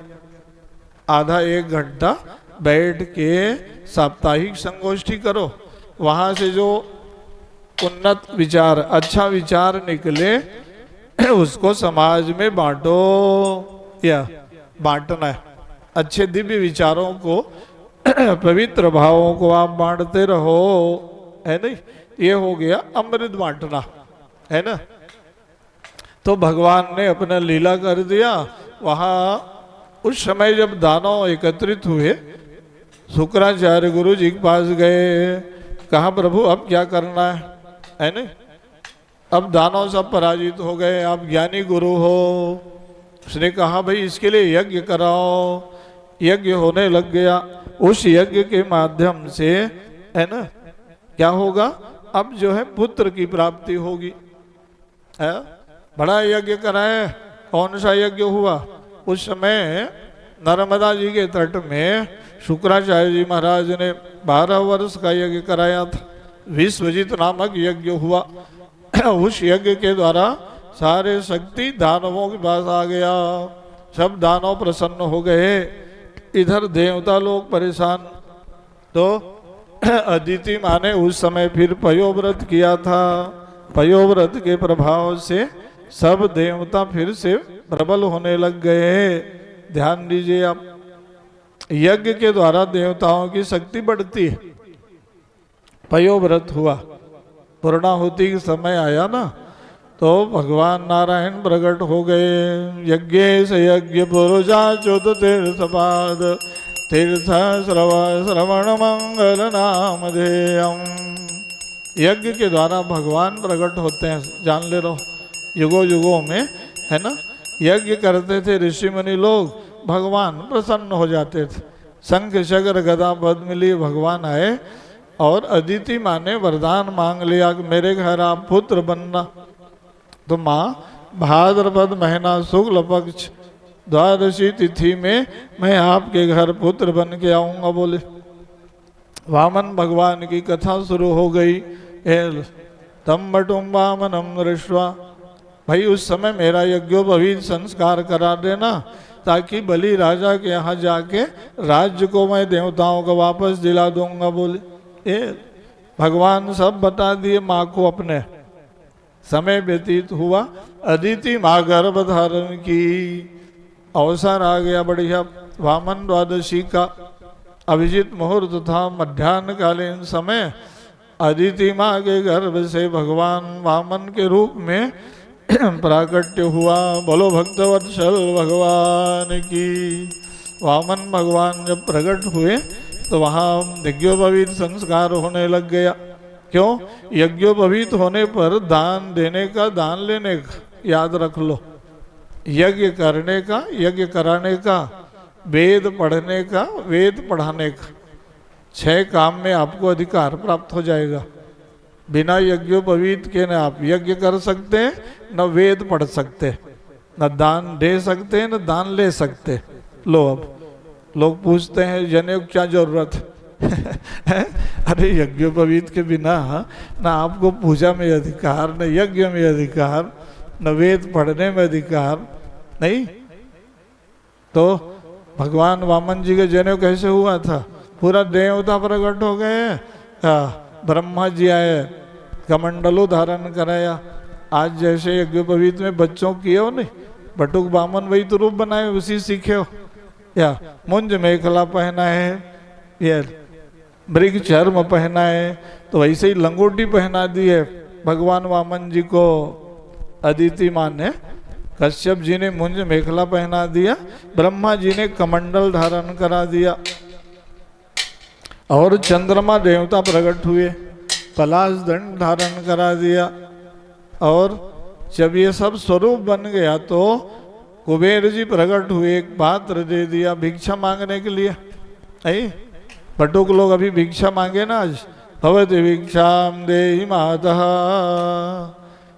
आधा एक घंटा बैठ के साप्ताहिक संगोष्ठी करो। वहाँ से जो उन्नत विचार, अच्छा विचार निकले उसको समाज में बांटो, या बांटना है। अच्छे दिव्य विचारों को, पवित्र भावों को आप बांटते रहो, है नहीं। ये हो गया अमृत बांटना, है ना। तो भगवान ने अपना लीला कर दिया। वहाँ उस समय जब दानव एकत्रित हुए, शुक्राचार्य गुरु जी के पास गए, कहा प्रभु अब क्या करना है नहीं। अब दानव सब पराजित हो गए, आप ज्ञानी गुरु हो। उसने कहा भाई इसके लिए यज्ञ कराओ। यज्ञ होने लग गया। उस यज्ञ के माध्यम से, है ना, क्या होगा, अब जो है पुत्र की प्राप्ति होगी, है? बड़ा यज्ञ कराए। कौन सा यज्ञ हुआ, उस समय नर्मदा जी के तट में शुक्राचार्य जी महाराज ने 12 वर्ष का यज्ञ कराया था। विश्वजित नामक यज्ञ हुआ। उस यज्ञ के द्वारा सारे शक्ति दानवों के पास आ गया। सब दानव प्रसन्न हो गए। इधर देवता लोग परेशान। तो अदिति माँ ने उस समय फिर पयोव्रत किया था। पयोव्रत के प्रभाव से सब देवता फिर से प्रबल होने लग गए। ध्यान दीजिए आप, यज्ञ के द्वारा देवताओं की शक्ति बढ़ती है। पयोव्रत हुआ, पूर्णाहुति का समय आया ना, तो भगवान नारायण प्रकट हो गए। यज्ञ से यज्ञ पुरुषा चुत तीर्थपाद तीर्थ श्रवण मंगल नाम धेयम। यज्ञ के द्वारा भगवान प्रकट होते हैं, जान ले रहो। युगों युगों में, है ना, यज्ञ करते थे ऋषि मुनि लोग, भगवान प्रसन्न हो जाते थे। शंख चक्र गदा पद्म लिए भगवान आए और अदिति माँ ने वरदान मांग लिया कि मेरे घर आप पुत्र बनना। तो माँ भाद्रपद महीना शुक्ल पक्ष द्वादशी तिथि में मैं आपके घर पुत्र बन के आऊँगा बोले। वामन भगवान की कथा शुरू हो गई। तम बटुम वामनम दृष्ट्वा, भाई उस समय मेरा यज्ञोपवीत संस्कार करा देना, ताकि बलि राजा के यहाँ जाके राज्य को मैं देवताओं को वापस दिला दूंगा बोले। भगवान सब बता दिए माँ को अपने। समय व्यतीत हुआ, अदिति माँ गर्भ धारण की, अवसर आ गया बढ़िया। वामन द्वादशी का अभिजीत मुहूर्त था, मध्याह्न कालीन समय। अदिति माँ के गर्भ से भगवान वामन के रूप में प्राकट्य हुआ। बोलो भक्तवत्सल भगवान की। वामन भगवान जब प्रकट हुए तो वहाँ यज्ञोपवीत संस्कार होने लग गया। क्यों? यज्ञोपवीत होने पर दान देने का, दान लेने का याद रख लो, यज्ञ करने का, यज्ञ कराने का, वेद पढ़ने का, वेद पढ़ाने का, 6 काम में आपको अधिकार प्राप्त हो जाएगा। बिना यज्ञोपवीत के न आप यज्ञ कर सकते हैं, न वेद पढ़ सकते, न दान दे सकते, न दान ले सकते। लो अब लोग पूछते हैं जनेऊ क्या जरूरत है? अरे यज्ञोपवीत के बिना न आपको पूजा में अधिकार, न यज्ञ में अधिकार, न वेद पढ़ने में अधिकार नहीं। तो भगवान वामन जी के जनेऊ कैसे हुआ था? पूरा देवता प्रकट हो गए, ब्रह्मा जी आए, कमंडलो धारण कराया। आज जैसे यज्ञोपवीत में बच्चों किए हो नहीं, बटुक बामन वही तो रूप बनाए, उसी सीखे हो। या मुंज मेखला पहना है, ये मृग चर्म पहना है, तो वैसे ही लंगोटी पहना दी है भगवान वामन जी को। अदिति माँ ने, कश्यप जी ने मुंज मेखला पहना दिया, ब्रह्मा जी ने कमंडल धारण करा दिया। और चंद्रमा देवता प्रकट हुए, पलाश दंड धारण करा दिया। और जब ये सब स्वरूप बन गया तो कुबेर जी प्रकट हुए, एक पात्र दे दिया भिक्षा मांगने के लिए। आई बटुक लोग अभी भिक्षा मांगे ना आज, भवति भिक्षाम देहि मातः।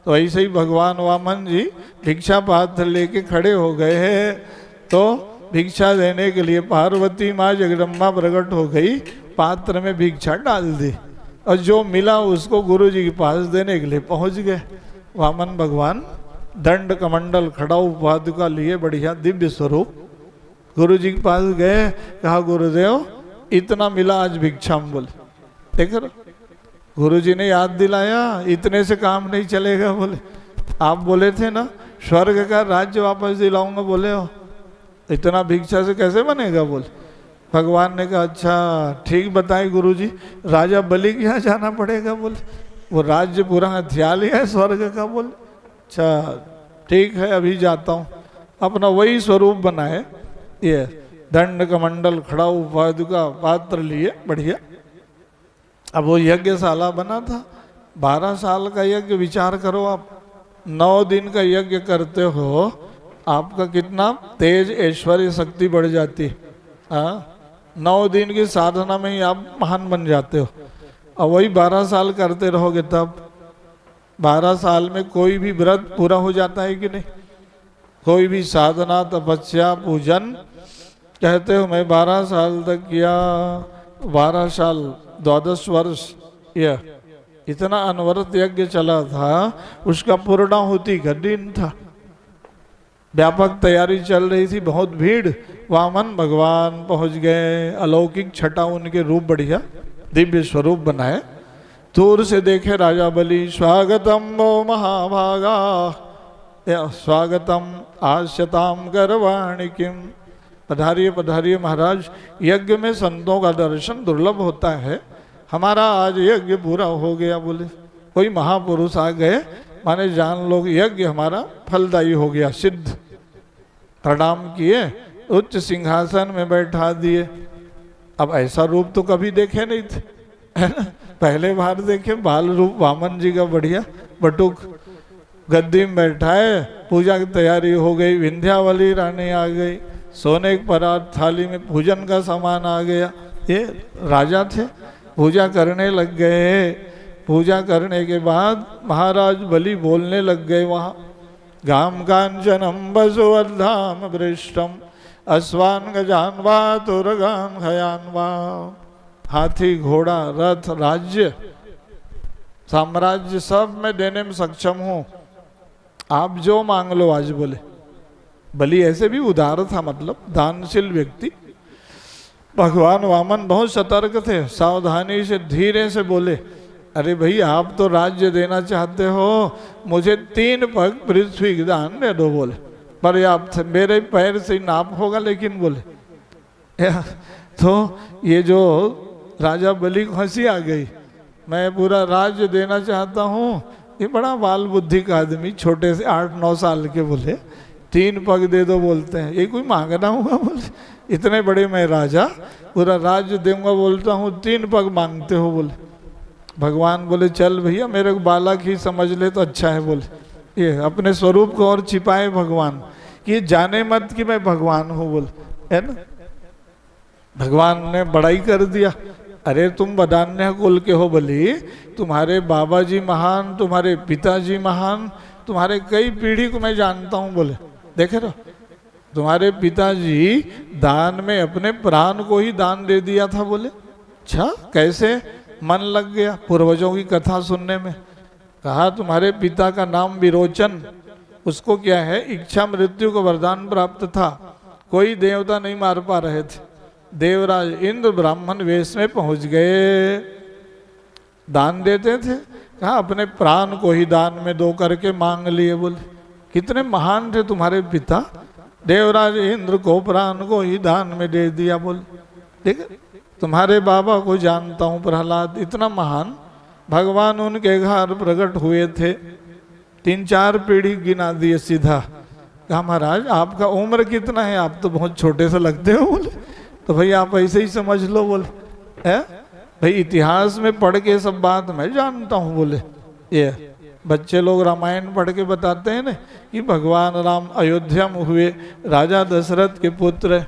तो ऐसे ही भगवान वामन जी भिक्षा पात्र लेके खड़े हो गए हैं। तो भिक्षा देने के लिए पार्वती माँ जगदम्बा प्रकट हो गई, पात्र में भिक्षा डाल दी, और जो मिला उसको गुरु जी के पास देने के लिए पहुंच गए। वामन भगवान दंड कमंडल खड़ाऊ पादुका लिए, बढ़िया दिव्य स्वरूप गुरु जी के पास गए। कहा गुरुदेव इतना मिला आज भिक्षा में। बोले देख रहे गुरु जी ने याद दिलाया, इतने से काम नहीं चलेगा। बोले आप बोले थे ना स्वर्ग का राज्य वापस दिलाऊंगा, बोले हो इतना भिक्षा से कैसे बनेगा? बोले भगवान ने कहा अच्छा ठीक बताए गुरु जी, राजा बलि के यहाँ जाना पड़ेगा। बोले वो राज्य पूरा हथियार है स्वर्ग का। बोले अच्छा ठीक है अभी जाता हूँ। अपना वही स्वरूप बनाए, ये दंड कमंडल खड़ाऊ पादुका पात्र लिए बढ़िया। अब वो यज्ञशाला बना था, 12 साल का यज्ञ। विचार करो आप, 9 दिन का यज्ञ करते हो, आपका कितना तेज ऐश्वर्य शक्ति बढ़ जाती। हाँ 9 दिन की साधना में ही आप महान बन जाते हो। और वही 12 साल करते रहोगे तब 12 साल में कोई भी व्रत पूरा हो जाता है कि नहीं? कोई भी साधना तपस्या पूजन कहते हो मैं 12 साल तक किया, 12 साल 12 वर्ष यह इतना अनवरत यज्ञ चला था, उसका पूर्णाहुति का दिन था। व्यापक तैयारी चल रही थी, बहुत भीड़। वामन भगवान पहुंच गए, अलौकिक छटा उनके रूप बढ़िया दिव्य स्वरूप बनाए। दूर से देखे राजा बलि, स्वागतम वो महाभागा, स्वागतम आश्यताम करवाणि किम। पधारिए पधारिए महाराज, यज्ञ में संतों का दर्शन दुर्लभ होता है, हमारा आज यज्ञ पूरा हो गया। बोले कोई महापुरुष आ गए, माने जान लो यज्ञ हमारा फलदायी हो गया, सिद्ध। प्रणाम किए, उच्च सिंहासन में बैठा दिए। अब ऐसा रूप तो कभी देखे नहीं थे, है ना? पहले बार देखे बाल रूप वामन जी का बढ़िया, बटुक गद्दी में बैठाए, पूजा की तैयारी हो गई। विंध्यावली रानी आ गई, सोने की परात थाली में पूजन का सामान आ गया। ये राजा थे, पूजा करने लग गए। पूजा करने के बाद महाराज बलि बोलने लग गए वहाँ, गाम कांचनम वसुवर्धाम वृष्टम अश्वान गजान्वा तुरगान हयान्वा। हाथी घोड़ा रथ राज्य साम्राज्य सब मैं देने में सक्षम हूँ, आप जो मांग लो आज। बोले बलि ऐसे भी उदार था, मतलब दानशील व्यक्ति। भगवान वामन बहुत सतर्क थे, सावधानी से धीरे से बोले, अरे भाई आप तो राज्य देना चाहते हो, मुझे 3 पग पृथ्वी का दान दे दो बोले। पर्याप्त है, मेरे पैर से ही नाप होगा लेकिन बोले। तो ये जो राजा बलि को हंसी आ गई, मैं पूरा राज्य देना चाहता हूँ। ये बड़ा बाल बुद्धि का आदमी, छोटे से 8-9 साल के, बोले 3 पग दे दो बोलते हैं, ये कोई मांगना होगा बोले? इतने बड़े मैं राजा, पूरा राज्य दूंगा बोलता हूँ, 3 पग मांगते हो बोले। भगवान बोले चल भैया मेरे को बालक ही समझ ले तो अच्छा है बोले। ये अपने स्वरूप को और छिपाए भगवान, कि जाने मत कि मैं भगवान हूँ बोले, है ना। भगवान ने बड़ाई कर दिया, अरे तुम बदान्य कुल के हो बलि, तुम्हारे बाबा जी महान, तुम्हारे पिताजी महान, तुम्हारे कई पीढ़ी को मैं जानता हूँ बोले। देखे रहो, तुम्हारे पिताजी दान में अपने प्राण को ही दान दे दिया था बोले। अच्छा, कैसे? मन लग गया पूर्वजों की कथा सुनने में। कहा तुम्हारे पिता का नाम विरोचन, उसको क्या है, इच्छा मृत्यु को वरदान प्राप्त था, कोई देवता नहीं मार पा रहे थे। देवराज इंद्र ब्राह्मण वेश में पहुंच गए, दान देते थे। कहा अपने प्राण को ही दान में दो करके मांग लिए बोले। कितने महान थे तुम्हारे पिता, देवराज इंद्र को प्राण को ही दान में दे दिया बोले। ठीक है, तुम्हारे बाबा को जानता हूँ प्रहलाद, इतना महान, भगवान उनके घर प्रकट हुए थे, 3-4 पीढ़ी गिना दिए सीधा। कहा महाराज आपका उम्र कितना है, आप तो बहुत छोटे से लगते हो बोले। तो भाई आप ऐसे ही समझ लो बोले, है भाई इतिहास में पढ़ के सब बात मैं जानता हूँ बोले। ये बच्चे लोग रामायण पढ़ के बताते हैं ना कि भगवान राम अयोध्या में हुए, राजा दशरथ के पुत्र।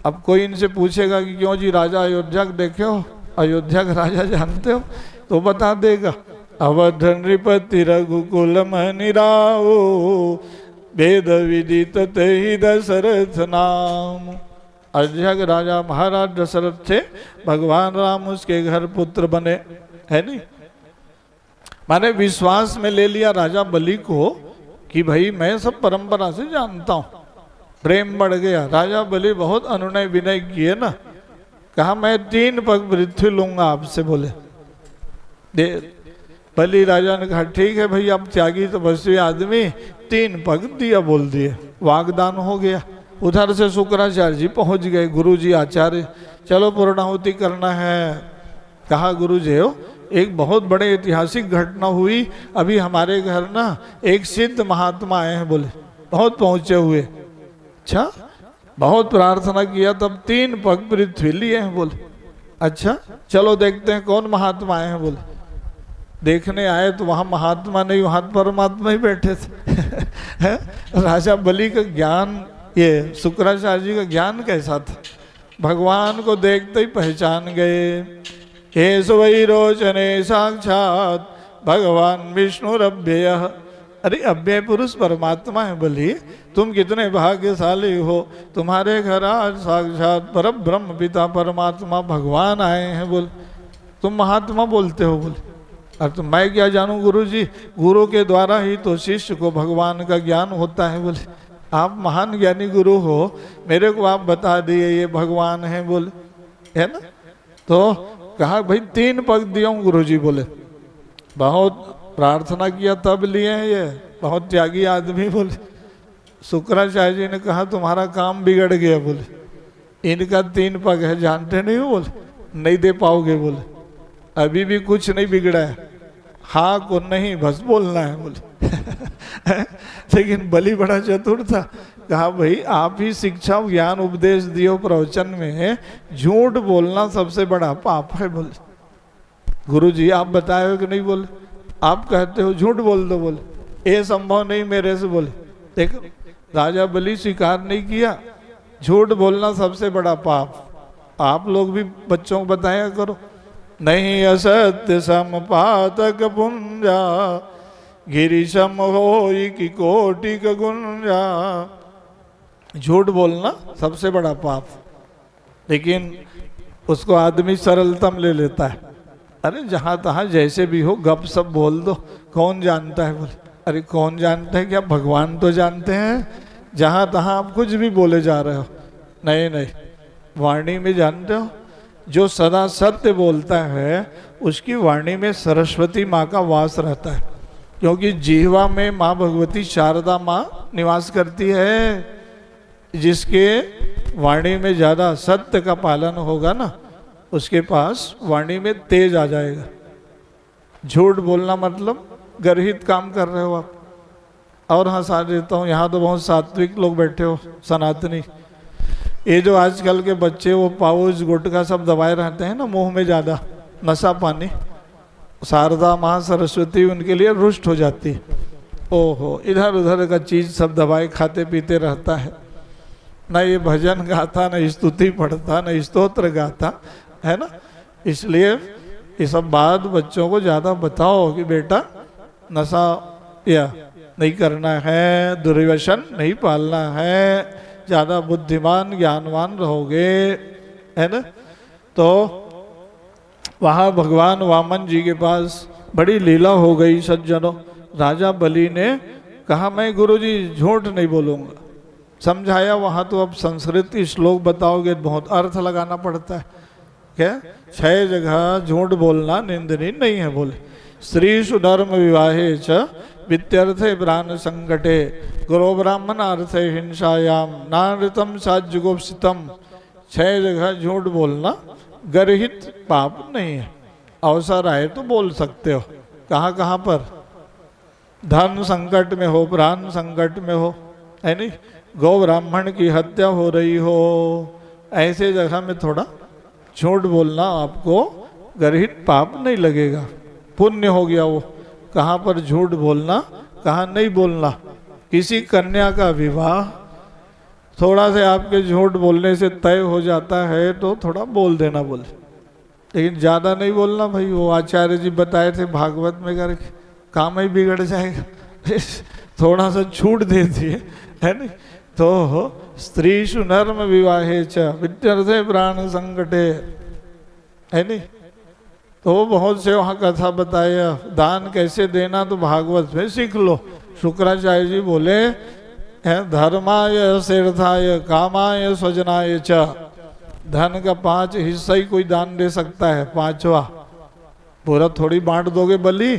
अब कोई इनसे पूछेगा कि क्यों जी राजा अयोध्या को देखे हो, अयोध्या का राजा जानते हो, तो बता देगा अवध नृपति रघुकुल मनि राओ, वेद विदित तेहि दशरथ नाम। अयोध्या के राजा महाराज दशरथ थे, भगवान राम उसके घर पुत्र बने, है नहीं। माने विश्वास में ले लिया राजा बलि को कि भाई मैं सब परंपरा से जानता हूँ। प्रेम बढ़ गया, राजा बलि बहुत अनुनय विनय किए ना। कहा मैं 3 पग पृथ्वी लूंगा आपसे बोले। बलि राजा ने कहा ठीक है भाई, आप त्यागी तपस्वी आदमी, 3 पग दिया बोल दिए, वागदान हो गया। उधर से शुक्राचार्य जी पहुंच गए, गुरु जी आचार्य, चलो पूर्णाहुति करना है। कहा गुरु जी हो, एक बहुत बड़े ऐतिहासिक घटना हुई, अभी हमारे घर ना एक सिद्ध महात्मा आए हैं बोले, बहुत पहुंचे हुए। अच्छा, बहुत प्रार्थना किया तब 3 पग पृथ्वी लिए हैं बोले। अच्छा चलो देखते हैं कौन महात्मा आए हैं बोले। देखने आए तो वहां महात्मा नहीं, वहां परमात्मा ही बैठे थे। राजा बलि का ज्ञान, ये शुक्राचार्य जी का ज्ञान कैसा था, भगवान को देखते ही पहचान गए। हे सुवैरोचने साक्षात भगवान विष्णुरव्ययः। अरे अव्यय पुरुष परमात्मा है बलि, तुम कितने भाग्यशाली हो, तुम्हारे घर आज साक्षात पर ब्रह्म पिता परमात्मा भगवान आए हैं बोले। तुम महात्मा बोलते हो बोले। और तो मैं क्या जानूं गुरु जी, गुरु के द्वारा ही तो शिष्य को भगवान का ज्ञान होता है बोले। आप महान ज्ञानी गुरु हो, मेरे को आप बता दिए ये भगवान है बोले, है ना। तो कहा भाई 3 पग दिया हूँ गुरु जी बोले। बहुत प्रार्थना किया तब लिए हैं ये, बहुत त्यागी आदमी बोले। शुक्राचार्य जी ने कहा तुम्हारा काम बिगड़ गया बोले, इनका 3 पग है जानते नहीं हो बोले, नहीं दे पाओगे बोले। अभी भी कुछ नहीं बिगड़ा है, हाँ को नहीं बस बोलना है बोले। लेकिन बलि बड़ा चतुर था, कहा भाई आप ही शिक्षा ज्ञान उपदेश दियो प्रवचन में, झूठ बोलना सबसे बड़ा पाप है बोले। गुरु जी आप बताए हो कि नहीं बोले, आप कहते हो झूठ बोल दो बोले, ये संभव नहीं मेरे से बोले। देखो राजा बलि स्वीकार नहीं किया, झूठ बोलना सबसे बड़ा पाप। आप लोग भी बच्चों को बताया करो, नहीं असत्य समपातक पुंजा, गिरिशम होई की कोटि का गुंजा। झूठ बोलना सबसे बड़ा पाप, लेकिन उसको आदमी सरलतम ले लेता है। अरे जहाँ तहाँ जैसे भी हो गप सप बोल दो, कौन जानता है बोले। अरे कौन जानता है, क्या भगवान तो जानते हैं। जहाँ तहाँ आप कुछ भी बोले जा रहे हो, नहीं नहीं, वाणी में जानते हो जो सदा सत्य बोलता है उसकी वाणी में सरस्वती माँ का वास रहता है, क्योंकि जीवा में माँ भगवती शारदा माँ निवास करती है। जिसके वाणी में ज़्यादा सत्य का पालन होगा ना, उसके पास वाणी में तेज आ जाएगा। झूठ बोलना मतलब गर्हित काम कर रहे हो आप। और हंसा देता हूँ, यहाँ तो बहुत सात्विक लोग बैठे हो, सनातनी। ये जो आजकल के बच्चे वो पाउच गुटखा सब दबाए रहते हैं ना मुंह में, ज़्यादा नशा पानी, शारदा माँ सरस्वती उनके लिए रुष्ट हो जाती है। ओहो, इधर उधर का चीज़ सब दबाए खाते पीते रहता है, न ये भजन गाता, न स्तुति पढ़ता, न स्तोत्र गाता, है ना। इसलिए ये सब बात बच्चों को ज़्यादा बताओ कि बेटा नशा या नहीं करना है, दुर्व्यसन नहीं पालना है, ज़्यादा बुद्धिमान ज्ञानवान रहोगे, है ना। तो वहाँ भगवान वामन जी के पास बड़ी लीला हो गई सज्जनों। राजा बलि ने कहा मैं गुरुजी झूठ नहीं बोलूँगा। समझाया वहाँ तो अब संस्कृत श्लोक बताओगे बहुत अर्थ लगाना पड़ता है। क्या 6 जगह झूठ बोलना निंदनीय नहीं है। बोले स्त्री सुधर्म विवाहे च वित्यर्थे प्राण संकटे गुरु ब्राह्मण अर्थे हिंसायाम नानृतम साजुगोपसितम। 6 जगह झूठ बोलना गर्हित पाप नहीं है। अवसर आए तो बोल सकते हो। कहाँ कहाँ पर? धन संकट में हो, प्राण संकट में हो, है नहीं, गौ ब्राह्मण की हत्या हो रही हो, ऐसे जगह में थोड़ा झूठ बोलना आपको गर्हित पाप नहीं लगेगा, पुण्य हो गया वो। कहाँ पर झूठ बोलना, कहाँ नहीं बोलना। किसी कन्या का विवाह थोड़ा से आपके झूठ बोलने से तय हो जाता है तो थोड़ा बोल देना बोले, लेकिन ज़्यादा नहीं बोलना भाई। वो आचार्य जी बताए थे भागवत में करके काम ही बिगड़ जाएगा। थोड़ा सा छूट दे दिए, है नहीं। तो स्त्री सुनर्म विवाहे च विद्यर्थे प्राण संकटे, है नहीं। तो बहुत से वहाँ कथा बताया। दान कैसे देना तो भागवत में सीख लो। शुक्राचार्य जी बोले धर्माय तीर्थाय कामाय स्वजनाय च। धन का 5 हिस्सा ही कोई दान दे सकता है, 5वां पूरा थोड़ी बांट दोगे बलि।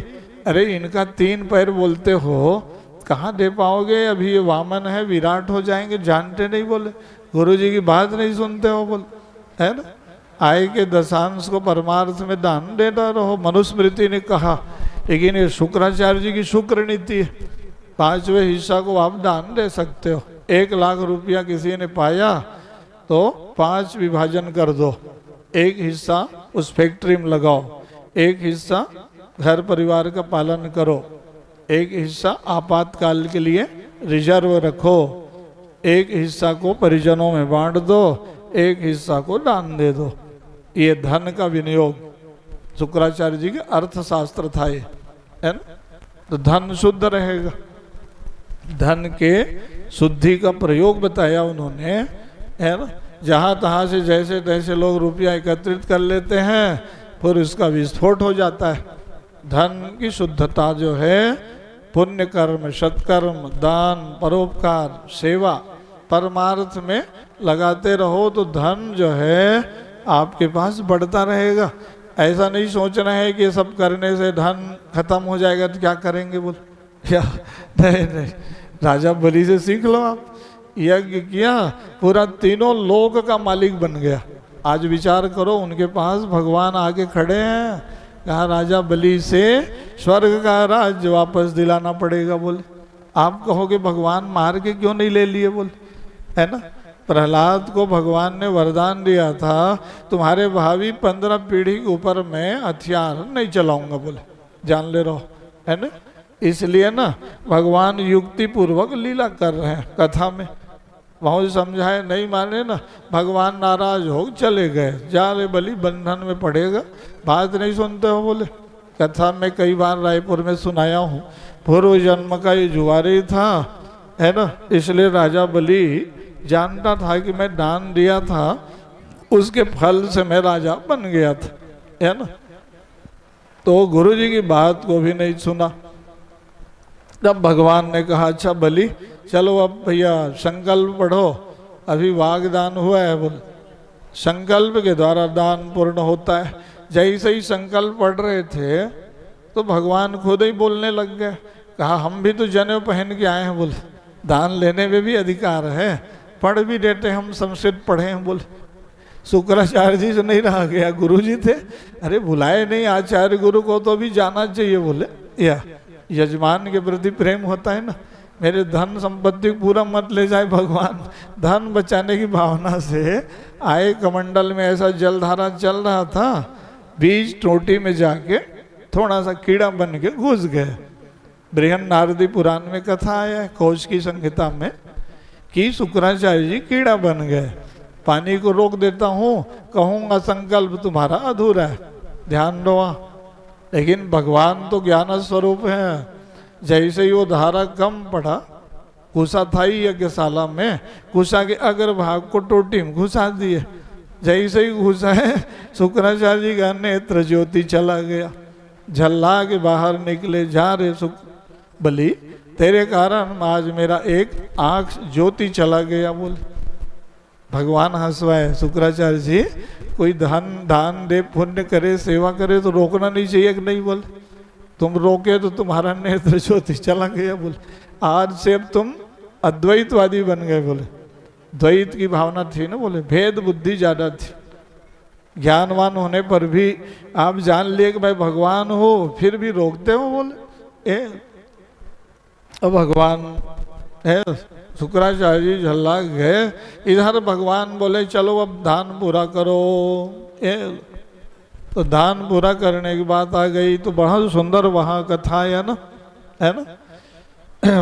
अरे इनका 3 पैर बोलते हो, कहाँ दे पाओगे? अभी ये वामन है, विराट हो जाएंगे, जानते नहीं। बोले गुरु जी की बात नहीं सुनते हो, बोले, है ना। आय के दशांश को परमार्थ में दान देता रहो, मनुस्मृति ने कहा। लेकिन ये शुक्राचार्य जी की शुक्र नीति है, 5वें हिस्सा को आप दान दे सकते हो। 1 लाख रुपया किसी ने पाया तो 5 विभाजन कर दो। 1 हिस्सा उस फैक्ट्री में लगाओ, 1 हिस्सा घर परिवार का पालन करो, 1 हिस्सा आपातकाल के लिए रिजर्व रखो, 1 हिस्सा को परिजनों में बांट दो, 1 हिस्सा को दान दे दो। ये धन का विनियोग शुक्राचार्य जी के अर्थशास्त्र था ये, है ना। तो धन शुद्ध रहेगा। धन के शुद्धि का प्रयोग बताया उन्होंने, है ना। जहाँ तहाँ से जैसे तैसे लोग रुपया एकत्रित कर लेते हैं, फिर उसका विस्फोट हो जाता है। धन की शुद्धता जो है, पुण्य कर्म, सत्कर्म, दान, परोपकार, सेवा, परमार्थ में लगाते रहो तो धन जो है आपके पास बढ़ता रहेगा। ऐसा नहीं सोचना है कि ये सब करने से धन खत्म हो जाएगा तो क्या करेंगे, बोल क्या। नहीं, राजा बलि से सीख लो आप। यज्ञ किया, पूरा 3 लोक का मालिक बन गया। आज विचार करो, उनके पास भगवान आके खड़े हैं, कहा राजा बलि से स्वर्ग का राज्य वापस दिलाना पड़ेगा। बोले आप कहोगे भगवान मार के क्यों नहीं ले लिए, बोले, है ना। प्रहलाद को भगवान ने वरदान दिया था, तुम्हारे भावी 15 पीढ़ी के ऊपर मैं हथियार नहीं चलाऊंगा, बोले, जान ले रहो, है ना। इसलिए ना भगवान युक्ति पूर्वक लीला कर रहे हैं कथा में। बहुत समझाए, नहीं माने ना, भगवान नाराज हो चले गए, जा ले बलि बंधन में पड़ेगा, बात नहीं सुनते हो। बोले कथा में कई बार रायपुर में सुनाया हूँ, पूर्व जन्म का ये जुआरी था, है ना। इसलिए राजा बलि जानता था कि मैं दान दिया था, उसके फल से मैं राजा बन गया था, है ना। तो गुरु जी की बात को भी नहीं सुना। तब भगवान ने कहा अच्छा बलि चलो अब भैया संकल्प पढ़ो। अभी वागदान हुआ है, बोल संकल्प के द्वारा दान पूर्ण होता है। जैसे ही संकल्प पढ़ रहे थे तो भगवान खुद ही बोलने लग गए। कहा हम भी तो जनेऊ पहन के आए हैं, बोले दान लेने में भी अधिकार है, पढ़ भी देते, हम संस्कृत पढ़े हैं। बोले शुक्राचार्य जी से नहीं रहा गया, गुरु जी थे, अरे बुलाए नहीं आचार्य गुरु को तो भी जाना चाहिए। बोले या यजमान के प्रति प्रेम होता है ना, मेरे धन संपत्ति पूरा मत ले जाए भगवान, धन बचाने की भावना से आए। कमंडल में ऐसा जलधारा चल रहा था, बीज टोटी में जाके थोड़ा सा कीड़ा बन के घुस गए। बृहन नारदी पुराण में कथा आया है, कोश की संहिता में, कि शुक्राचार्य जी कीड़ा बन गए। पानी को रोक देता हूँ, कहूँगा संकल्प तुम्हारा अधूरा है, ध्यान दो। लेकिन भगवान तो ज्ञान स्वरूप है। जैसे ही वो धारा कम पड़ा, घुसा था ही यज्ञशाला में, घुसा के अगर भाग को टोटी में घुसा दिए। जैसे ही घुसा है, शुक्राचार्य जी का नेत्र ज्योति चला गया, झल्ला के बाहर निकले। जा रहे सुख बलि, तेरे कारण आज मेरा एक आंख ज्योति चला गया। बोल भगवान हंसवाए, शुक्राचार्य जी कोई दान दे, पुण्य करे, सेवा करे तो रोकना नहीं चाहिए कि नहीं। बोल तुम रोके तो तुम्हारा नेत्र ज्योति चला गया। बोल आज से अब तुम अद्वैतवादी बन गए। बोले द्वैत की भावना थी ना, बोले भेद बुद्धि ज्यादा थी। ज्ञानवान होने पर भी आप जान लिए कि भाई भगवान हो, फिर भी रोकते हो। बोले अब भगवान है, शुक्राचार्य जी झल्ला गए। इधर भगवान बोले चलो अब दान पूरा करो। तो दान पूरा करने की बात आ गई तो बहुत सुंदर वहाँ कथा है ना,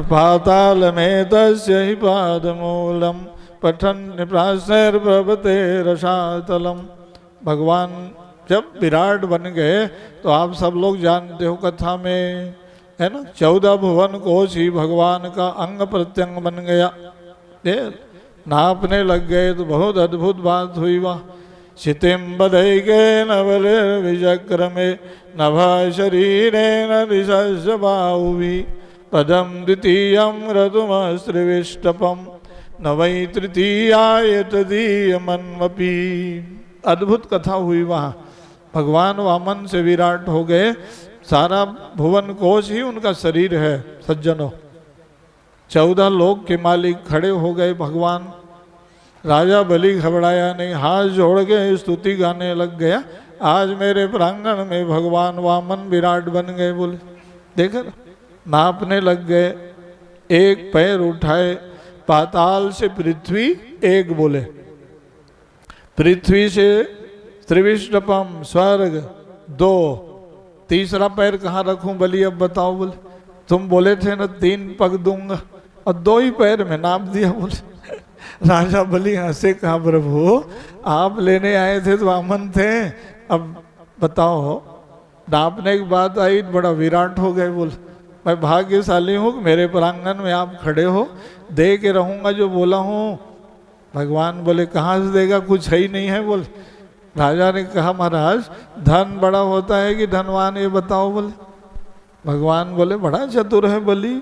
पाताल में तस्य ही पाद मूलम पठन निप्रासैर प्रभते रसातलम। भगवान जब विराट बन गए तो आप सब लोग जानते हो कथा में, है ना, 14 भुवन कोश ही भगवान का अंग प्रत्यंग बन गया। नापने लग गए तो बहुत अद्भुत बात हुई। वह चितिम्बदैके नवले विचक्रमे नभा शरीरे न दिशस्य बाहुवी पदम द्वितीयं ऋतुमस्त्रिविष्टपम न वै तृतीयाय तदीयमन्वपि। अद्भुत कथा हुई वहाँ। भगवान वामन से विराट हो गए, सारा भुवन कोश ही उनका शरीर है। सज्जनों 14 लोक के मालिक खड़े हो गए। भगवान राजा बलि घबराया नहीं, हाथ जोड़ के स्तुति गाने लग गया, आज मेरे प्रांगण में भगवान वामन विराट बन गए। बोले देखा, नापने लग गए, एक पैर उठाए, पाताल से पृथ्वी एक, बोले पृथ्वी से त्रिविष्टपम स्वर्ग 2, तीसरा पैर कहाँ रखूं बलि अब बताओ। बोले तुम बोले थे ना 3 पग दूंगा, और 2 ही पैर में नाप दिया। बोले राजा बलि हंसे, कहा प्रभु आप लेने आए थे तो वामन थे, अब बताओ नापने की बात आई बड़ा विराट हो गए। बोले मैं भाग्यशाली हूँ कि मेरे प्रांगण में आप खड़े हो, दे के रहूँगा जो बोला हूँ। भगवान बोले कहाँ से देगा, कुछ है ही नहीं है। बोले राजा ने कहा महाराज धन बड़ा होता है कि धनवान, ये बताओ। बोले भगवान बोले बड़ा चतुर है बलि,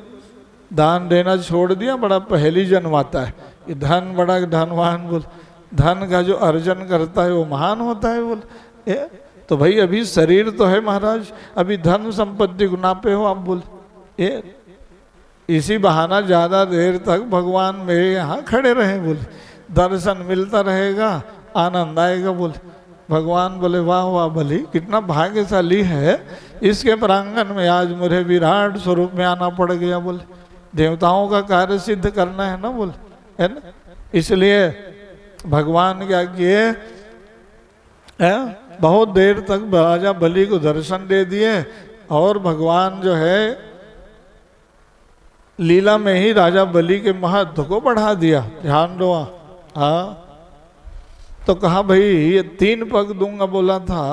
दान देना छोड़ दिया, बड़ा पहेली जनवाता है कि धन बड़ा धनवान। बोल धन का जो अर्जन करता है वो महान होता है। बोल तो भाई अभी शरीर तो है महाराज, अभी धन संपत्ति को नापे हो आप। बोल इसी बहाना ज्यादा देर तक भगवान मेरे यहाँ खड़े रहे। बोले दर्शन मिलता रहेगा, आनंद आएगा। बोले भगवान बोले वाह वाह बलि कितना भाग्यशाली है, इसके प्रांगण में आज मुझे विराट स्वरूप में आना पड़ गया। बोले देवताओं का कार्य सिद्ध करना है ना, बोले है ना, इसलिए भगवान क्या किए, बहुत देर तक राजा बलि को दर्शन दे दिए, और भगवान जो है लीला में ही राजा बलि के महत्व को बढ़ा दिया। ध्यान दो। हाँ तो कहा भाई ये 3 पग दूंगा बोला था,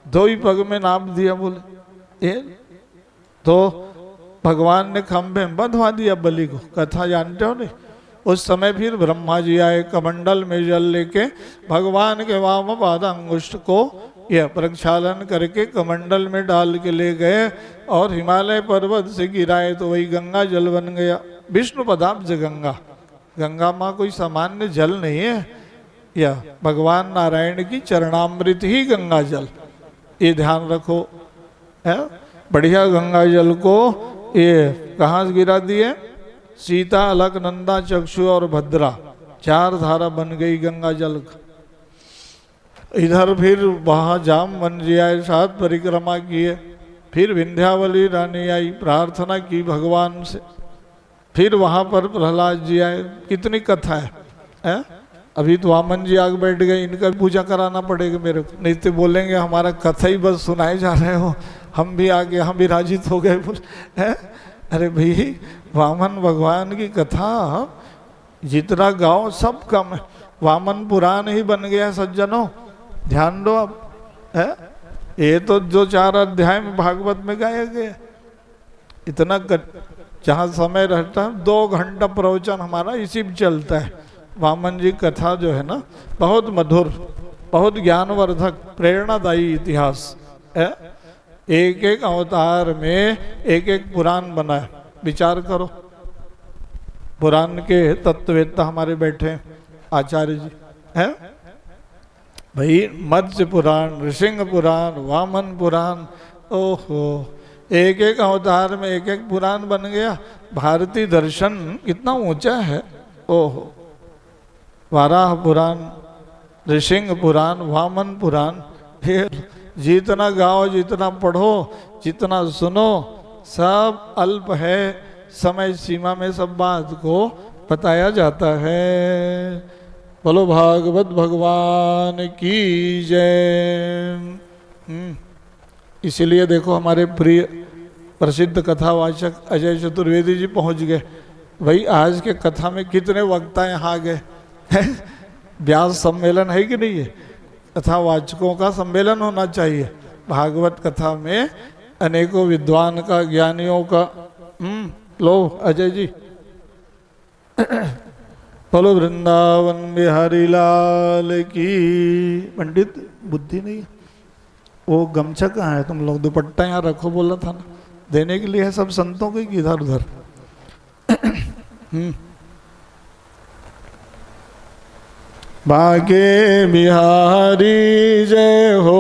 2 ही पग में नाप दिया। बोले तो भगवान ने खंभे में बंधवा दिया बलि को। कथा जानते हो नहीं, उस समय फिर ब्रह्मा जी आए, कमंडल में जल लेके भगवान के वाम पाद अंगुष्ठ को यह प्रक्षालन करके कमंडल में डाल के ले गए, और हिमालय पर्वत से गिराए तो वही गंगा जल बन गया। विष्णु पदाब्ज गंगा, गंगा माँ कोई सामान्य जल नहीं है, यह भगवान नारायण की चरणामृत ही गंगा जल। ये ध्यान रखो, है। बढ़िया गंगा जल को ये कहाँ से गिरा दिए? सीता, अलकनंदा, चक्षु और भद्रा, 4 धारा बन गई गंगा जल का। इधर फिर वहाँ जामवन जी आए, 7 परिक्रमा किए, फिर विंध्यावली रानी आई, प्रार्थना की भगवान से, फिर वहाँ पर प्रहलाद जी आए। कितनी कथा है? अभी तो वामन जी आगे बैठ गए, इनका भी पूजा कराना पड़ेगा मेरे को, नहीं तो बोलेंगे हमारा कथा ही बस सुनाए जा रहे हो, हम भी आगे हम विराजित हो गए है। अरे भाई, वामन भगवान की कथा जितना गाओ सब कम है। वामन पुराण ही बन गया सज्जनों, ध्यान दो अब, है। ये तो जो 4 अध्याय में भागवत में गाया गया, इतना जहाँ समय रहता है 2 घंटा प्रवचन हमारा इसी में चलता है। वामन जी कथा जो है ना, बहुत मधुर, बहुत ज्ञानवर्धक, प्रेरणादायी इतिहास है। एक एक अवतार में एक एक पुराण बना है। विचार करो, पुराण के तत्ववेत्ता हमारे बैठे हैं, आचार्य जी है भाई। मत्स्य पुराण, नृसिंह पुराण, वामन पुराण, ओहो, एक एक अवतार में एक एक पुराण बन गया। भारतीय दर्शन कितना ऊंचा है, ओहो। वाराह पुराण, नृसिंह पुराण, वामन पुराण, फिर जितना गाओ, जितना पढ़ो, जितना सुनो, सब अल्प है। समय सीमा में सब बात को बताया जाता है। बोलो भागवत भगवान की जय। इसीलिए देखो हमारे प्रिय प्रसिद्ध कथावाचक अजय चतुर्वेदी जी पहुंच गए। भाई आज के कथा में कितने वक्ता यहाँ आ गए, व्यास सम्मेलन है कि नहीं है? कथावाचकों का सम्मेलन होना चाहिए। भागवत कथा में अनेकों विद्वान का, ज्ञानियों का। लो अजय जी, बोलो वृंदावन बिहारी लाल की। पंडित बुद्धि नहीं है, वो गमछा कहाँ है? तुम लोग दुपट्टा यहाँ रखो, बोला था ना देने के लिए है सब संतों को, इधर उधर। बाके बिहारी जय हो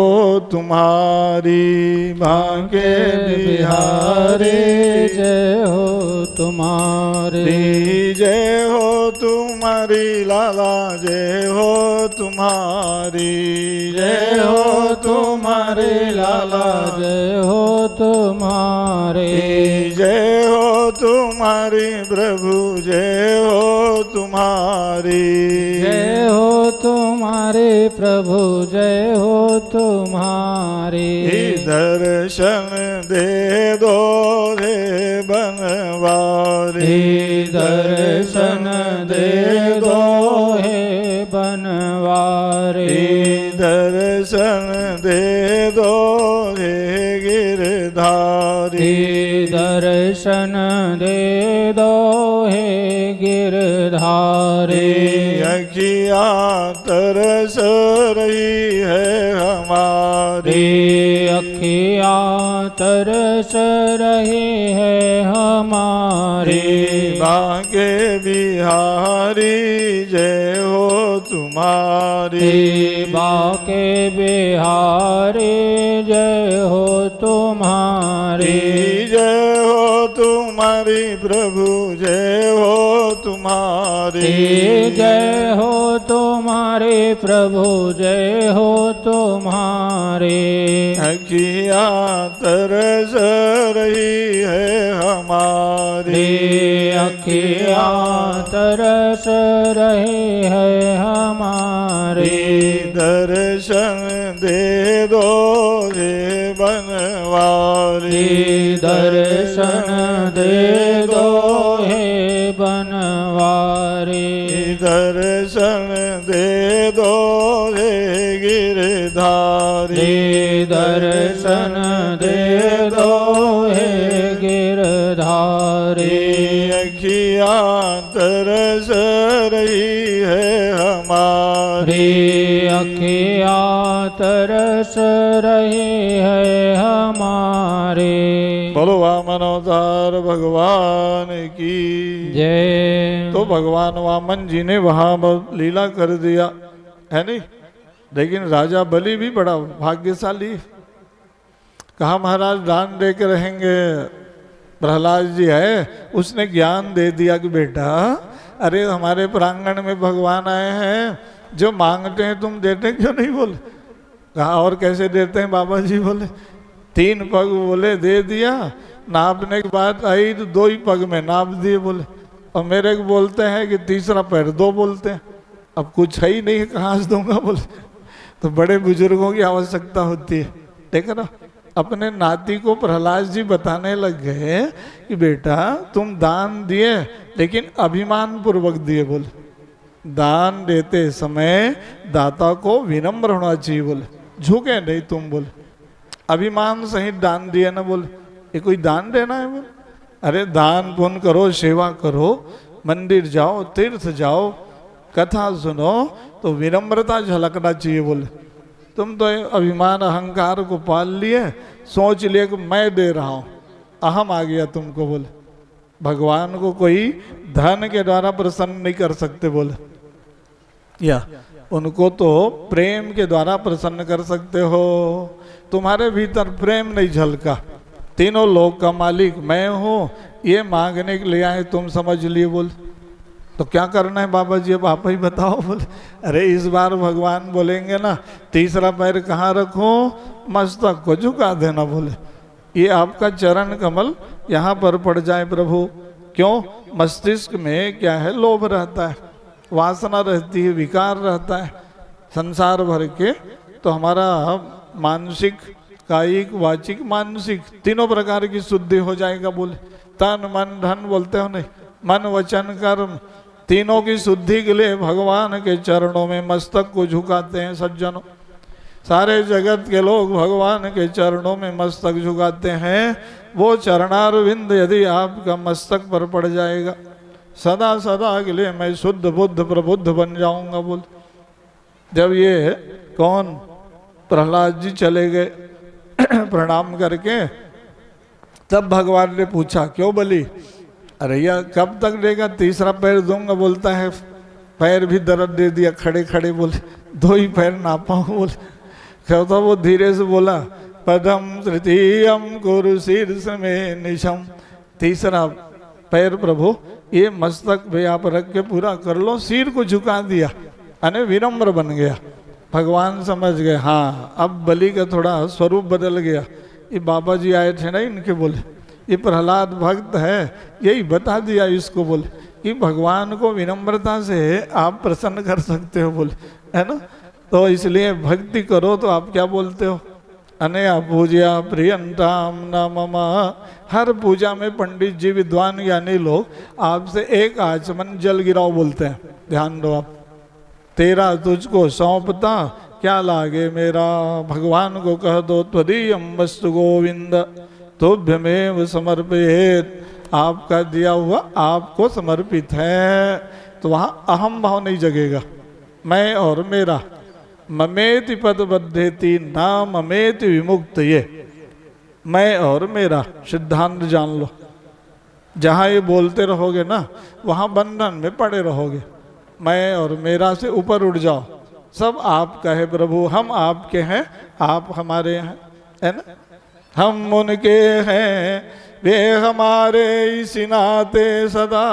तुम्हारी, बाके बिहारी जय हो तुम्हारी, जय हो तुम्हारी लाला, जय हो तुम्हारी, जय हो तुम्हारी लाला, जय हो तुम्हारी, जय हो तुम्हारी प्रभु, जय हो तुम्हारी, जय हो तुम्हारे प्रभु, जय हो तुम्हारे। दर्शन दे दो रे बनवारी, दर्शन दे दो हे बनवारी, दर्शन दे दो हे गिरधारी, दर्शन दे दो हे गिरधारी। अखिया तरस रही है हमारी, अखिया तरस रही है हमारी। बाके बिहारी जय हो तुम्हारी, बाके बिहारी जय हो तुम्हारी, जय हो तुम्हारी प्रभु, जय हो तुम्हारी, जय हो तुम्हारे प्रभु, जय हो तुम्हारे। अखिया तरस रही है हमारी, अखिया तरस रही है हमारी। दर्शन दे दो रे बनवारी, दर्शन दे दो हे बनवारी, दर्शन दे दो रे गिरधारी, दर्शन दे दो हे गिरधारी। अखिया तरस रही है हमारी, अखिया तरस रही है हमारी। बोलो वामन अवतार भगवान की जय। तो भगवान वामन जी ने वहाँ लीला कर दिया है नहीं, लेकिन राजा बलि भी बड़ा भाग्यशाली कहा महाराज दान दे के रहेंगे। प्रहलाद जी है, उसने ज्ञान दे दिया कि बेटा अरे हमारे प्रांगण में भगवान आए हैं, जो मांगते हैं तुम देते क्यों नहीं? बोले। कहा और कैसे देते हैं बाबा जी? बोले 3 पग बोले दे दिया, नापने की बात आई तो 2 ही पग में नाप दिए बोले, और मेरे को बोलते हैं कि तीसरा पैर 2 बोलते हैं, अब कुछ है ही नहीं, कहाँ से दूंगा? बोले तो बड़े बुजुर्गों की आवश्यकता होती है। देख ना, अपने नाती को प्रहलाद जी बताने लग गए कि बेटा तुम दान दिए लेकिन अभिमान पूर्वक दिए। बोले दान देते समय दाता को विनम्र होना चाहिए, बोले झुके नहीं तुम, बोले अभिमान सहित दान दिए ना। बोले ये कोई दान देना है? बोले अरे दान पुण्य करो, सेवा करो, मंदिर जाओ, तीर्थ जाओ, कथा सुनो, तो विनम्रता झलकना चाहिए। बोले तुम तो अभिमान अहंकार को पाल लिए, सोच लिए कि मैं दे रहा हूँ, अहम आ गया तुमको। बोले भगवान को कोई धन के द्वारा प्रसन्न नहीं कर सकते। बोले या उनको तो प्रेम के द्वारा प्रसन्न कर सकते हो। तुम्हारे भीतर प्रेम नहीं झलका, तीनों लोक का मालिक मैं हूँ, ये मांगने के लिए आए, तुम समझ लिए। बोले तो क्या करना है बाबा जी, अब आप ही बताओ। बोले अरे इस बार भगवान बोलेंगे ना तीसरा पैर कहाँ रखो, मस्तक को झुका देना। बोले ये आपका चरण कमल यहाँ पर पड़ जाए प्रभु। क्यों? मस्तिष्क में क्या है? लोभ रहता है, वासना रहती है, विकार रहता है संसार भर के। तो हमारा मानसिक, कायिक, वाचिक, मानसिक तीनों प्रकार की शुद्धि हो जाएगा। बोले तन मन धन बोलते हो नहीं, मन वचन कर्म तीनों की शुद्धि के लिए भगवान के चरणों में मस्तक को झुकाते हैं सज्जनों। सारे जगत के लोग भगवान के चरणों में मस्तक झुकाते हैं। वो चरणारविंद यदि आपका मस्तक पर पड़ जाएगा, सदा सदा के लिए मैं शुद्ध बुद्ध प्रबुद्ध बन जाऊंगा। बोल जब ये कौन प्रहलाद जी चले गए प्रणाम करके, तब भगवान ने पूछा क्यों बलि? अरे यार कब तक देगा? तीसरा पैर दूंगा बोलता है, पैर भी दर्द दे दिया खड़े खड़े। बोले 2 ही पैर नापा हूँ। बोले कहता वो धीरे से बोला पदम तृतीयम कुरु शीर्ष में निशम, तीसरा पैर प्रभु ये मस्तक पे आप रख के पूरा कर लो। सिर को झुका दिया, अने विनम्र बन गया। भगवान समझ गए हाँ अब बलि का थोड़ा स्वरूप बदल गया। ये बाबा जी आए थे ना इनके, बोले ये प्रहलाद भक्त है, यही बता दिया इसको। बोले कि भगवान को विनम्रता से आप प्रसन्न कर सकते हो। बोले है ना, तो इसलिए भक्ति करो तो आप क्या बोलते हो? अनया पूजा प्रियंताम न मम। हर पूजा में पंडित जी विद्वान ज्ञानी लोग आपसे एक आचमन जल गिराओ बोलते हैं। ध्यान दो आप, तेरा तुझको सौंपता क्या लागे मेरा। भगवान को कह दो त्वदीयम वस्तु गोविंद तुभ्यमेव समर्पित, आपका दिया हुआ आपको समर्पित है। तो वहाँ अहम भाव नहीं जगेगा, मैं और मेरा। ममेति पद बद्धेति ना ममेति विमुक्त, ये मैं और मेरा सिद्धांत जान लो। जहाँ ये बोलते रहोगे ना वहाँ बंधन में पड़े रहोगे। मैं और मेरा से ऊपर उठ जाओ, सब आपका है प्रभु, हम आपके हैं, आप हमारे हैं, है ना। हम उनके हैं, वे हमारे इसी नाते सदा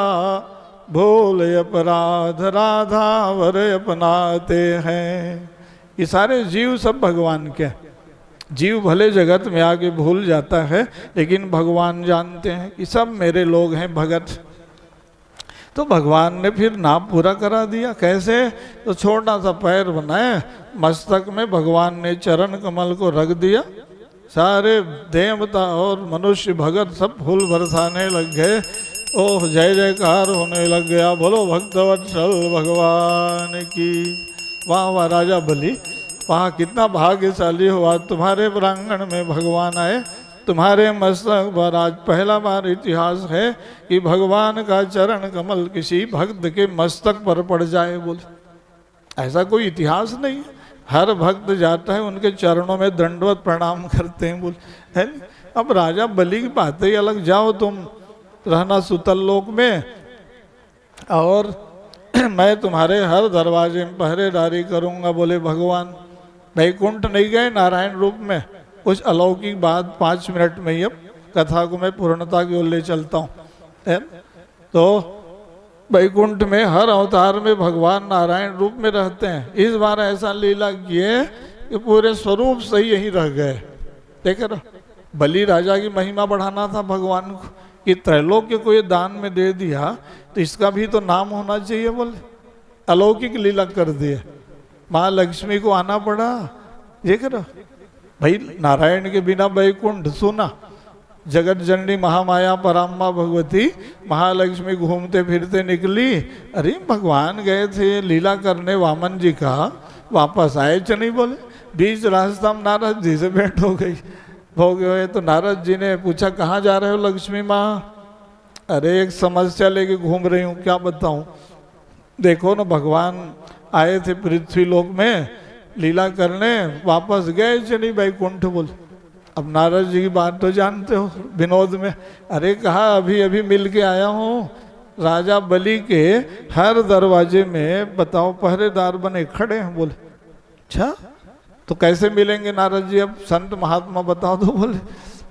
भूल अपराध राधा वर अपनाते हैं। ये सारे जीव सब भगवान के हैं। जीव भले जगत में आके भूल जाता है, लेकिन भगवान जानते हैं कि सब मेरे लोग हैं भगत। तो भगवान ने फिर नाम पूरा करा दिया। कैसे? तो छोटा सा पैर बनाए, मस्तक में भगवान ने चरण कमल को रख दिया। सारे देवता और मनुष्य भगत सब फूल बरसाने लग गए। ओह जय जयकार होने लग गया। बोलो भक्तवत्सल भगवान की। वाह वाह राजा बलि, वहाँ कितना भाग्यशाली हुआ, तुम्हारे प्रांगण में भगवान आए, तुम्हारे मस्तक पर आज पहला बार इतिहास है कि भगवान का चरण कमल किसी भक्त के मस्तक पर पड़ जाए। बोले ऐसा कोई इतिहास नहीं है। हर भक्त जाता है उनके चरणों में दंडवत प्रणाम करते हैं। बोल है। अब राजा बलि की बात ही अलग। जाओ तुम रहना सुतल लोक में, और मैं तुम्हारे हर दरवाजे में पहरेदारी करूंगा। बोले भगवान वैकुंठ नहीं गए नारायण रूप में, कुछ अलौकिक बात 5 मिनट में ही अब कथा को मैं पूर्णता की ओर ले चलता हूँ, है ना? तो वैकुंठ में हर अवतार में भगवान नारायण रूप में रहते हैं। इस बार ऐसा लीला किए कि पूरे स्वरूप से ही यहीं रह गए। देखे ना, बलि राजा की महिमा बढ़ाना था भगवान को कि त्रैलोक्य को ये दान में दे दिया तो इसका भी तो नाम होना चाहिए। बोले अलौकिक लीला कर दिए, माँ लक्ष्मी को आना पड़ा। ये करो भाई, नारायण के बिना वैकुंठ सुना। जगत जननी महामाया पराम्मा भगवती महालक्ष्मी घूमते फिरते निकली। अरे भगवान गए थे लीला करने वामन जी का, वापस आए च नहीं। बोले बीच रास्ता में नारद जी से भेंट हो गई। हो गए तो नारद जी ने पूछा कहाँ जा रहे हो लक्ष्मी माँ? अरे एक समस्या लेके घूम रही हूँ, क्या बताऊँ। देखो ना, भगवान आए थे पृथ्वी लोक में लीला करने, वापस गए चली वैकुंठ। बोल अब नारद जी की बात तो जानते हो विनोद में। अरे कहा अभी अभी मिल के आया हूँ, राजा बलि के हर दरवाजे में बताओ पहरेदार बने खड़े हैं। बोले अच्छा तो कैसे मिलेंगे नारद जी? अब संत महात्मा बताओ। तो बोले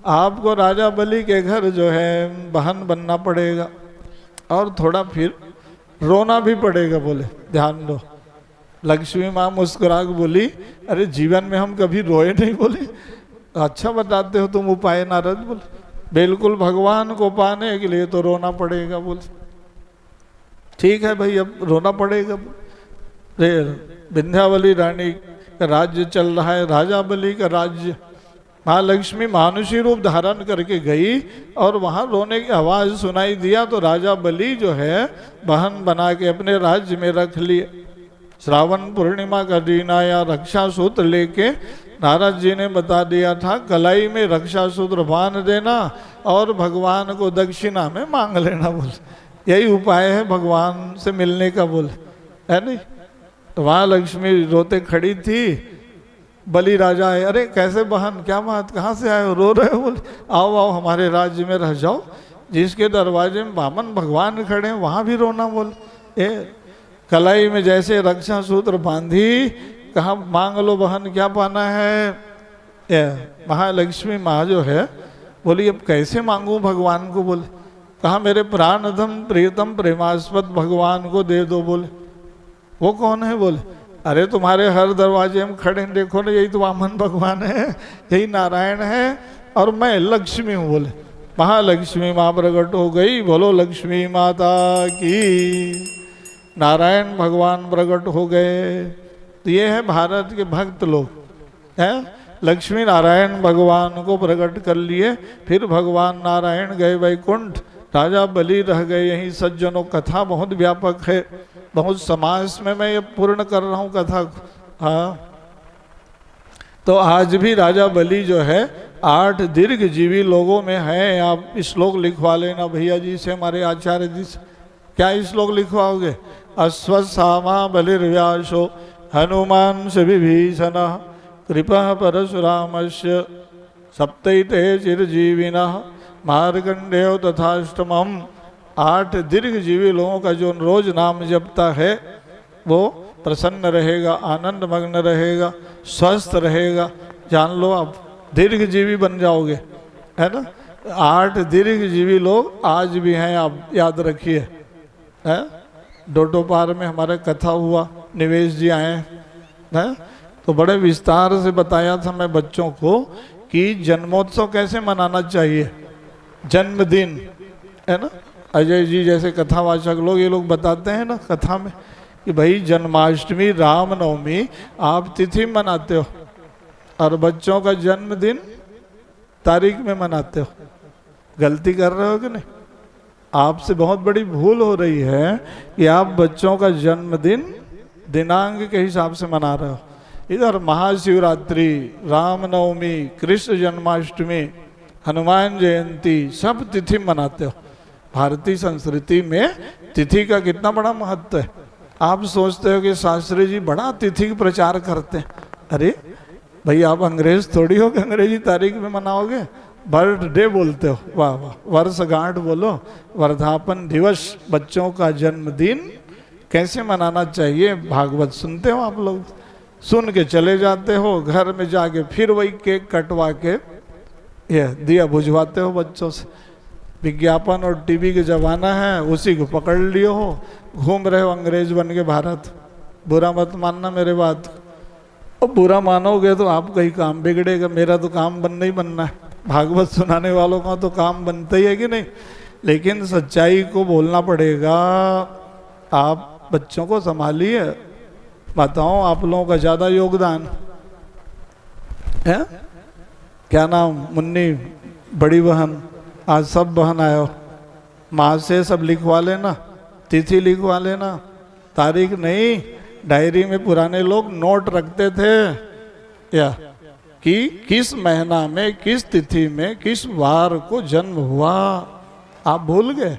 आपको राजा बलि के घर जो है वाहन बनना पड़ेगा और थोड़ा फिर रोना भी पड़ेगा। बोले ध्यान दो। लक्ष्मी माँ मुस्कुरा के बोली अरे जीवन में हम कभी रोए नहीं। बोले अच्छा बताते हो तुम उपाय नारद। बोले बिल्कुल, भगवान को पाने के लिए तो रोना पड़ेगा। बोले ठीक है भाई, अब रोना पड़ेगा। विंध्यावली रानी का राज्य चल रहा है, राजा बलि का राज्य। महालक्ष्मी मानुषी रूप धारण करके गई और वहाँ रोने की आवाज़ सुनाई दिया तो राजा बलि जो है बहन बना के अपने राज्य में रख लिए। श्रावण पूर्णिमा का दिन आया, रक्षा सूत्र लेके नारद जी ने बता दिया था कलाई में रक्षा सूत्र बांध देना और भगवान को दक्षिणा में मांग लेना। बोले यही उपाय है भगवान से मिलने का। बोले है नहीं? तो वहाँ लक्ष्मी रोते खड़ी थी। बलि राजा है, अरे कैसे बहन, क्या बात, कहाँ से आए हो, रो रहे हो? बोले आओ आओ हमारे राज्य में रह जाओ। जिसके दरवाजे में वामन भगवान खड़े हैं वहाँ भी रोना। बोले कलाई में जैसे रक्षा सूत्र बांधी, कहा मांग लो बहन, क्या पाना है। महालक्ष्मी माँ जो है बोली अब कैसे मांगू भगवान को? बोले कहा मेरे प्राणधम प्रियतम प्रेमास्पद भगवान को दे दो। बोले वो कौन है? बोले अरे तुम्हारे हर दरवाजे में खड़े हैं, देखो ना, यही तो वामन भगवान है, यही नारायण है और मैं लक्ष्मी हूँ। बोले महालक्ष्मी माँ प्रकट हो गई। बोलो लक्ष्मी माता की। नारायण भगवान प्रकट हो गए। तो ये है भारत के भक्त लोग हैं। लक्ष्मी नारायण भगवान को प्रकट कर लिए, फिर भगवान नारायण गए वैकुंठ, राजा बलि रह गए यहीं। सज्जनों कथा बहुत व्यापक है, बहुत समाज में मैं ये पूर्ण कर रहा हूँ कथा को। हाँ, तो आज भी राजा बलि जो है 8 दीर्घ जीवी लोगों में है। आप श्लोक लिखवा लेना भैया जी से, हमारे आचार्य जी से। क्या श्लोक लिखवाओगे? अश्वत्थामा बलिर्व्यासो हनुमान स विभीषण कृपा परशुरामस्य सप्तैते चिरजीविनः मार्कंडेय तथाष्टमम्। 8 दीर्घ जीवी लोगों का जो रोज नाम जपता है वो प्रसन्न रहेगा, आनंद मग्न रहेगा, स्वस्थ रहेगा। जान लो आप दीर्घ जीवी बन जाओगे, है ना। 8 दीर्घ जीवी लोग आज भी हैं, आप याद रखिए। है डोडोपार में हमारे कथा हुआ, निवेश जी आए हैं, तो बड़े विस्तार से बताया था मैं बच्चों को कि जन्मोत्सव कैसे मनाना चाहिए, जन्मदिन, है ना। अजय जी जैसे कथावाचक लोग, ये लोग बताते हैं ना कथा में कि भाई जन्माष्टमी, रामनवमी आप तिथि मनाते हो और बच्चों का जन्मदिन तारीख में मनाते हो। गलती कर रहे हो कि नहीं? आपसे बहुत बड़ी भूल हो रही है कि आप बच्चों का जन्मदिन दिनांक के हिसाब से मना रहे हो। इधर महाशिवरात्रि, रामनवमी, कृष्ण जन्माष्टमी, हनुमान जयंती सब तिथि मनाते हो। भारतीय संस्कृति में तिथि का कितना बड़ा महत्व है। आप सोचते हो कि शास्त्री जी बड़ा तिथि का प्रचार करते हैं। अरे भाई आप अंग्रेज थोड़ी हो कि अंग्रेजी तारीख में मनाओगे। बर्थडे बोलते हो, वाह वाह, वर्षगांठ बोलो, वर्धापन दिवस, बच्चों का जन्मदिन कैसे मनाना चाहिए। भागवत सुनते हो आप लोग, सुन के चले जाते हो, घर में जाके फिर वही केक कटवा के ये दिया बुझवाते हो बच्चों से। विज्ञापन और टीवी के ज़माना है, उसी को पकड़ लिए हो, घूम रहे हो अंग्रेज बन के भारत। बुरा मत मानना मेरे बात, और बुरा मानोगे तो आपका ही काम बिगड़ेगा, मेरा तो काम बनना ही बनना है। भागवत सुनाने वालों का तो काम बनता ही है कि नहीं, लेकिन सच्चाई को बोलना पड़ेगा। आप बच्चों को संभालिए। बताओ, आप लोगों का ज़्यादा योगदान है। क्या नाम, मुन्नी बड़ी बहन, आज सब बहन आयो, माँ से सब लिखवा लेना, तिथि लिखवा लेना, तारीख नहीं। डायरी में पुराने लोग नोट रखते थे या कि किस महीना में, किस तिथि में, किस वार को जन्म हुआ। आप भूल गए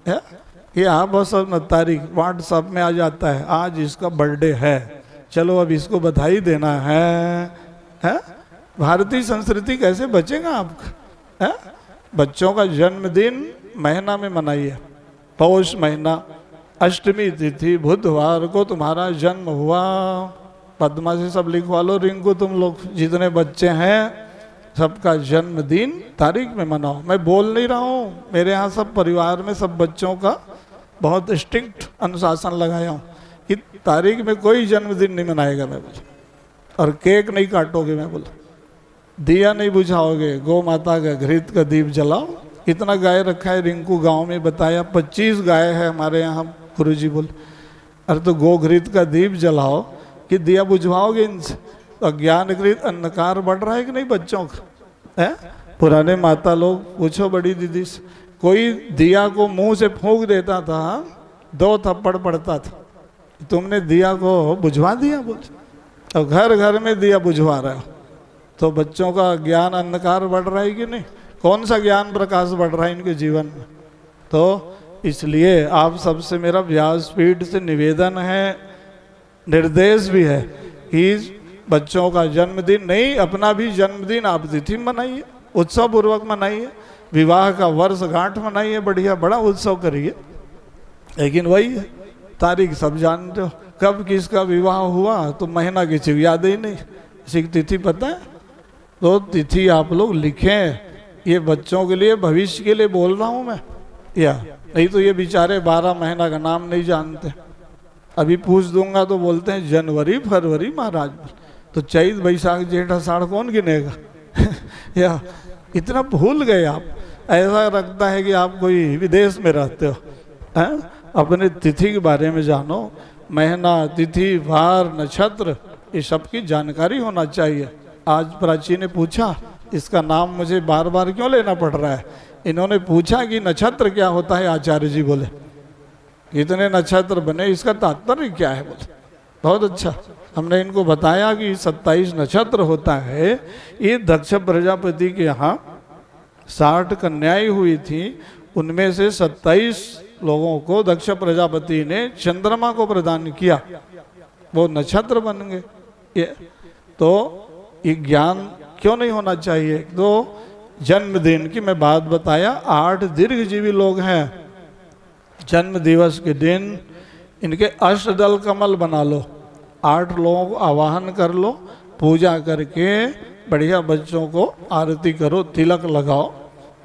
ये? आप बस अब तारीख व्हाट्सएप में आ जाता है, आज इसका बर्थडे है, चलो अब इसको बधाई देना है? भारतीय संस्कृति कैसे बचेगा आपका? है? बच्चों का जन्मदिन महीना में मनाइए, पौष महीना, अष्टमी तिथि बुधवार को तुम्हारा जन्म हुआ। पद्मा से सब लिखवा लो, रिंकू तुम लोग जितने बच्चे हैं सबका जन्मदिन तारीख में मनाओ। मैं बोल नहीं रहा हूँ, मेरे यहाँ सब परिवार में सब बच्चों का बहुत स्ट्रिक्ट अनुशासन लगाया हूँ कि तारीख में कोई जन्मदिन नहीं मनाएगा मैं बोला, और केक नहीं काटोगे मैं बोला, दिया नहीं बुझाओगे, गौ माता का घृत का दीप जलाओ। इतना गाय रखा है रिंकू गांव में, बताया 25 गाय है हमारे यहाँ। गुरुजी बोले अरे तो गो घृत का दीप जलाओ कि दिया बुझवाओगे इनसे? तो अज्ञानकृत अंधकार बढ़ रहा है कि नहीं बच्चों का? है? पुराने माता लोग पूछो बड़ी दीदी से, कोई दिया को मुंह से फूंक देता था, 2 थप्पड़ पड़ता था। तुमने दिया को बुझवा दिया बोल, और घर घर में दिया बुझवा रहे हो। तो बच्चों का ज्ञान अंधकार बढ़ रहा है कि नहीं? कौन सा ज्ञान प्रकाश बढ़ रहा है इनके जीवन में? तो इसलिए आप सबसे मेरा व्यासपीठ से निवेदन है, निर्देश भी है कि बच्चों का जन्मदिन नहीं, अपना भी जन्मदिन आप तिथि मनाइए, उत्सव पूर्वक मनाइए, विवाह का वर्षगांठ मनाइए, बढ़िया बड़ा उत्सव करिए। लेकिन वही है, तारीख सब जानते हो, कब किसका विवाह हुआ तो महीना किसी को याद ही नहीं, किसी की तिथि पता है? तो तिथि आप लोग लिखें, ये बच्चों के लिए, भविष्य के लिए बोल रहा हूँ मैं। या नहीं तो ये बेचारे 12 महीना का नाम नहीं जानते। अभी पूछ दूंगा तो बोलते हैं जनवरी फरवरी महाराज, तो चैत बैसाख जेठ आषाढ़ कौन गिनेगा? या इतना भूल गए आप, ऐसा लगता है कि आप कोई विदेश में रहते हो। हैं? अपने तिथि के बारे में जानो, महीना तिथि वार नक्षत्र ये सब की जानकारी होना चाहिए। आज प्राची ने पूछा, इसका नाम मुझे बार बार क्यों लेना पड़ रहा है, इन्होंने पूछा कि नक्षत्र क्या होता है। आचार्य जी बोले इतने नक्षत्र बने, इसका तात्पर्य क्या है? बोले बहुत अच्छा, हमने इनको बताया कि 27 नक्षत्र होता है। ये दक्ष प्रजापति के यहाँ 60 कन्याएं हुई थी, उनमें से 27 लोगों को दक्ष प्रजापति ने चंद्रमा को प्रदान किया, वो नक्षत्र बन गए। ये तो ये ज्ञान क्यों नहीं होना चाहिए? तो जन्मदिन की मैं बात बताया, 8 दीर्घजीवी लोग हैं। जन्म दिवस के दिन इनके अष्टदल कमल बना लो, 8 लोगों को आवाहन कर लो, पूजा करके बढ़िया बच्चों को आरती करो, तिलक लगाओ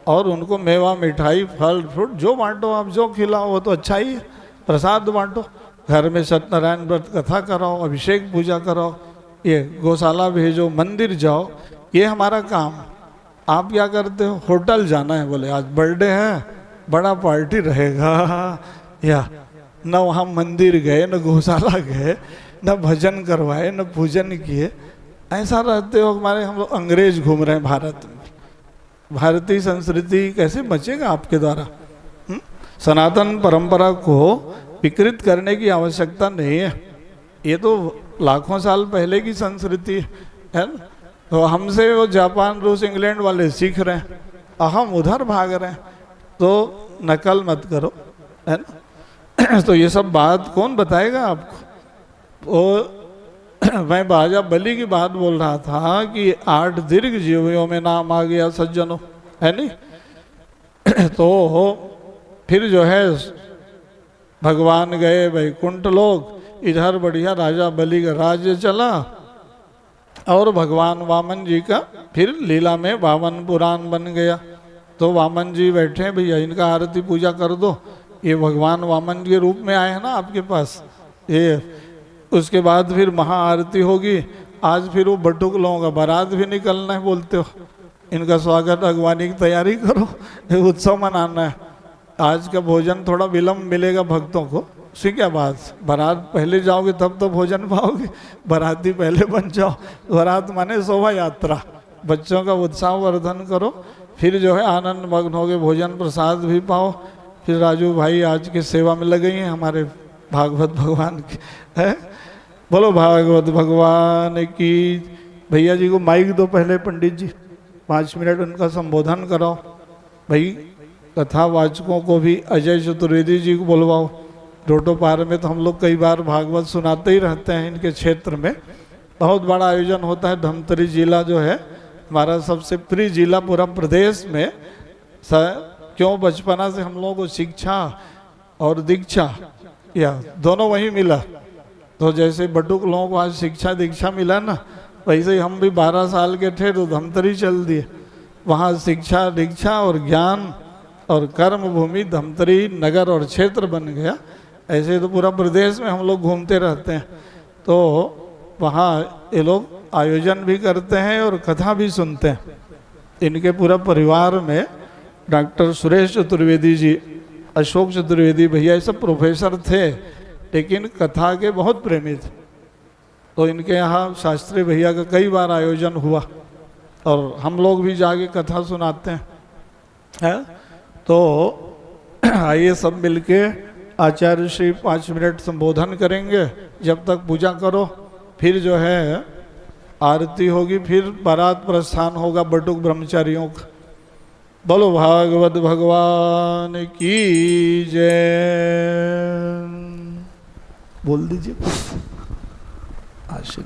और उनको मेवा मिठाई फल फ्रूट जो बांटो आप, जो खिलाओ वो तो अच्छा ही है। प्रसाद बांटो, घर में सत्यनारायण व्रत कथा कराओ, अभिषेक पूजा कराओ, ये गौशाला भेजो, मंदिर जाओ, ये हमारा काम। आप क्या करते हो? होटल जाना है, बोले आज बर्थडे है, बड़ा पार्टी रहेगा, या न वहाँ मंदिर गए, न गौशाला गए, न भजन करवाए, न पूजन किए। ऐसा रहते हो हमारे, हम लोग अंग्रेज घूम रहे हैं भारत में। भारतीय संस्कृति कैसे बचेगा आपके द्वारा? सनातन परंपरा को विकृत करने की आवश्यकता नहीं है, ये तो लाखों साल पहले की संस्कृति है ना। तो हमसे वो जापान रूस इंग्लैंड वाले सीख रहे हैं, हम उधर भाग रहे हैं, तो नकल मत करो, है ना। तो ये सब बात कौन बताएगा आपको? वो मैं बाजा बलि की बात बोल रहा था कि 8 दीर्घ जीवियों में नाम आ गया सज्जनों, है नहीं। तो फिर जो है भगवान गए वैकुंठ लोग, इधर बढ़िया राजा बलि का राज्य चला, और भगवान वामन जी का फिर लीला में वामन पुराण बन गया। तो वामन जी बैठे भैया इनका आरती पूजा कर दो, ये भगवान वामन के रूप में आए हैं ना आपके पास ये। उसके बाद फिर महाआरती होगी। आज फिर वो बटुक लोगों का बारात भी निकलना है, बोलते हो इनका स्वागत अगवानी की तैयारी करो, ये उत्सव मनाना है। आज का भोजन थोड़ा विलम्ब मिलेगा भक्तों को, उसी क्या बात, बारात पहले जाओगे तब तो भोजन पाओगे, बाराती पहले बन जाओ। बारात माने शोभा यात्रा, बच्चों का उत्साह वर्धन करो, फिर जो है आनंद मग्न होगे, भोजन प्रसाद भी पाओ। फिर राजू भाई आज की सेवा में लगे हैं हमारे भागवत भगवान की है। बोलो भागवत भगवान की। भैया जी को माइक दो पहले, पंडित जी 5 मिनट उनका संबोधन कराओ। भाई कथावाचकों को भी अजय चतुर्वेदी जी को बुलवाओ। रोटो पार में तो हम लोग कई बार भागवत सुनाते ही रहते हैं। इनके क्षेत्र में बहुत बड़ा आयोजन होता है। धमतरी जिला जो है हमारा सबसे प्रिय जिला पूरा प्रदेश में। क्यों बचपना से हम लोगों को शिक्षा और दीक्षा या दोनों वहीं मिला। तो जैसे बटुक लोगों को आज शिक्षा दीक्षा मिला ना, वैसे ही हम भी 12 साल के थे तो धमतरी चल दिए। वहाँ शिक्षा दीक्षा और ज्ञान और कर्म भूमि धमतरी नगर और क्षेत्र बन गया। ऐसे तो पूरा प्रदेश में हम लोग घूमते रहते हैं। तो वहाँ ये लोग आयोजन भी करते हैं और कथा भी सुनते हैं। इनके पूरा परिवार में डॉक्टर सुरेश चतुर्वेदी जी, अशोक चतुर्वेदी भैया, ये सब प्रोफेसर थे लेकिन कथा के बहुत प्रेमी थे। तो इनके यहाँ शास्त्री भैया का कई बार आयोजन हुआ और हम लोग भी जाके कथा सुनाते हैं। तो आइए सब मिलके आचार्य श्री 5 मिनट संबोधन करेंगे, जब तक पूजा करो। फिर जो है आरती होगी, फिर बारात प्रस्थान होगा बटुक ब्रह्मचारियों का। बोलो भागवत भगवान की जय। बोल दीजिए आशीष।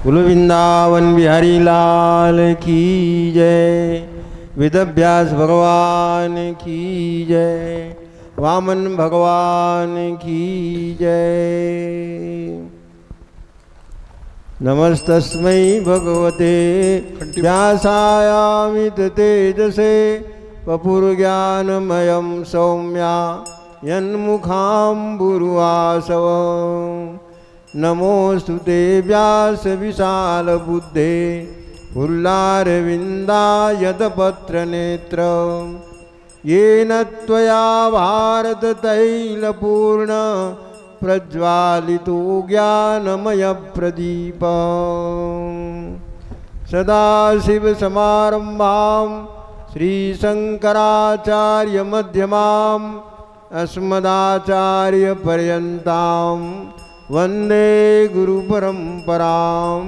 बोलो वृंदावन बिहारी लाल की जय। वेदव्यास भगवान की जय। वामन भगवान की जय। नमस्तस्मै भगवते व्यासायामित तेजसे वपुर्ज्ञानमयं सौम्या यन्मुखाम्बुरुवासव। नमोऽस्तु ते व्यासविशालबुद्धे पुल्लारविन्दायतपत्रनेत्र। येन त्वया भारततैलपूर्ण प्रज्वालितो ज्ञानमयप्रदीप। सदाशिवसमारम्भां श्रीशङ्कराचार्यमध्यमाम् अस्मदाचार्यपर्यन्तां वन्दे गुरुपरम्परां।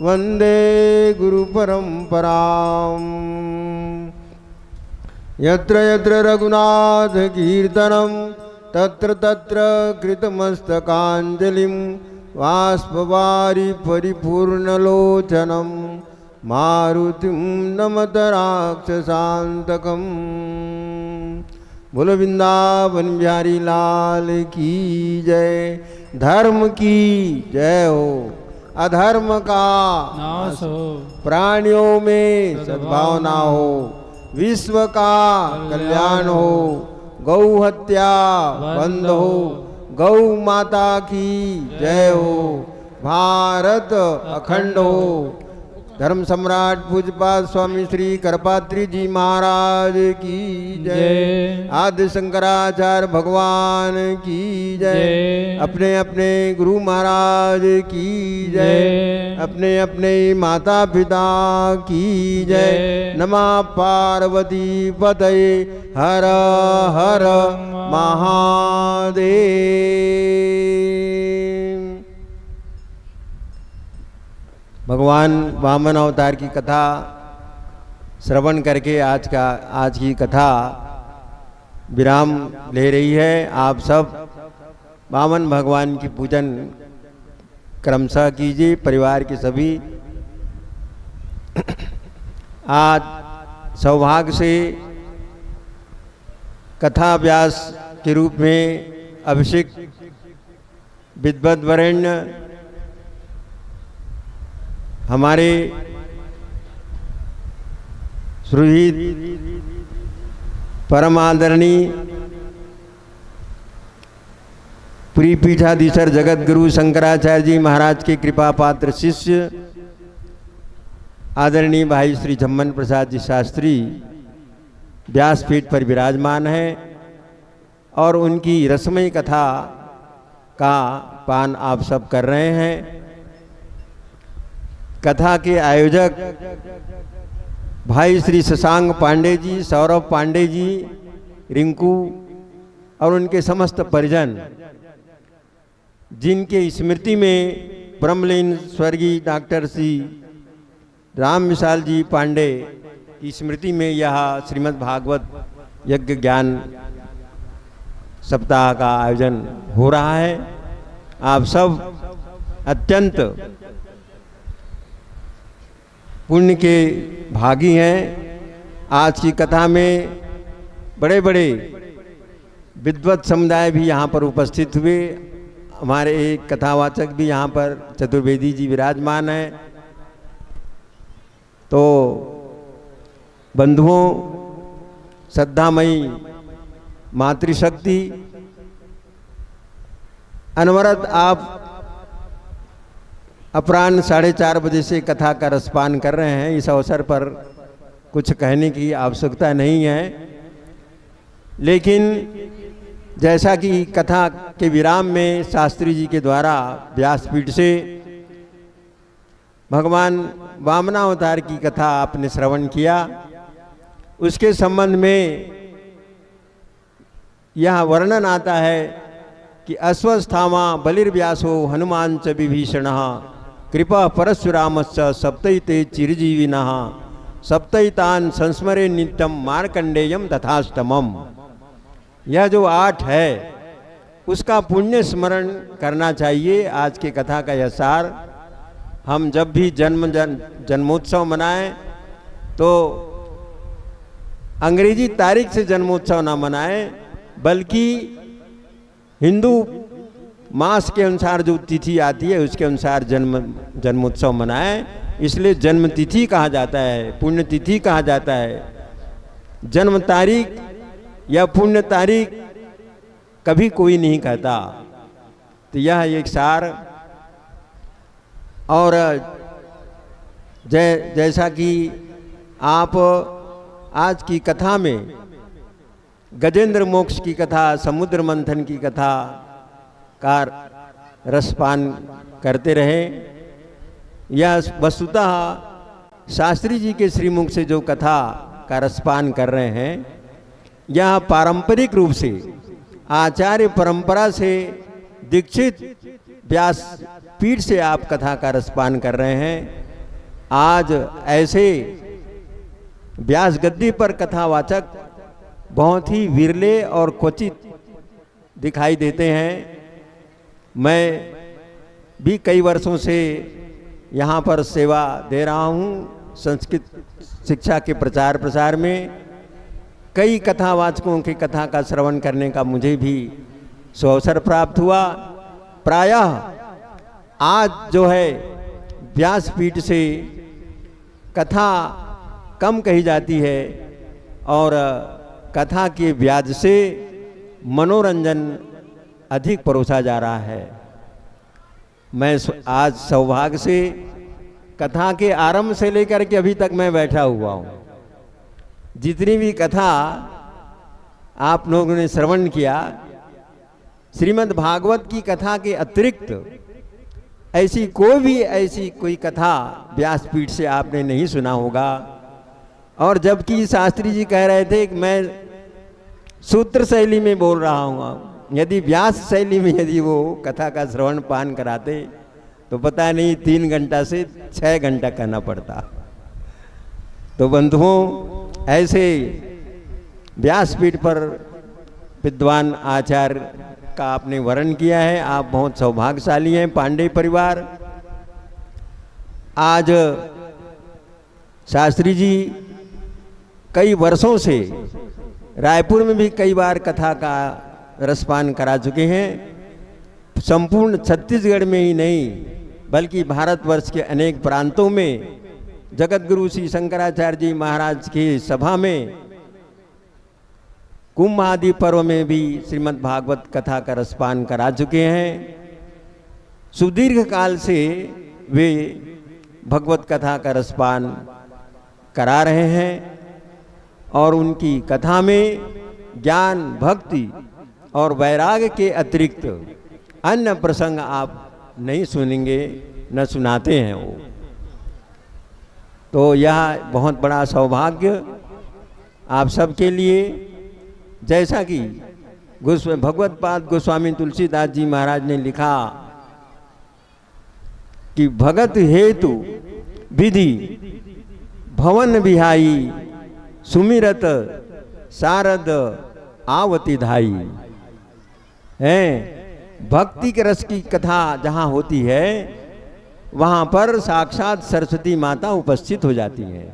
वन्दे गुरुपरम्पराम्। यत्र यत्र रघुनाथकीर्तनं तत्र तत्र कृतमस्तकाञ्जलिं बाष्पवारि परिपूर्णलोचनं मारुतिं नमत राक्षसान्तकम्। बोलो वृंदावन बिहारी लाल की जय। धर्म की जय हो, अधर्म का नाश हो, प्राणियों में सद्भावना हो, विश्व का कल्याण हो, गौ हत्या बंद हो, गौ माता की जय हो, भारत अखंड हो। धर्म सम्राट पूज्यपाद स्वामी श्री करपात्री जी महाराज की जय। आदि शंकराचार्य भगवान की जय। अपने अपने गुरु महाराज की जय। अपने अपने माता पिता की जय। नमः पार्वती पतये हर हर महादेव। भगवान वामन अवतार की कथा श्रवण करके आज की कथा विराम ले रही है। आप सब वामन भगवान की पूजन क्रमशः कीजिए, परिवार के सभी। आज सौभाग्य से कथा व्यास के रूप में अभिषेक विद्वत वरेण्य हमारे सुहृद परम आदरणीय पूरी पीठाधीश्वर जगत गुरु शंकराचार्य जी महाराज के कृपा पात्र शिष्य आदरणीय भाई श्री झम्मन प्रसाद जी शास्त्री व्यासपीठ पर विराजमान है और उनकी रसमयी कथा का पान आप सब कर रहे हैं। कथा के आयोजक भाई श्री शशांक पांडे जी, सौरभ पांडे जी, रिंकू और उनके समस्त परिजन, जिनके स्मृति में ब्रह्मलीन स्वर्गीय डॉक्टर श्री राम विशाल जी पांडे की स्मृति में यह श्रीमद् भागवत यज्ञ ज्ञान सप्ताह का आयोजन हो रहा है। आप सब अत्यंत पुण्य के भागी हैं। आज की कथा में बड़े बड़े विद्वत समुदाय भी यहाँ पर उपस्थित हुए। हमारे एक कथावाचक भी यहाँ पर चतुर्वेदी जी विराजमान हैं। तो बंधुओं, श्रद्धामयी मातृशक्ति, अनवरत आप अपराह्न 4:30 बजे से कथा का रसपान कर रहे हैं। इस अवसर पर कुछ कहने की आवश्यकता नहीं है, लेकिन जैसा कि कथा के विराम में शास्त्री जी के द्वारा व्यासपीठ से भगवान वामनावतार की कथा आपने श्रवण किया, उसके संबंध में यह वर्णन आता है कि अश्वस्थामा बलिर्व्यासो हनुमान च विभीषण कृपा परशुरामश्च सप्तैते चिरजीविनः सप्तैतान संस्मरे नित्यम मार्कंडेयम तथाष्टमम। यह जो 8 है उसका पुण्य स्मरण करना चाहिए। आज के कथा का यह सार, हम जब भी जन्मोत्सव मनाएं तो अंग्रेजी तारीख से जन्मोत्सव ना मनाएं, बल्कि हिंदू मास के अनुसार जो तिथि आती है उसके अनुसार जन्मोत्सव मनाएं। इसलिए जन्म तिथि कहा जाता है, पुण्य तिथि कहा जाता है। जन्म तारीख या पुण्य तारीख कभी कोई नहीं कहता। तो यह एक सार। और जैसा कि आप आज की कथा में गजेंद्र मोक्ष की कथा, समुद्र मंथन की कथा का रसपान करते रहे, यह वस्तुतः शास्त्री जी के श्रीमुख से जो कथा का रसपान कर रहे हैं, यह पारंपरिक रूप से आचार्य परंपरा से दीक्षित व्यास पीठ से आप कथा का रसपान कर रहे हैं। आज ऐसे व्यास गद्दी पर कथावाचक बहुत ही विरले और क्वचित दिखाई देते हैं। मैं भी कई वर्षों से यहाँ पर सेवा दे रहा हूँ। संस्कृत शिक्षा के प्रचार प्रसार में कई कथावाचकों की कथा का श्रवण करने का मुझे भी सुअवसर प्राप्त हुआ। प्रायः आज जो है व्यासपीठ से कथा कम कही जाती है और कथा के ब्याज से मनोरंजन अधिक परोसा जा रहा है। मैं आज सौभाग्य से कथा के आरंभ से लेकर के अभी तक मैं बैठा हुआ हूँ। जितनी भी कथा आप लोगों ने श्रवण किया, श्रीमद् भागवत की कथा के अतिरिक्त ऐसी कोई कथा व्यासपीठ से आपने नहीं सुना होगा। और जबकि शास्त्री जी कह रहे थे कि मैं सूत्र शैली में बोल रहा हूँ, यदि व्यास शैली में यदि वो कथा का श्रवण पान कराते तो पता नहीं 3 घंटा से 6 घंटा करना पड़ता। तो बंधुओं, ऐसे व्यासपीठ पर विद्वान आचार्य का आपने वर्ण किया है। आप बहुत सौभाग्यशाली हैं पांडे परिवार। आज शास्त्री जी कई वर्षों से रायपुर में भी कई बार कथा का रसपान करा चुके हैं। संपूर्ण छत्तीसगढ़ में ही नहीं बल्कि भारतवर्ष के अनेक प्रांतों में जगत गुरु श्री शंकराचार्य जी महाराज की सभा में कुंभ आदि पर्व में भी श्रीमद् भागवत कथा का रसपान करा चुके हैं। सुदीर्घ काल से वे भगवत कथा का रसपान करा रहे हैं और उनकी कथा में ज्ञान, भक्ति और वैराग्य के अतिरिक्त अन्य प्रसंग आप नहीं सुनेंगे, न सुनाते हैं वो। तो यह बहुत बड़ा सौभाग्य आप सबके लिए, जैसा कि भगवत पाद गोस्वामी तुलसीदास जी महाराज ने लिखा कि भगत हेतु विधि भवन बिहाई सुमिरत शारद आवती धाई है। भक्ति के रस की कथा जहाँ होती है वहाँ पर साक्षात सरस्वती माता उपस्थित हो जाती है।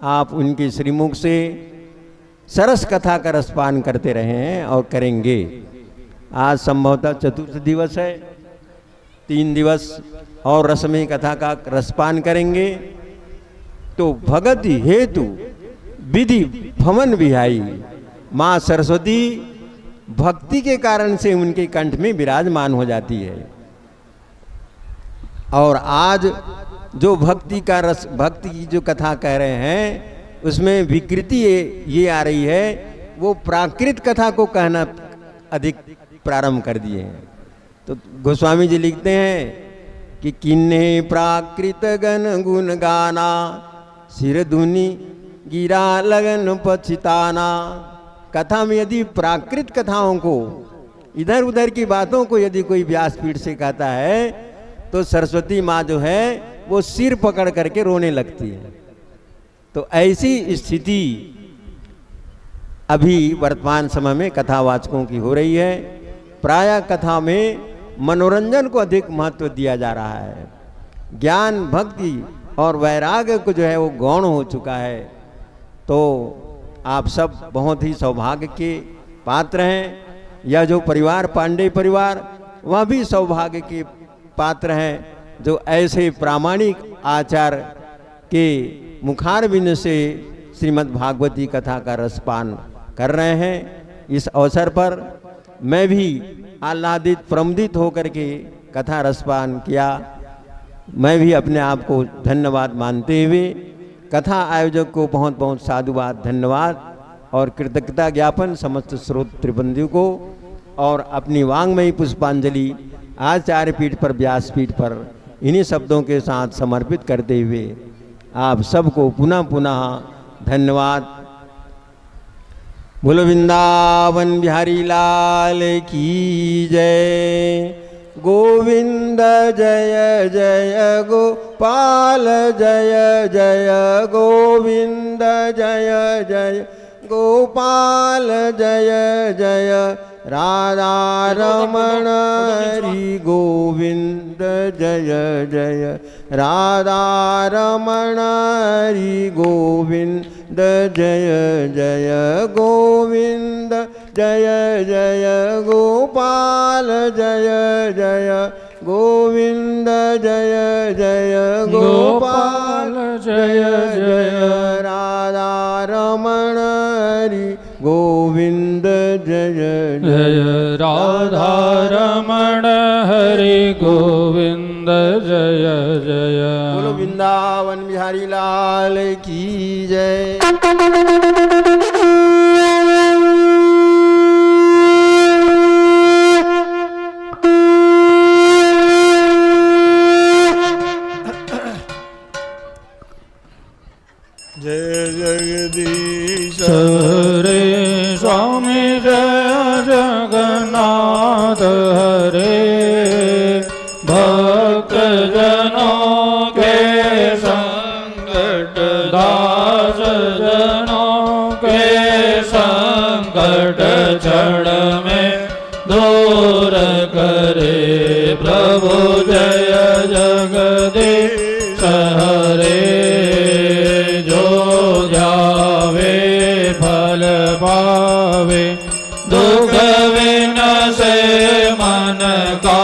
आप उनके श्रीमुख से सरस कथा का रसपान करते रहे हैं और करेंगे। आज संभवतः चतुर्थ दिवस है, 3 दिवस और रसमयी कथा का रसपान करेंगे। तो भगति हेतु विधि भवन बिहाई, माँ सरस्वती भक्ति के कारण से उनके कंठ में विराजमान हो जाती है। और आज जो भक्ति का रस, भक्ति की जो कथा कह रहे हैं उसमें विकृति ये आ रही है, वो प्राकृत कथा को कहना अधिक प्रारंभ कर दिए हैं। तो गोस्वामी जी लिखते हैं कि किन्ने प्राकृत गण गुण गाना सिर धुनी गिरा लगन पछिताना। कथा में यदि प्राकृत कथाओं को, इधर उधर की बातों को यदि कोई व्यासपीठ से कहता है तो सरस्वती माँ जो है वो सिर पकड़ करके रोने लगती है। तो ऐसी स्थिति अभी वर्तमान समय में कथावाचकों की हो रही है। प्रायः कथा में मनोरंजन को अधिक महत्व दिया जा रहा है। ज्ञान, भक्ति और वैराग्य को जो है वो गौण हो चुका है। तो आप सब बहुत ही सौभाग्य के पात्र हैं। यह जो परिवार पांडे परिवार, वह भी सौभाग्य के पात्र हैं जो ऐसे प्रामाणिक आचार के मुखारबिंद से श्रीमद् भागवती कथा का रसपान कर रहे हैं। इस अवसर पर मैं भी आह्लादित प्रमुदित होकर के कथा रसपान किया। मैं भी अपने आप को धन्यवाद मानते हुए कथा आयोजक को बहुत बहुत साधुवाद, धन्यवाद और कृतज्ञता ज्ञापन समस्त श्रोतृ बंधु को और अपनी वांग्मयी पुष्पांजलि आचार्य पीठ पर, व्यास पीठ पर इन्हीं शब्दों के साथ समर्पित करते हुए आप सबको पुनः पुनः धन्यवाद। बोलो वृंदावन बिहारी लाल की जय। गोविंद जय जय गोपाल जय जय गोविंद जय जय गोपाल जय जय राधा रमण हरि गोविंद जय जय राधा रमण हरि गोविंद जय जय गोविंद जय जय गोपाल जय जय गोविंद जय जय गोपाल जय जय राधा रमण हरि गोविंद जय जय राधा रमण हरि गोविंद जय जय। बोलो वृंदावन बिहारी लाल की जय। जय जगदीश हरे स्वामी जय जगन्नाथ हरे। भक्त जनों के संकट, दास जनों के संकट क्षण में दूर करे प्रभु जय जगदीश हरे। फल पावे दुख विनसे मन का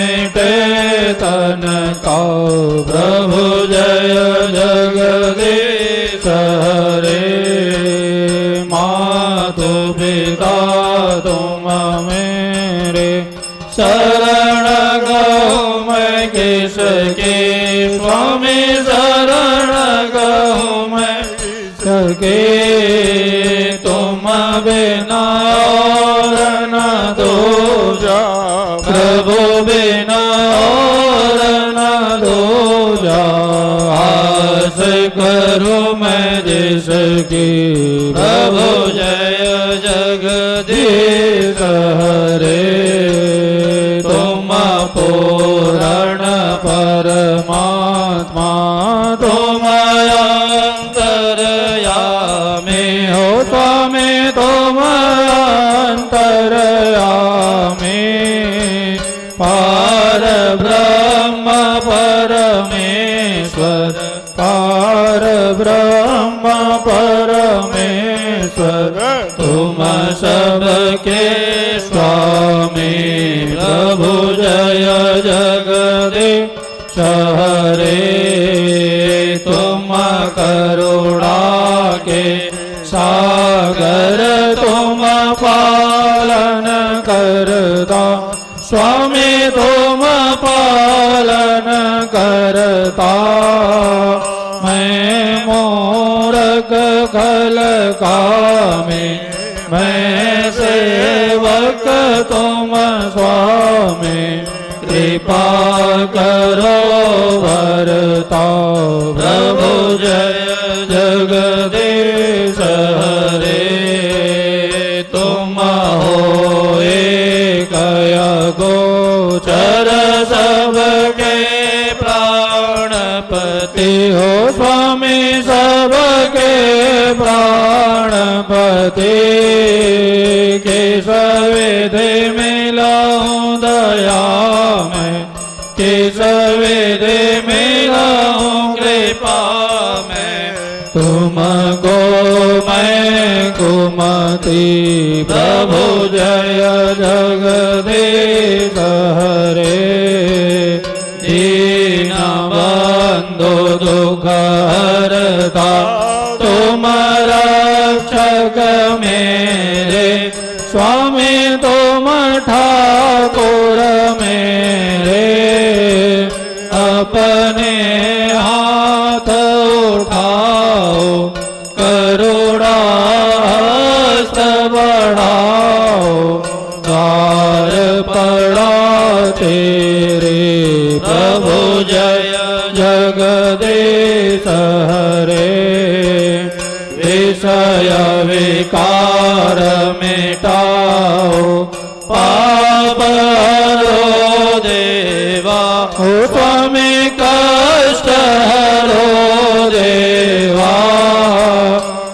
मिटे तन का। प्रभु जय जगदीश हरे। मातु पिता तुम मेरे, शरण गहूँ मैं किसके। स्वामी शरण गहूँ मैं किसके। तुम बिना और न दूजा, प्रभु बिना और न दूजा। आस करूँ मैं जिसकी। प्रभु जय जगदीश हरे। तुम पूर्ण परमात्मा, तुम अंतर्यामी हो स्वामी। तुम अंतर्यामी, पार ब्रह्म परमेश्वर। पार ब्रह्म परमेश्वर, तुम सबके स्वामी। प्रभु जय जगदीश हरे। तुम करुणा के सागर, तुम पालन करता स्वामी। तुम पालन करता। मैं मूर्ख खल कामी, मैं सेवक तुम स्वामी। कृपा करो वरता। प्रभु जय जगदीश हरे। तुम हो एक गोचर, सबके प्राणपति हो स्वामी। सबके प्राणपति, किस विधि मिलाऊं दया में। किस विधि मिलाऊं कृपा में। तुमको मैं कुमति। प्रभु जय जगदीश हरे। दीन बंधु दुख हरता, तुम रक्षक मेरे स्वामी। तुम ठाकुर मेरे, अपने हाथ उठाओ, करुणा हस्त बढ़ाओ। द्वार पड़ा तेरे, प्रभु जय जगदीश हरे। विषय विकार मिटाओ, पाप हरो देवा। हो स्वामी कष्ट हरो देवा।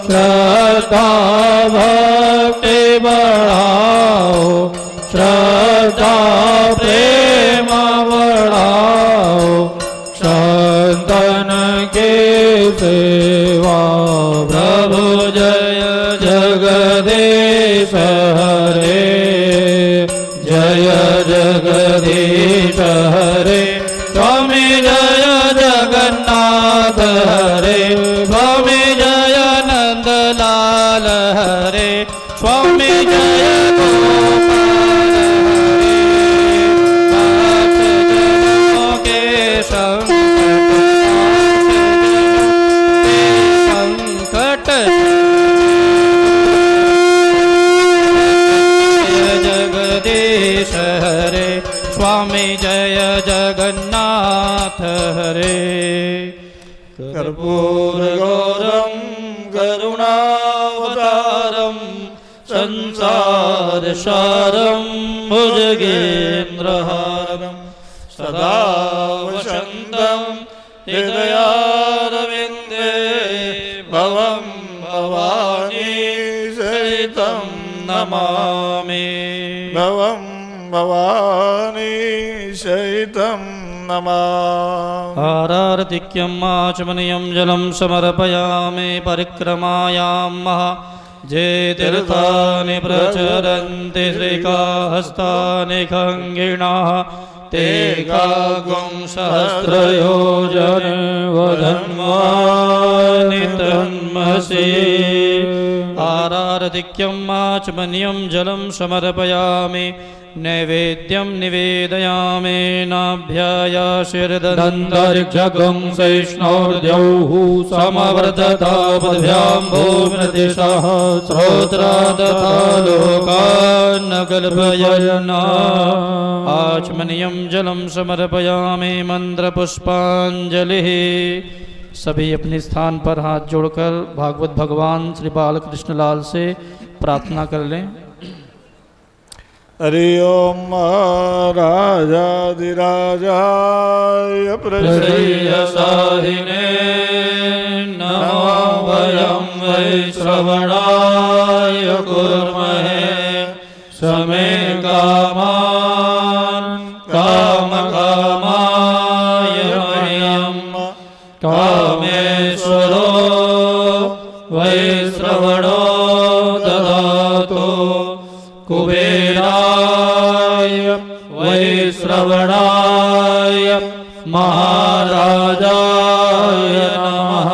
श्रद्धा भक्ति बढ़ाओ, श्रद्धा प्रेम बढ़ाओ। संतन के सेवा, प्रभु जय जगदीश हरे। जय जगदीश हरे। स्वामी जय जगन्नाथ हरे। स्वामी जय नंदलाल हरे। स्वामी जय गोपाल हरे। भक्तजनों के संकट जगदीश हरे। स्वामी जय जगन्नाथ हरे। कर्पूर गौरम करुणावतारम, संसार सारम भुजगेन्द्रहारम। सदा वसन्तं हृदयारविन्दे, भवं भवानी सहितं नमामि। भवं भवानी सहितं नमामि। आरार्तिक्यम् आचमनीयं जलं समर्पयामि। परिक्रमायां जे तीर्थानि प्रचरन्ति श्रीकाहस्तानि खङ्गिणः। ते कागुं सहस्रयोजन वधन्वानि तन्मसि आरारधिक्यं आचमनीयं जलं समर्पयामि नैवेद्यं निवेदयामि नाभ्यायाशिर्दन्तरिक्षगं सहिष्णोर्द्यौः समवर्धता पद्भ्यां भूमिर्दिशः श्रोत्रा तथा लोकान् न कल्पयन्ना आचमनीयं जलं समर्पयामि मन्त्रपुष्पाञ्जलिः। सभी अपने स्थान पर हाथ जोड़कर भागवत भगवान श्री बालकृष्ण लाल से प्रार्थना कर लें। हरि ओम राजाधिराजाय प्रश्रयसाहिने नमो वयं वै श्रवणाय कुर्महे समे कामान् कामकामाय मह्यं कामेश्वरो वै श्रवणो ददातु कुबेराय वै श्रवणाय महाराजाय नमः।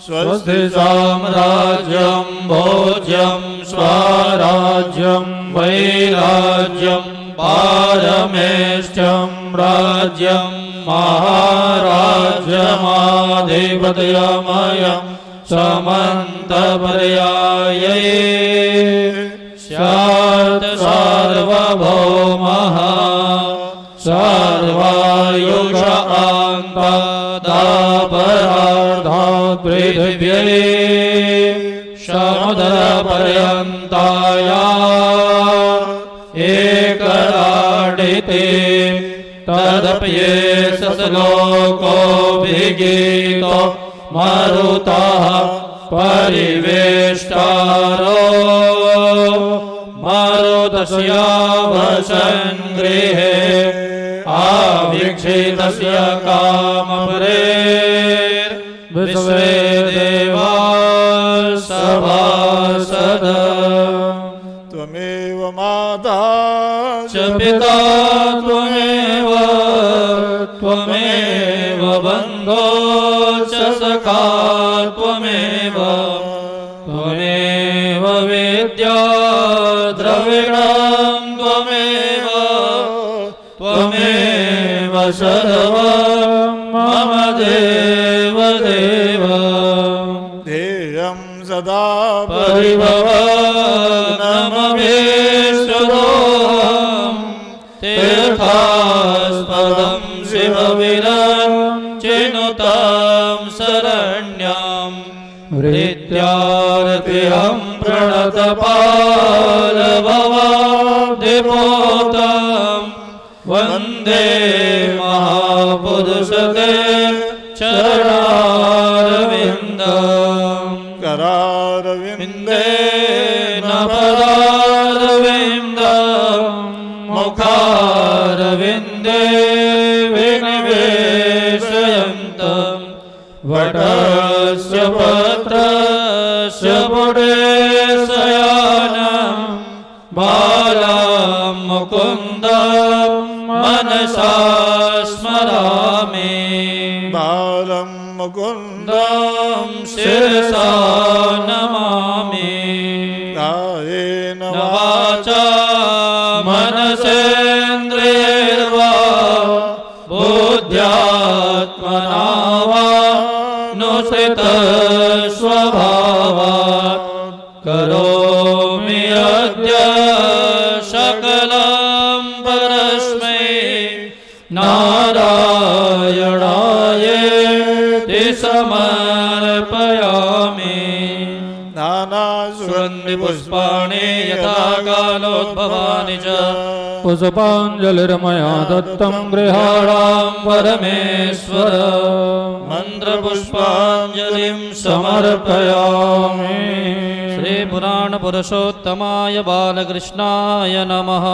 स्वस्ति साम्राज्यं भोज्यं स्वराज्यं वैराज्यं पारमेष्ठ्यं राज्यं महाराज्यमाधिपत्यमयं समन्तपर्यायै स्यात् सार्वभौमः सर्वायुष अन्तादापरार्धात् पृथिव्यै समुद्रपर्यन्ताया एकराडिते तदप्येष लोकोऽभिगीतो मरुतः परिवेष्टारो मरुतस्यावसन् गृहे आवीक्षितस्य कामपरेर्विश्वे देवा सभासद। त्वमेव माता च पिता त्वमेव बन्धो च सखा त्वमेव वेद्या द्रविणं त्वमेव सर्वं मम देव देव ध्येयं सदा परिभवनमभीष्टदोहं तीर्थास्पदं शिवविरञ्चिनुतां शरण्यां हृद्यार्तिहं प्रणतपालभवाब्धिपोतं वन्दे महापुरुषते चरणारविन्दम् करारविन्देन पदारविन्दम् मुखारविन्दे विनिवेशयन्तम् वटस्य पत्रस्य पुटे शयानम् बालं मुकुन्दं मनसा स्मरामि बालं मुकुन्द शिरसा नमामि कायेन वाचा मनसेन्द्रियैर्वा बुद्ध्यात्मना वा नुसृतस्वभावात् करोमि अद्य सकलं परस्मै नारायणायेति समर्पयामि। सुगन्धिपुष्पाणि यथा कालोद्भवानि च पुष्पाञ्जलिर्मया दत्तं गृहाणां परमेश्वर मन्त्रपुष्पाञ्जलिं समर्पयामि। श्रीपुराणपुरुषोत्तमाय बालकृष्णाय नमः।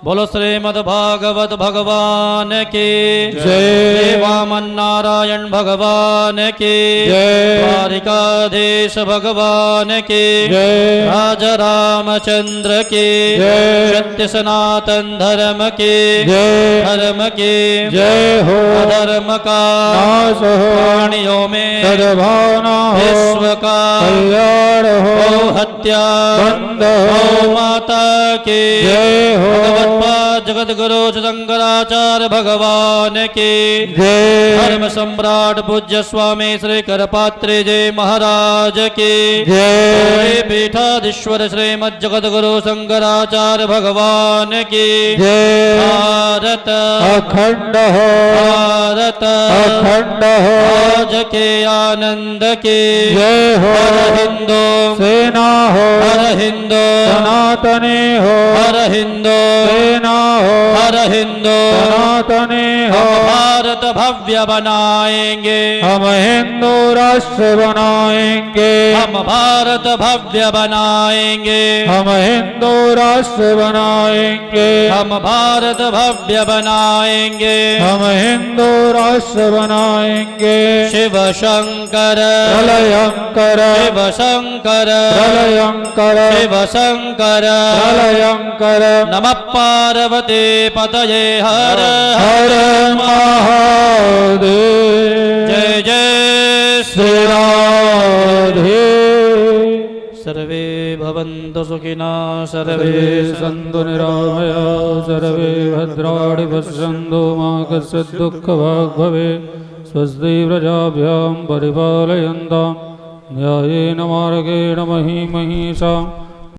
बोलो श्रीमद् भागवत भगवान की जय। वामन नारायण भगवान की जय। द्वारिकाधीश भगवान की जय। राजा रामचंद्र की जय। सत्य सनातन धर्म की जय। धर्म की जय हो। अधर्म का नाश हो। प्राणियों में सद्भावना हो। विश्व का कल्याण हो। गौ हत्या बंद हो। गौ माता की जय हो। भगवत्पाद जगत गुरु शंकराचार्य भगवान की जय। धर्म सम्राट पूज्य स्वामी श्री करपात्री जी महाराज की जय। पीठाधीश्वर श्रीमद जगत गुरु शंकराचार्य भगवान की जय। भारत अखंड हो। भारत अखंड हो। आज के आनंद की जय हो। हर हिंदू सेना हो। हर हिंदू सनातनी हो। हर हिंदू सेना हो। हर हिंदू सनातनी हो। हम भारत भव्य बनाएंगे हम हिंदू राष्ट्र बनाएंगे। हम भारत भव्य बनाएंगे हम हिंदू राष्ट्र बनाएंगे। हम भारत भव्य बनाएंगे हम हिंदू राष्ट्र बनाएंगे। शिव शंकर प्रलयंकर शिव शंकर प्रलयंकर शिव शंकर प्रलयंकर नमः पार्वती पतये हर हर महादेव। जय जय श्री राधे। सर्वे भवन्तु सुखिनः सर्वे सर्वे सन्तु निरामया सर्वे भद्राणि पश्यन्तु मा कश्चित् दुःखभाग् भवेत्। स्वस्ति प्रजाभ्यां परिपालयन्तां न्यायेन मार्गेण महीं महिषाम्